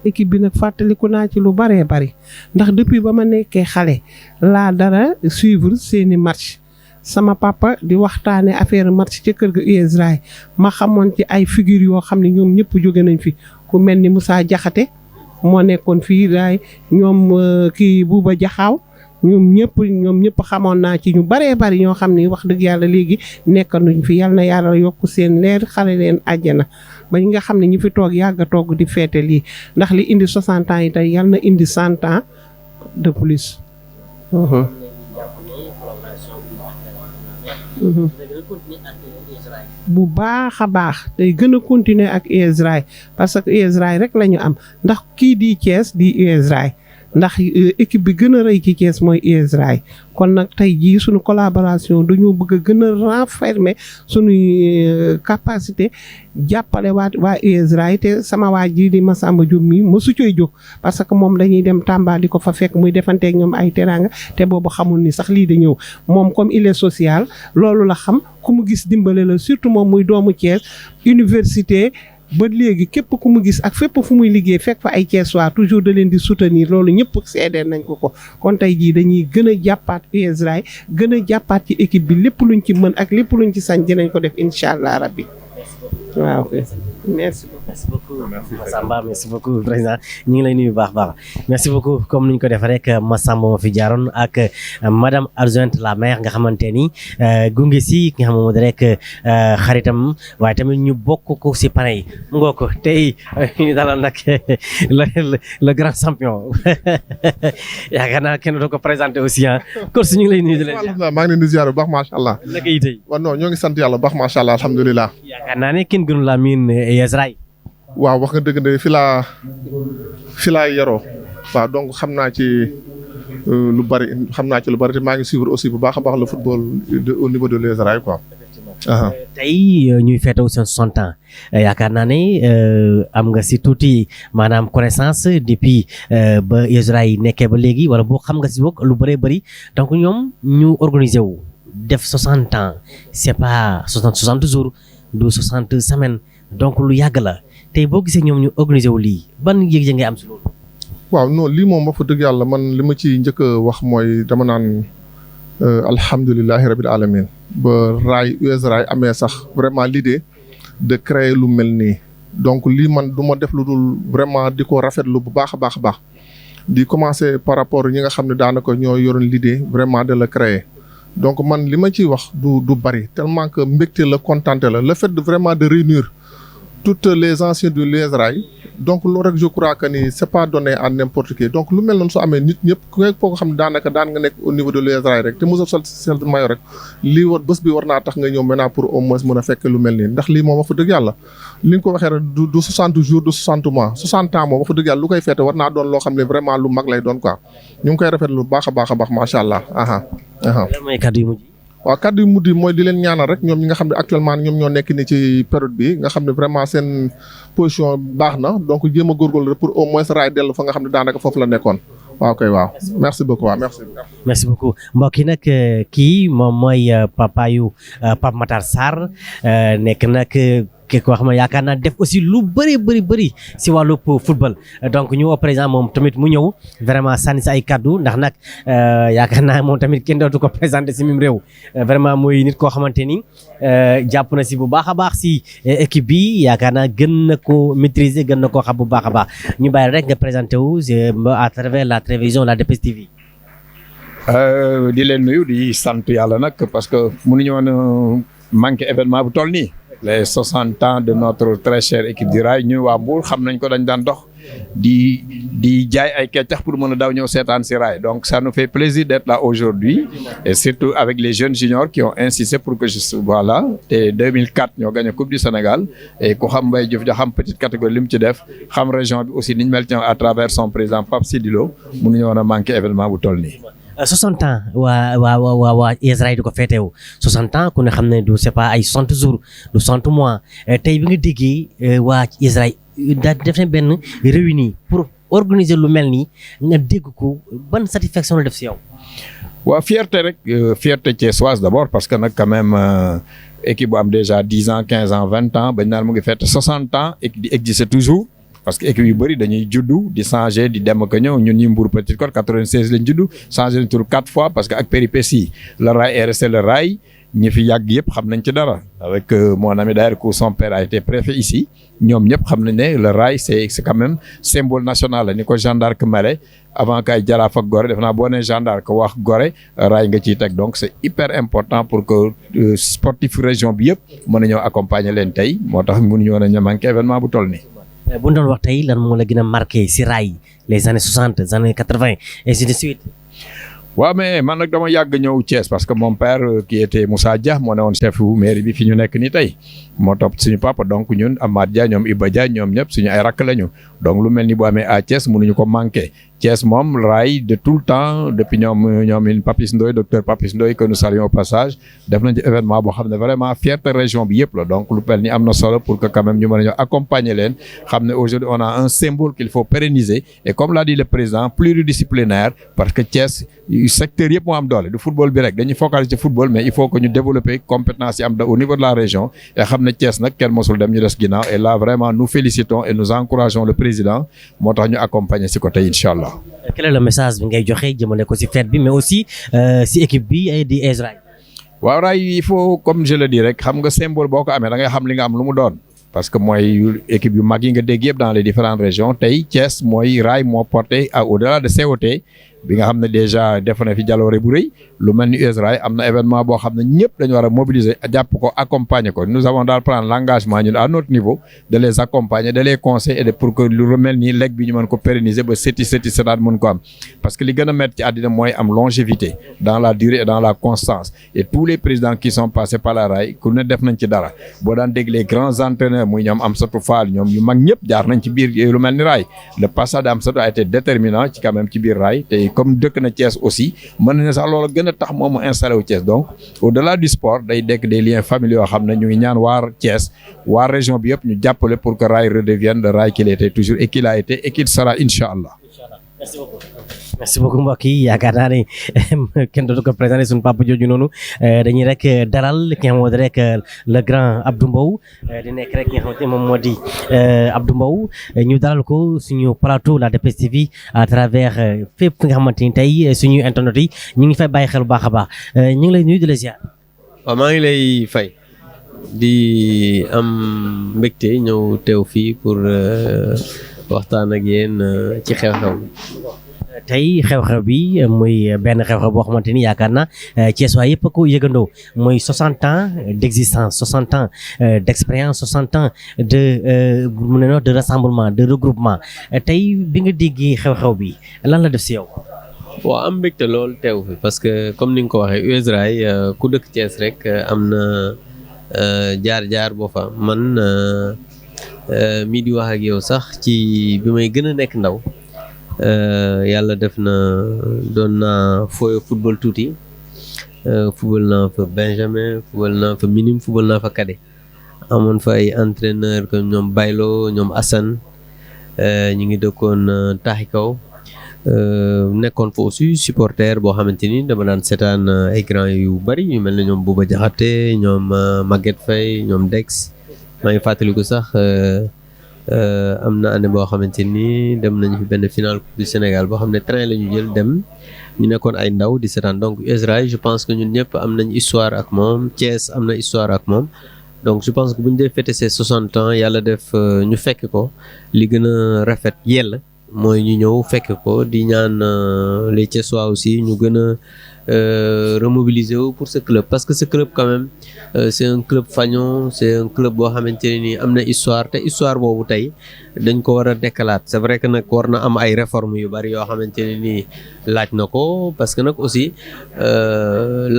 [SPEAKER 11] Équipe bi nag fàttaliku naa ci lu baree bari ndax depuis ba ma nekkee xale laa dara suivre seeni match sama papa di waxtaane affaire match ca kër ga US Rail ma xamoon ci ay figure yoo xam ne ñoom ñëpp jóge nañ fi ku mel ni Moussa Diakhaté moo nekkoon fii Rail ñoom kii Bouba Jaxaaw ñoom ñëpp xamoon naa ci ñu baree bari ñoo xam ne wax dëgg yàlla léegi nekkanuñ fi yal na yàlla yokk seen leer xale leen àjjana ba ñi nga xam ne ñi fi toog yàgg a toog di feete lii ndax li indi 60 ans yi tey yal na indi 100 ans de plus. bu baax a baax day gën a continuer ak US Rail parce que US Rail rek la ñu am ndax kii di Thiès di US Rail ndax équipe bi gën a rëy ci Thiès mooy US Rail kon nag tey jii suñu collaboration dañoo bëgg a gën a renfermer suñuy capacité jàppale waa US Rail te sama waa ji di Massamba Diop mi mësu coy jóg parce que moom dañuy dem Tamba di ko fa fekk muy defanteeg ñoom ay teraanga te boobu xamul ni sax lii da ñëw moom comme il est social loolu la xam ku mu gis dimbale la surtout moom muy doomu Thiès université ba léegi képp ku mu gis ak fépp fu muy liggéey fekk fa ay Thiessois toujours da leen di soutenir loolu ñëpp seedeel nañ ko kon tey jii dañuy gën a jàppaat US Rail gën a jàppaat ci équipe bi lépp luñ ci mën ak lépp luñ ci sañ dinañ ko def incha allah rabbi waaw merci beaucoup.
[SPEAKER 1] merci beaucoup Massamba merci beaucoup président ñu ngi lay nuyu baax baax merci beaucoup comme ni ñu ko defee rek Massamba moo fi jaaroon ak madame adjointe la maire nga xamante ni gunge si ki nga xam moo di rek xaritam waaye tamit ñu bokk ko si pare yi mu ngoo ko tey ñu dalal nag le grand champion yaakaar naa kenn doo ko présenté aussi ah kon su ñu ngi lay nuyu di leen
[SPEAKER 12] alhamdulilah maa ngi leen di ziar bu baax macha allah
[SPEAKER 1] naka yi tey
[SPEAKER 12] waaw non ñoo ngi sant yàlla bu baax macha allah alhamdulilah
[SPEAKER 1] yaakaar naa ne kenn gënu laa miin US Rail
[SPEAKER 12] waaw wax nga dëgg de fi laa yaroo waaw donc xam naa ci lu bari te maa ngi suivre aussi bu baax a baax le football au niveau de l'US Rail quoi.
[SPEAKER 1] tey ñuy feetewu seen 60 ans yaakaar naa ne am nga si tuuti maanaam connaissance depuis ba US Rail nekkee ba léegi wala boo xam nga si boog lu bëree bëri donc ñoom ñu organiser wu def 60 ans c'est pas 60 jours du 60 semaines donc lu yàgg la tey boo gisee ñoom ñu organiser wu lii ban yëg-yëg ngay am si loolu.
[SPEAKER 12] waaw non lii moom ba fa dëgg yàlla man li ma ci njëkk a wax mooy dama naan alhamdulilahi rabil alamin ba US Rail amee sax vraiment l'idée de créer lu mel nii donc lii man du ma def lu dul vraiment di ko rafetlu bu baax a baax a baax di commencer par rapport ñi nga xam ne daanaka ñoo yoroon l'idée vraiment de la créer donc man li ma ciy wax du bari tellement que mbégte la contenté la le fait de vraiment de réunir toutes les anciens de l'US Rail donc loolu rek je crois que ni c'est pas donné à n'importe qui donc lu mel noonu su amee nit ñëpp ku nekk foo xam ne daanaka daan nga nekk au niveau de l'US Rail rek te mosoo sol maillot rek lii war bés bi war naa tax nga ñëw maintenant pour au moins mën a fekk lu mel nii ndax lii moom wax fa dëgg yàlla li nga ko waxee rek du 60 jours du 60 mois 60 ans moom wax fa dëgg yàlla lu koy feete war naa doon loo xam ne vraiment lu mag lay doon quoi ñu ngi koy rafetlu lu baax a baax a baax macha allah. waaw kàddu yu mujj mooy di leen ñaanal rek ñoom ñi nga xam ne actuellement ñoom ñoo nekk ni ci période bi nga xam ne vraiment seen position baax na donc jéem a góorgóorlu pour au moins Rail dellu fa nga xam ne daanaka foofu la nekkoon waaw kay waaw merci beaucoup waaw
[SPEAKER 1] merci beaucoup mbokk yi nag kii moom mooy papa yu Pape Matar Sarr nekk nag koo xam ne yaakaar naa def aussi lu bëri si wàllu football donc ñu woo président moom tamit mu ñëw vraiment sànni si ay kaddu ndax nag yaakaar naa moom tamit kenn dootu ko présenté si mim réew vraiment muy nit koo xamante ni jàpp na si bu baax a baax si équipe bi yaakaar naa gën na ko maîtriser gën na koo xam bu baax a baax ñu bàyyi rek nga présenté wu à travers la télévision la DPS TV.
[SPEAKER 13] di leen nuyu di sant yàlla nag parce que mënuñu woon manqué événement bu toll nii. les 60 ans de notre très chère équipe du Rail ñu waa Mbour xam nañ ko dañ daan dox di jaay ay keccax pour mën a daw ñëw seetaan si Rail donc ça nous fait plaisir d'être là aujourd'hui et surtout avec les jeunes juniors qui ont insisté pour que voilà te 2004 ñoo gagné coupe du Sénégal et ku xam Mbaye Diouf ja xam petite catégorie li mu ci def xam région bi aussi niñ mel ci à travers son président Pape Sidilo mënuñu woon a manqué événement bu toll nii
[SPEAKER 1] 60 ans waa US Rail di ko feetewu 60 ans ku ne xam ne du c'est pas ay 60 jours du 60 mois tey bi nga déggee waa US Rail daal def na benn réuni pour organiser lu mel nii nga dégg ko ban satisfaction la def si yow.
[SPEAKER 13] waaw fierté rek fierté thiessoise d'abord parce que nag quand même équipe bu am déjà 10 ans 15 ans 20 ans bañ naan mu ngi fête 60 ans et di exister toujours. parce que équipe yu bëri dañuy juddu di changer di dem ak ñëw ñun ñi Mbour Petite Côte 96 lañ juddu changer nañ tur 4 fois parce que ak péripéties le Rail est resté le Rail ñi fi yàgg yëpp xam nañ ci dara avec mon ami d'ailleurs que son père a été préfet ici ñoom ñëpp xam nañ ne le Rail c'est quand même symbole national la ni ko Jeanne d'Arc male avant kay Jaraaf ak Gorée def naa boo nee Jeanne d'Arc wax Gorée Rail nga ciy teg donc c'est hyper important pour que sportif région bi yëpp mën a ñëw accompagner leen tey moo tax mënuñu woon a ñu manqué événement bu toll nii.
[SPEAKER 1] bu ñu doon wax tey lan moo la gën a marqué si Rail les années 60 les années 80 et ainsi de suite.
[SPEAKER 13] waaw mais man nag dama yàgg ñëw Thiès parce que mon père qui était Moussa Dia moo ne woon chef wu mairie bi fi ñu nekk nii tey moo topp suñu papa donc ñun Amath Dia ñoom Iba Dia ñoom ñëpp suñu ay rakk lañu donc lu mel ni bu amee à Thiès mënuñu ko manqué Thiès moom Rail de tout le temps depuis ñoom Papis Ndoye docteur Papis Ndoye que nous saluons au passage def nañ ci événement boo xam ne vraiment fierté région bi yëpp la donc lu mel ni am na solo pour que quand même ñu mën a ñëw accompagner leen xam ne aujourd'hui on a un symbole qu'il faut pérenniser et comme l'a dit le président pluridisciplinaire parce que Thiès secteur yëpp moo am doole du football bi rek dañuy focaliser ci football mais il faut que ñu développer compétence yi am au niveau de la région et xam ne Thiès nag kenn mosul dem ñu des ginnaaw et là vraiment nous félicitons et nous encourageons le président moo tax ñu accompagner ci côté incha allah.
[SPEAKER 1] quel est le message bi ngay joxe jëmale ko ci fête bi mais aussi ci équipe bi di US Rail.
[SPEAKER 13] waaw Rail il faut comme je le dis rek xam nga symbole boo ko amee da ngay xam li nga am lu mu doon parce que mooy équipe yu mag yi nga dégg yëpp dans les différentes régions tey Thiès mooy raay moo porté au-delà de COT bi nga xam ne déjà def na fi jaloore bu rëy lu mel ni US Rail am na événement boo xam ne ñëpp dañu war a mobiliser jàpp ko accompagner ko nous avons daal prendre l'engagement ñun à notre niveau de les accompagner de les conseiller et de pour que lu mel ni leg bi ñu mën ko pérenniser ba seti sedaat mën ko am parce que li gën a métti ci àddina mooy am longévité dans la durée et dans la constance et tous les présidents qui sont passés par la rail ku ne def nañ ci dara boo daan dégg les grands entraîneurs muy ñoom Amsatou Fall ñoom yu mag ñëpp jaar nañ ci biir lu mel ni rail le passage d'Amsatou a été déterminant ci quand même ci biir rail te comme dëkk na Thiès aussi mën na ne sax loolu gën a tax moom mu installé wu Thiès donc au-delà du sport day dekk des liens familiaux yoo xam ne ñu ngi ñaan waar Thiès waar région bi yëpp ñu jàppale pour que rail redevienne le rail qu'il était toujours et qu'il a été et qu'il sera incha allah.
[SPEAKER 1] merci beaucoup mbokk yi yaakaar naa ne kenn dootu ko présenté suñu papa jooju noonu dañuy rek dalal ki nga xamante rek le grand Abdou Mbow di nekk rek ki nga xamante moom moo di Abdou Mbow ñu dalal ko suñu plateau la DPS TV à travers fépp nga xamante ni tey suñu internet yi ñu ngi fay bàyyi xel bu baax a baax ñu ngi lay nuyu di la ziar.
[SPEAKER 14] waaw maa ngi lay fay di am mbégte ñëw teew fii pour waxtaan ak yéen ci xew-xew bi.
[SPEAKER 1] tey xew-xew bi muy benn xew-xew boo xamante ni yaakaar naa Thiès waa yëpp a ko yëgandoo mooy 60 ans d'existence 60 ans d'expérience 60 ans de rassemblement de regroupement tey bi nga déggee xew-xew bi lan la def si yow.
[SPEAKER 14] waaw am mbégte lool teew fi parce que comme ni nga ko waxee US Rail ku dëkk Thiès rek am na jaar-jaar boo fa man mii di wax ak yow sax ci bi may gën a nekk ndaw. yàlla def na doon naa football tuuti football naa fa Benjamin football naa fa minime football naa fa cadet amoon fa ay entraîneur comme ñoom Baylo ñoom Assane ñu ngi dëkkoon Taaxi Kaw nekkoon fa aussi supporter boo xamante ni dama daan seetaan ay grand yu bari yu mel ne ñoom Bouba Diakhaté ñoom Maguette Faye ñoom Dex maa ngi fàttaliku sax am na année boo xamante ni dem nañu fi benn finale coupe du Sénégal boo xam ne train la ñu jël dem ñu nekkoon ay ndaw di seetaan donc US Rail je pense que ñun ñëpp am nañ histoire ak moom Thiès am na histoire ak moom donc je pense que bu ñu dee fêter ces 60 ans yàlla def ñu fekk ko li gën a rafet yell mooy ñu ñëw fekk ko di ñaan les Thiessois aussi ñu gën a remobiliser wu pour ce club parce que ce club quand même c'est un club fanion c'est un club boo xamante ne nii am na histoire te histoire boobu tey dañ ko war a dekkalaat c'est vrai que nag war na am ay réformes yu bari yoo xamante ne nii laaj na ko parce que nag aussi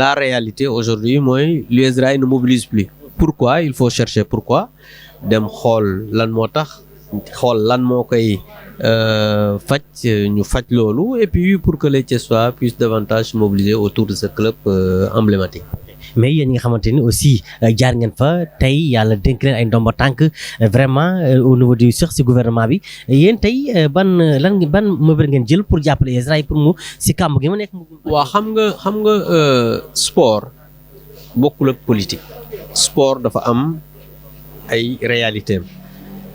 [SPEAKER 14] la réalité aujourd'hui mooy l'US Rail ne mobilise plus pourquoi il faut chercher pourquoi dem xool lan moo tax xool lan moo koy faj ñu faj loolu et puis pour que les Thiessois puissent davantage se mobiliser autour de ce club emblématique.
[SPEAKER 1] mais yéen ñi nga xamante ni aussi jaar ngeen fa tey yàlla dénk leen ay ndomba tànk vraiment au niveau du sur si gouvernement bi yéen tey ban mëbër ngeen jël pour jàppale US Rail pour mu si kàmb gi mu nekk.
[SPEAKER 14] waaw xam nga sport bokkul ak politique sport dafa am ay réalités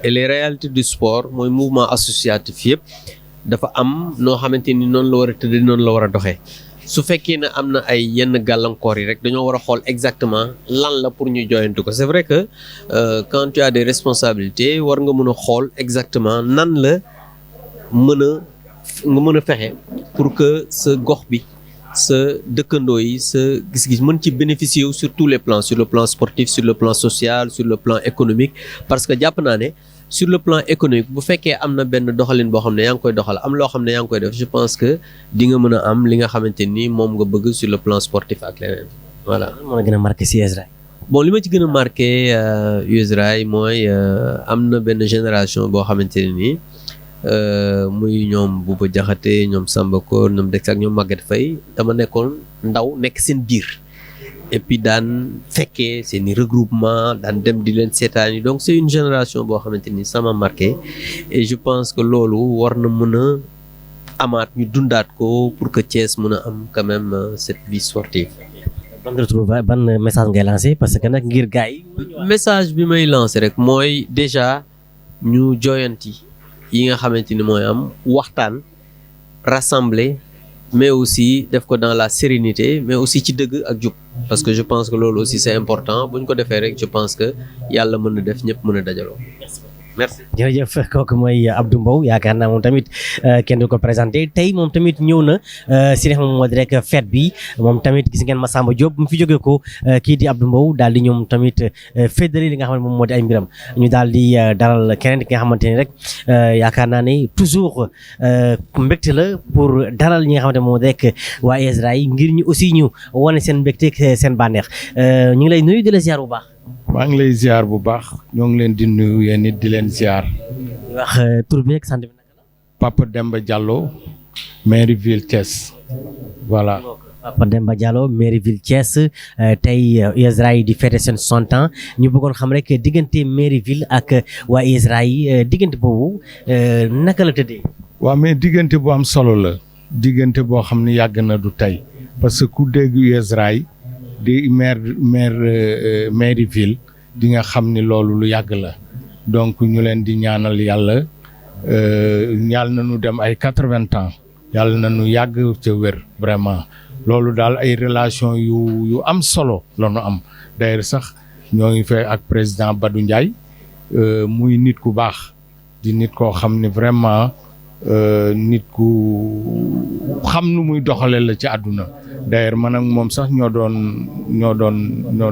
[SPEAKER 14] et les réalités du sport mooy mouvement associatif yëpp dafa am noo xamante ni noonu la war a tëddee noonu la war a doxee su fekkee ne am na ay yenn gàllankoor yi rek dañoo war a xool exactement lan la pour ñu joyantu ko c'est vrai que quand tu as des responsabilités war nga mën a xool exactement nan la mën a fexe pour que sa gox bi sa dëkkandoo yi sa gis-gis mën ci bénéficier wu sur tous les plans sur le plan sportif sur le plan social sur le plan économique parce que jàpp naa ne sur le plan économique bu fekkee am na benn doxalin boo xam ne yaa ngi koy doxal am loo xam ne yaa ngi koy def je pense que di nga mën a am li nga xamante ni moom nga bëgg sur le plan sportif ak leneen voilà.
[SPEAKER 1] moo la gën a marqué si US Rail.
[SPEAKER 14] bon li ma ci gën a marqué US Rail mooy am na benn génération boo xamante ne nii muy ñoom Bouba Diakhaté ñoom Samba Kor ñoom Dex ak ñoom Maguette Faye dama nekkoon ndaw nekk seen biir et puis daan fekkee seeni regroupement daan dem di leen seetaan yi donc c'est une génération boo xamante ni ça m'a marqué et je pense que loolu war na mën a amaat ñu dundaat ko pour que Thiès mën a am quand même cette vie sportive.
[SPEAKER 1] ban message ngay lancé parce que nag ngir gars yi.
[SPEAKER 14] message bi may lancé rek mooy déjà ñu joyanti yi nga xamante ni mooy am waxtaan rassembler mais aussi def ko dans la sérénité mais aussi ci dëgg ak jub parce que je pense que loolu aussi c'est important bu ñu ko defee rek je pense que yàlla mën na def ñëpp mën a dajaloo. merci.
[SPEAKER 1] jërëjëf kooku mooy Abdou Mbow yaakaar naa moom tamit kenn du ko présenté tey moom tamit ñëw na si li nga xam moo di rek fête bi moom tamit gis ngeen Massamba Diop mu fi jógee ko kii di Abdou Mbow daal di ñoom tamit féddali li nga xam ne moom moo di ay mbiram ñu daal di dalal keneen ki nga xamante ni rek yaakaar naa ne toujours mbégte la pour dalal ñi nga xamante moom moo di rek waa Israël ngir ñu aussi ñu wane seen mbégte seen bànneex ñu ngi lay nuyu di la ziar bu baax.
[SPEAKER 22] maa ngi lay ziar bu baax ñoo ngi leen di nuyu yéen it di leen ziar.
[SPEAKER 1] wax tur bi ak sant bi naka la.
[SPEAKER 22] Papa Demba Diallo mairie ville Thiès voilà.
[SPEAKER 1] Papa Demba Diallo mairie ville Thiès tey Israël di fêter seen 60 ans ñu bëggoon xam rek diggante mairie ville ak waa Israël diggante boobu naka la tëddee.
[SPEAKER 22] waaw mais diggante bu am solo la diggante boo xam ne yàgg na du tey parce que ku dégg Israël di mairie ville di nga xam ni loolu lu yàgg la donc ñu leen di ñaanal yàlla yàlla na ñu dem ay 80 ans yàlla na ñu yàgg ca wér vraiment loolu daal ay relation yu am solo la ñu am d'ailleurs sax ñoo ngi fee ak président Badou Ndiaye muy nit ku baax di nit koo xam ne vraiment nit ku xam nu muy doxale la ci àdduna d'ailleurs man ak moom sax ñoo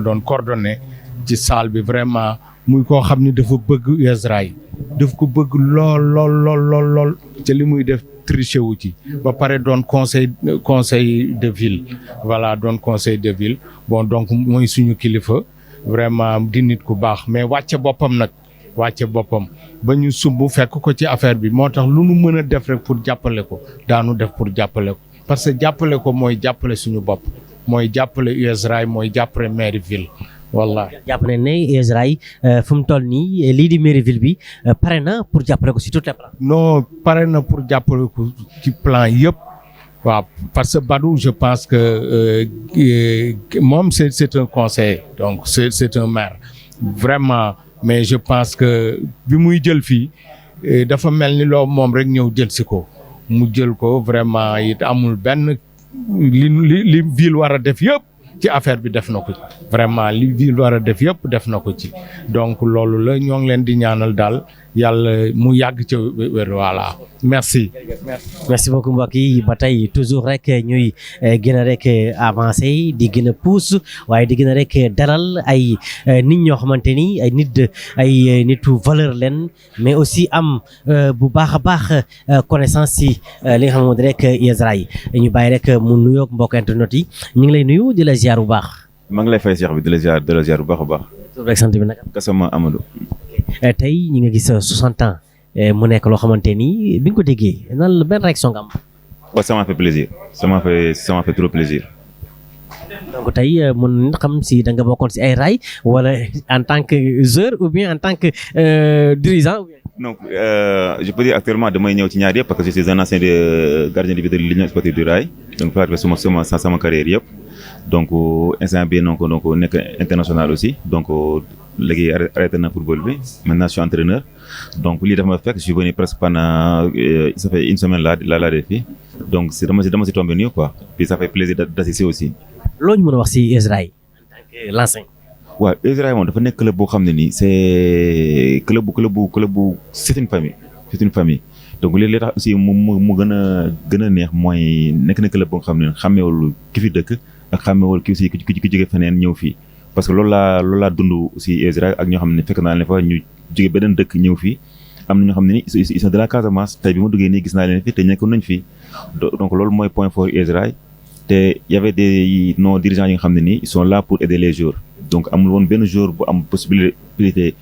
[SPEAKER 22] doon coordonné ci salle bi vraiment muy koo xam ni dafa bëgg Israël daf ko bëgg lool ci li muy def triché wu ci ba pare doon conseil de ville voilà doon conseil de ville bon donc mooy suñu kilifa vraiment di nit ku baax mais wàcce boppam ba ñu sumb fekk ko ci affaire bi moo tax lu nu mën a def rek pour jàppale ko daanu def pour jàppale ko parce que jàppale ko mooy jàppale suñu bopp mooy jàppale Israël mooy jàppale mairie ville wallahi
[SPEAKER 1] jàpp ne ne Israël fu mu toll nii lii di mairie ville bi pare na pour jàppale ko si tous les plans.
[SPEAKER 22] non pare na pour jàppale ko ci plan yëpp waaw parce que Badou je pense que moom c'est un conseiller donc c'est un maire vraiment mais je pense que bi muy jël fii dafa mel ni loo moom rek ñëw jël si ko mu jël ko vraiment it amul benn li ville war a def yëpp ci affaire bi def na ko vraiment li ville war a def yëpp def na ko ci donc loolu la ñoo ngi leen di ñaanal daal yàlla mu yàgg ca wér voilà merci.
[SPEAKER 1] merci beaucoup mbokk yi ba tey toujours rek ñuy gën a rek avancé di gën a pousse waaye di gën a rek dalal ay nit ñoo xamante ni ay nitu valeur leen mais aussi am bu baax a baax connaissance si li nga xam ne rek Israël ñu bàyyi rek mu nuyoog mbokk internet yi ñu ngi lay nuyu di la ziar bu baax.
[SPEAKER 15] maa ngi lay fay Cheikh bi di la ziar bu baax a baax.
[SPEAKER 1] tur beeg sant bi nag.
[SPEAKER 15] Gassama Amadou.
[SPEAKER 1] tey ñi nga gis 60 ans mu nekk loo xamante ni bi nga ko déggee nan la benn réaction nga am.
[SPEAKER 15] waaw ça m'a fait plaisir ça m'a fait trop plaisir.
[SPEAKER 1] donc tey mun xam si da nga bokkoon si ay raay wala en tant que joueur ou bien en tant que dirigeant.
[SPEAKER 15] non je peux dire actuellement damay ñëw ci ñaar yëpp parce que je suis un ancien gardien de but de l'Union sportive du Rail donc peut-être sama carrière yëpp donc instant bi donc nekk international aussi donc léegi arrêté na football bi maintenant je suis entraîneur donc lii dafa ma fekk je suis venu presque pendant ça fait une semaine laa def fii donc dama si tombé nii quoi puis ça fait plaisir d'assister aussi.
[SPEAKER 1] loo ñu mën a wax si Israël en tant que l'ancien.
[SPEAKER 15] waaw Israël moom dafa nekk club boo xam ne nii c'est club bu c'est une famille donc li tax aussi mu gën a neex mooy nekk na club boo xam ne xàmmeewul ki fi dëkk ak xàmmeewul ki aussi ki jóge feneen ñëw fii parce que loolu laa dund aussi Israël ak ñoo xam ne fekk naa leen fa ñu jóge beneen dëkk ñëw fii am na ñoo xam ne ni ils sont de la Casamance tey bi ma duggee nii gis naa leen fii te nekkoon nañ fii donc loolu mooy point fort Israël te y avait des non dirigeants yi nga xam ne nii ils sont là pour aider les joueurs donc amul woon benn joueur bu am possibilité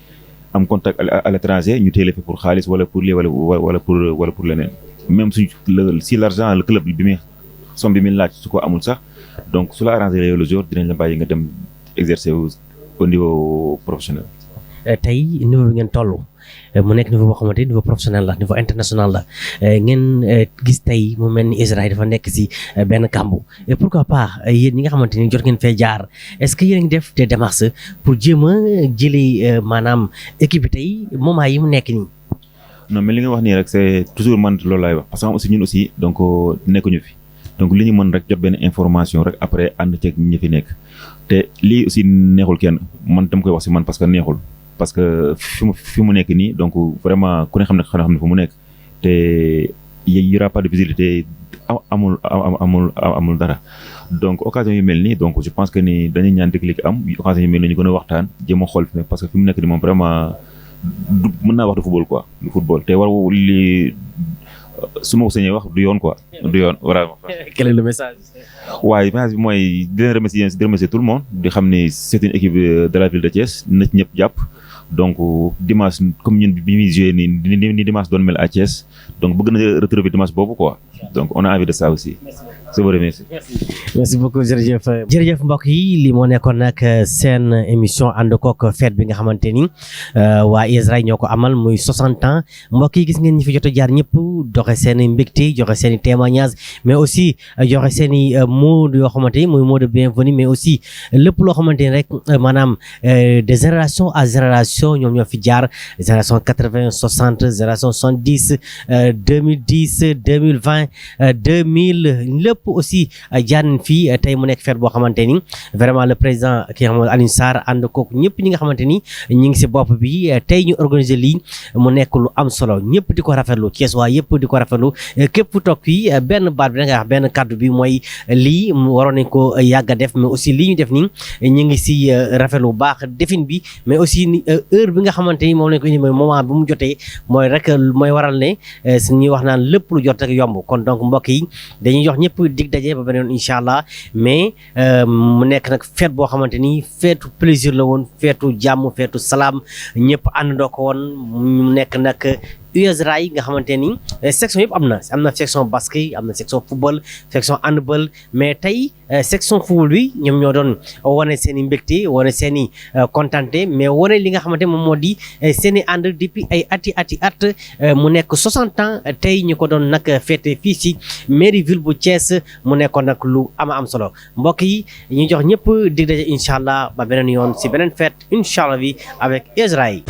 [SPEAKER 15] am contact à l'étranger ñu téye fi pour xaalis wala pour lii wala pour leneen même si l'argent le club bi muy somme bi muy laaj su ko amul sax donc su la arrangé le joueur dinañ la bàyyi nga dem exercer au niveau professionnel.
[SPEAKER 1] tey niveau bi ngeen toll mu nekk niveau boo xamante ni niveau professionnel la niveau international la ngeen gis tey mu mel ni Israël dafa nekk si benn kàmbu et pourquoi pas yéen ñi nga xamante ni jot ngeen fee jaar est-ce que yéen a ngi def des démarches pour jéem a jëlee maanaam équipe bi tey moment yi mu nekk nii.
[SPEAKER 15] non mais li nga wax nii rek c'est toujours man loolu laay wax parce que aussi ñun aussi donc nekkuñu fi donc li ñu mën rek jot benn information rek après ànd ceeg ñi fi nekk te lii aussi neexul kenn man tam koy wax si man parce que neexul parce que fi mu nekk nii donc vraiment ku ne xam ne fu mu nekk te y aura pas de visibilité amul dara donc occasion yu mel nii donc je pense que ni dañuy ñaan déclic am occasion yu mel nii ñu gën a waxtaan jéem a xool parce que fi mu nekk nii moom vraiment mën naa wax du football quoi du football te war li su ma ko sañee wax du yoon quoi du yoon vraiment.
[SPEAKER 1] Quel est le message?
[SPEAKER 15] waaye message bi mooy di leen remercier tout le monde di xam ni c'est une équipe de la ville de Thiès na ci ñëpp jàpp donc dimanche comme ñun bi muy joué ni dimanche doon mel à Thiès donc bëgg na retrouver dimanche boobu quoi donc on a envie de ça aussi. je vous remercie.
[SPEAKER 1] merci beaucoup jërëjëf mbokk yi li moo nekkoon nag seen émission ànd kook fête bi nga xamante ni waa US Rail ñoo ko amal muy 60 ans mbokk yi gis ngeen ñi fi jot a jaar ñëpp doxe seen i mbégte joxe seen i témoignages mais aussi joxe seen i mots yoo xamante ni muy mot de bienvenue mais aussi lépp loo xamante ni rek maanaam de génération à génération ñoom ñoo fi jaar génération 80 60 génération 70 2010 2020 2000 lépp aussi jaar nañ fii tey mu nekk fête boo xamante ni vraiment le président ki nga xam ne Alioune Sarr ànd kooku ñëpp ñi nga xamante ni ñi ngi si bopp bi tey ñu organiser lii mu nekk lu am solo ñëpp di ko rafetlu Thiès waa yëpp di ko rafetlu képp fu toog fii benn baat bi da nga wax benn kàddu bi mooy lii waroon nañ ko yàgg a def mais aussi lii ñu def nii ñu ngi si rafetlu bu baax defin bi mais aussi ni heure bi nga xamante ni moom lañ ko indi mooy moment bi mu jotee mooy rek mooy waral ne ñuy wax naan lépp lu jot rek yomb kon donc mbokk yi dañuy jox ñëpp dig daje ba beneen incha allah mais mu nekk nag fête boo xamante ni feetu plaisir la woon feetu jàmm feetu salaam ñëpp àndandoo ko woon mu nekk nag US Rail nga xamante ni section yëpp am na section basket am na section football section handball mais tey section football bi ñoom ñoo doon wane seen i mbégte wane seen i contenté mais wane li nga xamante moom moo di seen i ànd depuis ay at mu nekk 60 ans tey ñu ko doon nag fête fii ci mairie ville bu Thiès mu nekkoon nag lu am solo mbokk yi ñu jox ñëpp dig daje incha allah ba beneen yoon ci beneen fête incha allah bi avec US Rail